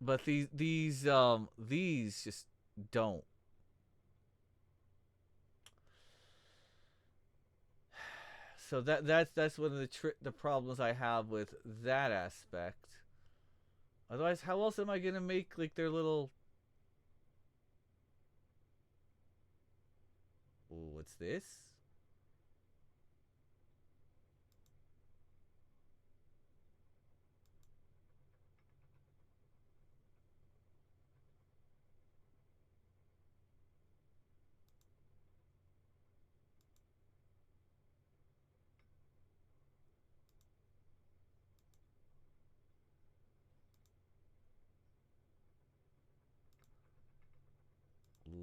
But these just don't. So that's one of the problems I have with that aspect. Otherwise, how else am I gonna make like their little? Ooh, what's this?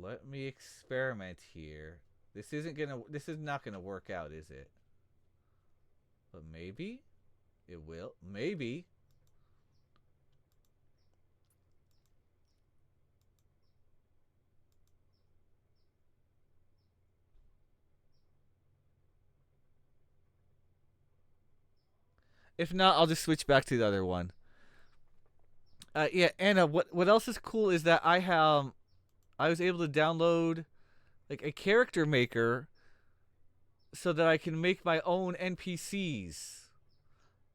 Let me experiment here. This is not gonna work out, is it? But maybe it will. Maybe. If not, I'll just switch back to the other one. Yeah, Anna, what else is cool is that I was able to download like a character maker so that I can make my own NPCs.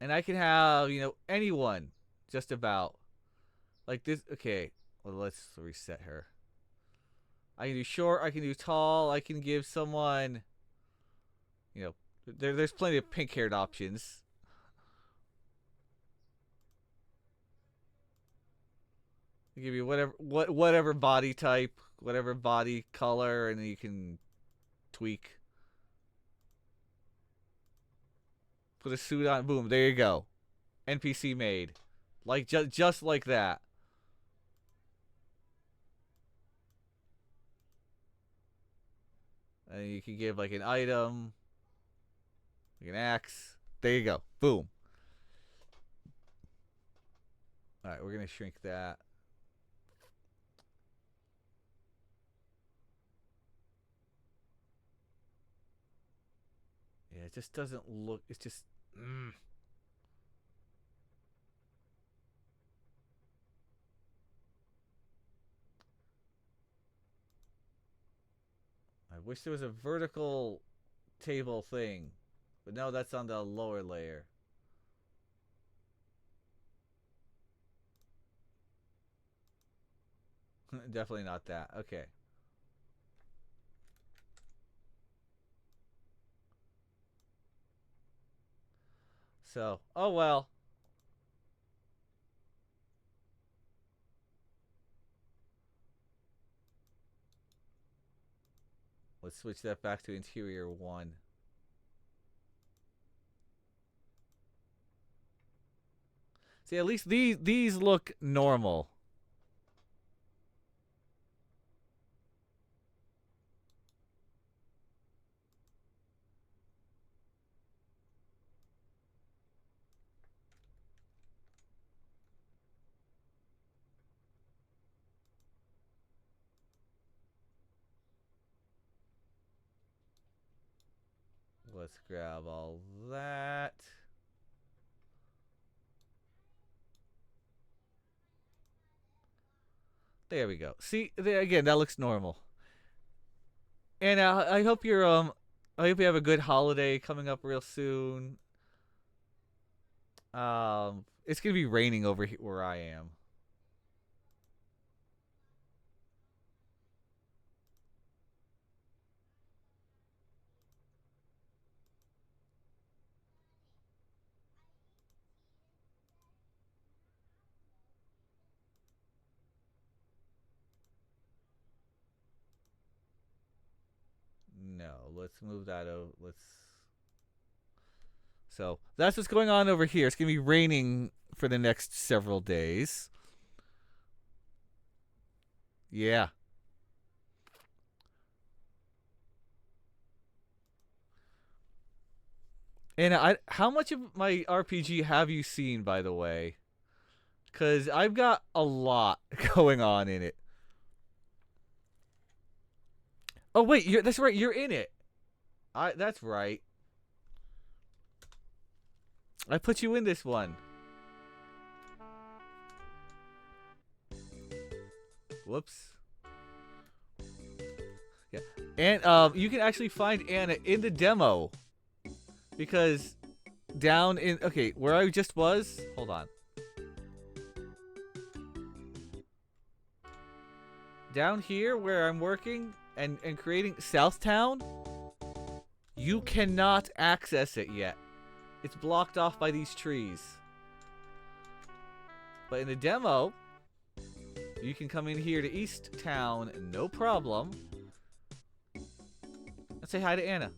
And I can have, anyone just about. Like this. Okay, well, let's reset her. I can do short, I can do tall, I can give someone, there's plenty of pink haired options. I give you whatever body type, whatever body color, and then you can tweak. Put a suit on, boom, there you go. NPC made. Like just like that. And you can give like an item, like an axe. There you go. Boom. Alright, we're gonna shrink that. Yeah, it just doesn't look. It's just. I wish there was a vertical table thing. But no, that's on the lower layer. Definitely not that. Okay. So, oh well. Let's switch that back to interior 1. See, at least these look normal. Let's grab all that. There we go. See, there again, that looks normal. And I hope I hope you have a good holiday coming up real soon. It's gonna be raining over here where I am. let's move that over. So that's what's going on over here. It's gonna be raining for the next several days. Yeah. And how much of my RPG have you seen, by the way? Because I've got a lot going on in it. Oh wait, that's right. You're in it. That's right. I put you in this one. Whoops. Yeah, and you can actually find Anna in the demo. Because down in where I just was, hold on. Down here where I'm working and creating Southtown, you cannot access it yet. It's blocked off by these trees. But in the demo, you can come in here to East Town, no problem. Let's say hi to Anna.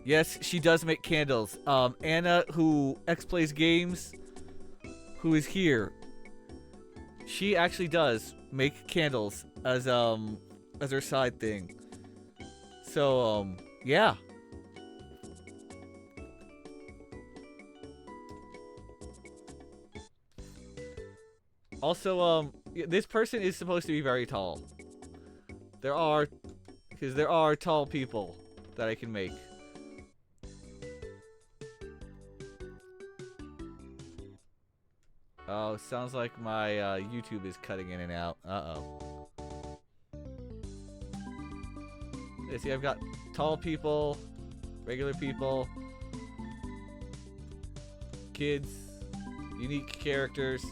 Yes, she does make candles. Anna, who Plays Games, who is here, she actually does make candles as her side thing. So yeah. Also, this person is supposed to be very tall. There are tall people that I can make. Oh, sounds like my YouTube is cutting in and out. Uh-oh. Yeah, see, I've got tall people, regular people, kids, unique characters.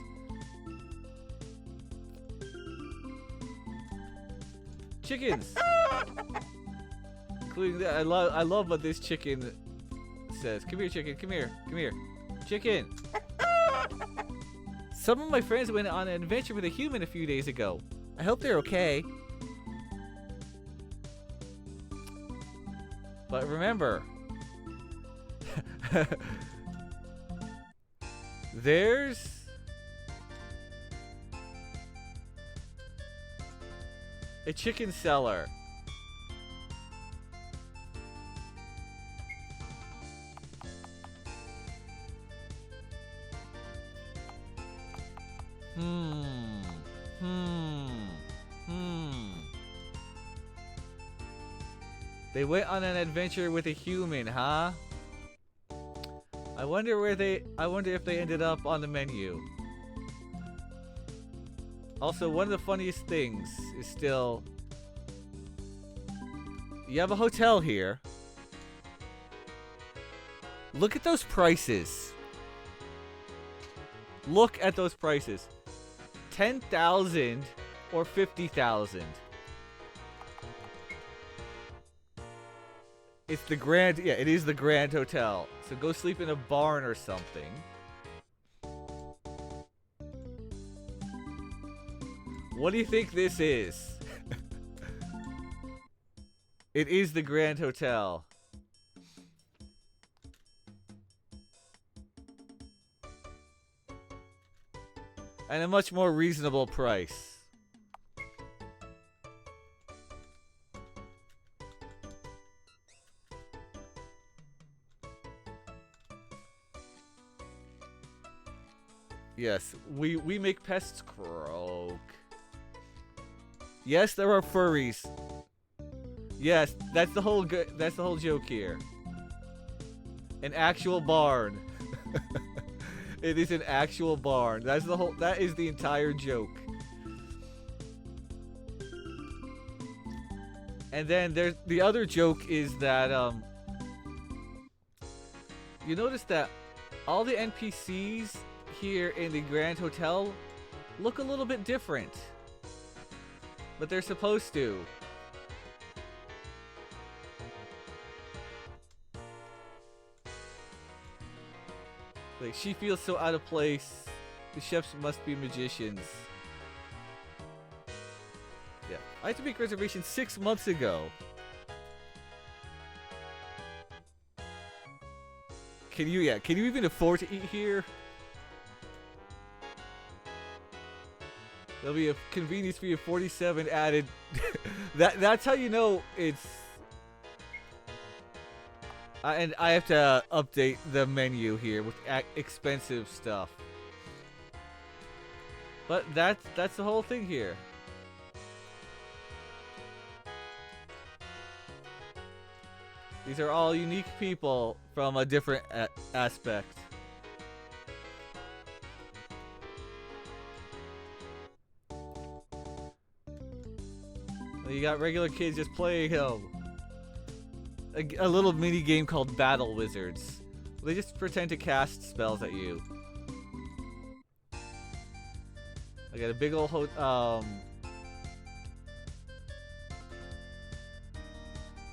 Chickens! Including that, I love what this chicken says. Come here, chicken. Come here. Come here. Chicken! Some of my friends went on an adventure with a human a few days ago. I hope they're okay. But remember, there's a chicken seller. They went on an adventure with a human, huh? I wonder if they ended up on the menu. Also, one of the funniest things is still, you have a hotel here. Look at those prices. Look at those prices. 10,000 or 50,000. It's the Grand, yeah, it is the Grand Hotel. So go sleep in a barn or something. What do you think this is? It is the Grand Hotel. And a much more reasonable price. Yes, we make pests croak. Yes, there are furries. Yes, that's the whole joke here. An actual barn. It is an actual barn. That is the entire joke. And then there's the other joke is that you notice that all the NPCs here in the Grand Hotel look a little bit different. But they're supposed to. Like, she feels so out of place The chefs must be magicians. Yeah. I had to make reservations 6 months ago. Can you even afford to eat here? There'll be a convenience fee of 47 added. That's how you know it's. And I have to update the menu here with expensive stuff. But that's the whole thing here. These are all unique people from a different aspect. You got regular kids just playing a little mini game called Battle Wizards. They just pretend to cast spells at you. I got a big old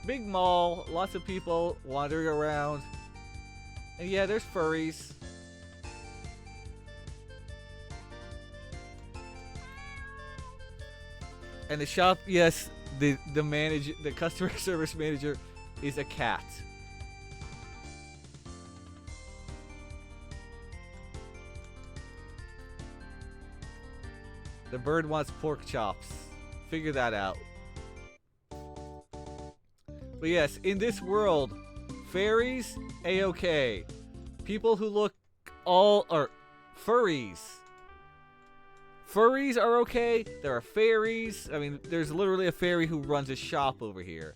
big mall, lots of people wandering around. And yeah, there's furries. And the shop, yes, the customer service manager is a cat. The bird wants pork chops. Figure that out. But yes, in this world, fairies, A-OK. People who look furries. Furries are okay. There are fairies. I mean, there's literally a fairy who runs a shop over here.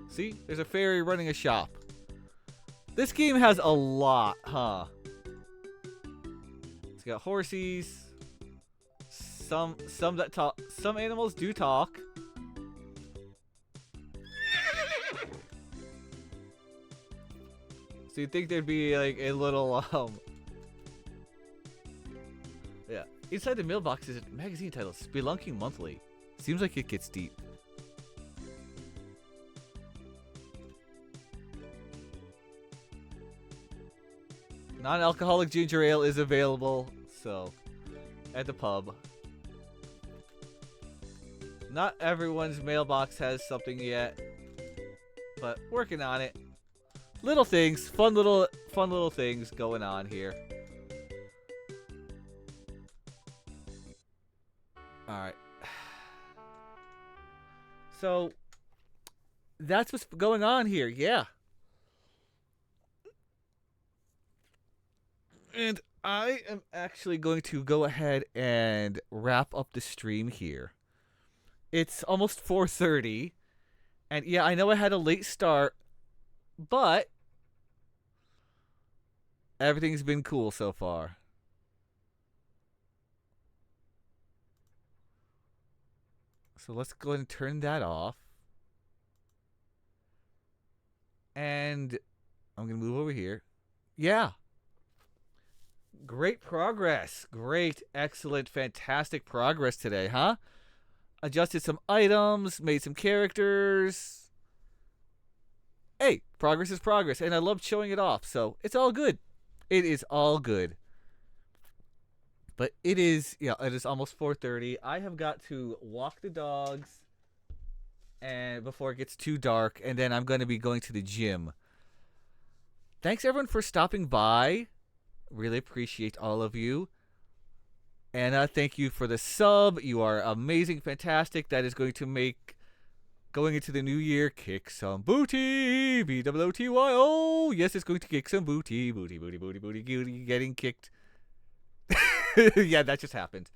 See? There's a fairy running a shop. This game has a lot, huh? It's got horsies. Some that talk. Some animals do talk. So you'd think there'd be like a little yeah. Inside the mailbox is a magazine titled Spelunking Monthly. Seems like it gets deep. Non-alcoholic ginger ale is available, so at the pub. Not everyone's mailbox has something yet, but working on it. Little things, fun little things going on here. All right. So that's what's going on here. Yeah. And I am actually going to go ahead and wrap up the stream here. It's almost 4:30. And yeah, I know I had a late start, but everything's been cool so far. So let's go ahead and turn that off. And I'm going to move over here. Yeah. Great progress. Great, excellent, fantastic progress today, huh? Adjusted some items, made some characters. Hey, progress is progress, and I love showing it off, so it's all good. It is all good. But it is almost 4:30. I have got to walk the dogs and before it gets too dark, and then I'm going to be going to the gym. Thanks everyone for stopping by. Really appreciate all of you. Anna, thank you for the sub. You are amazing, fantastic. That is going to make going into the new year kick some booty. B-O-O-T-Y. Oh, yes, it's going to kick some booty. Booty, booty, booty, booty, booty. Getting kicked. Yeah, that just happened.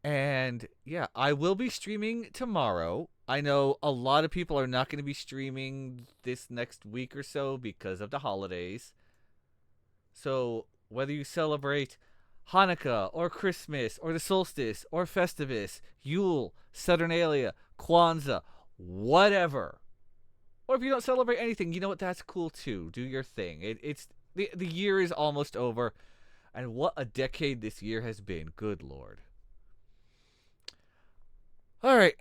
And yeah, I will be streaming tomorrow. I know a lot of people are not going to be streaming this next week or so because of the holidays. So whether you celebrate Hanukkah or Christmas or the solstice or Festivus, Yule, Saturnalia, Kwanzaa, whatever. Or if you don't celebrate anything, you know what? That's cool too. Do your thing. It's the year is almost over, and what a decade this year has been. Good Lord. All right,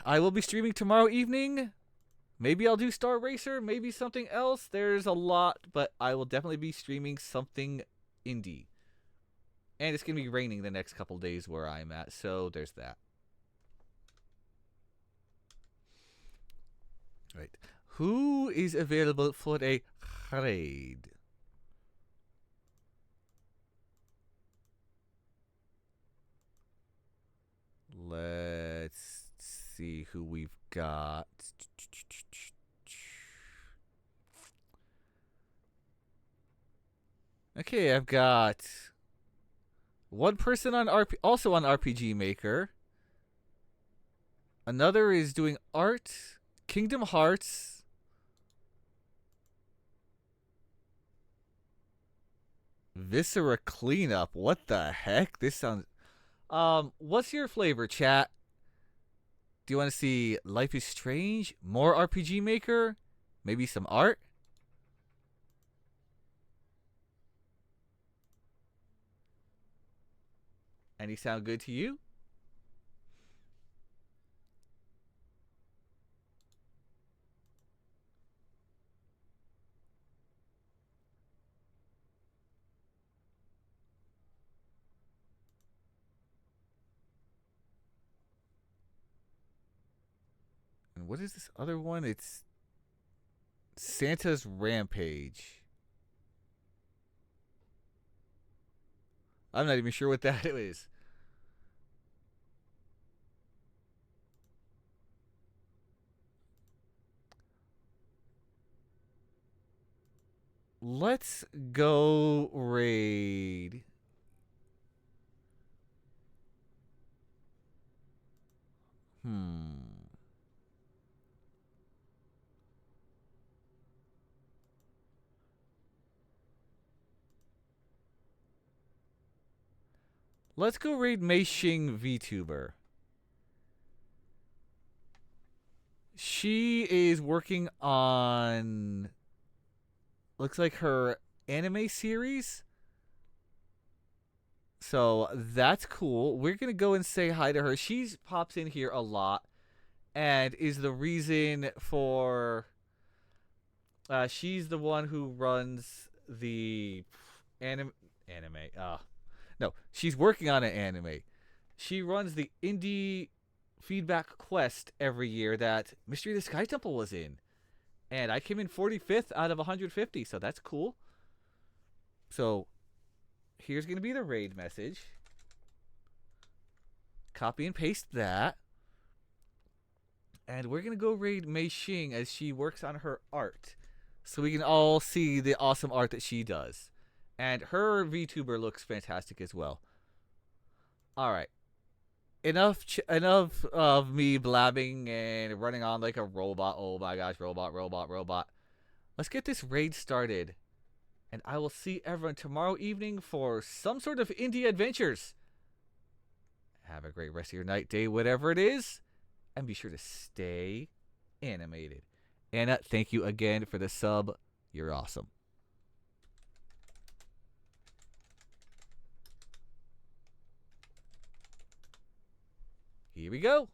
I will be streaming tomorrow evening. Maybe I'll do Star Racer, maybe something else. There's a lot, but I will definitely be streaming something indie. And it's going to be raining the next couple days where I'm at, so there's that. Right. Who is available for a raid? Let's see who we've got. Okay, I've got one person on also on RPG Maker. Another is doing art, Kingdom Hearts. Viscera Cleanup. What the heck? This sounds... what's your flavor, chat? Do you want to see Life is Strange? More RPG Maker? Maybe some art? Any sound good to you? And what is this other one? It's Santa's Rampage. I'm not even sure what that is. Let's go raid. Let's go raid Mei Xing VTuber. She is working on... looks like her anime series. So that's cool. We're going to go and say hi to her. She pops in here a lot and is the reason for... she's the one who runs the anime... No, she's working on an anime. She runs the indie feedback quest every year that Mystery of the Sky Temple was in. And I came in 45th out of 150, so that's cool. So, here's going to be the raid message. Copy and paste that. And we're going to go raid Mei Xing as she works on her art. So we can all see the awesome art that she does. And her VTuber looks fantastic as well. Alright. Enough of me blabbing and running on like a robot. Oh my gosh, robot. Let's get this raid started. And I will see everyone tomorrow evening for some sort of indie adventures. Have a great rest of your night, day, whatever it is. And be sure to stay animated. Anna, thank you again for the sub. You're awesome. Here we go.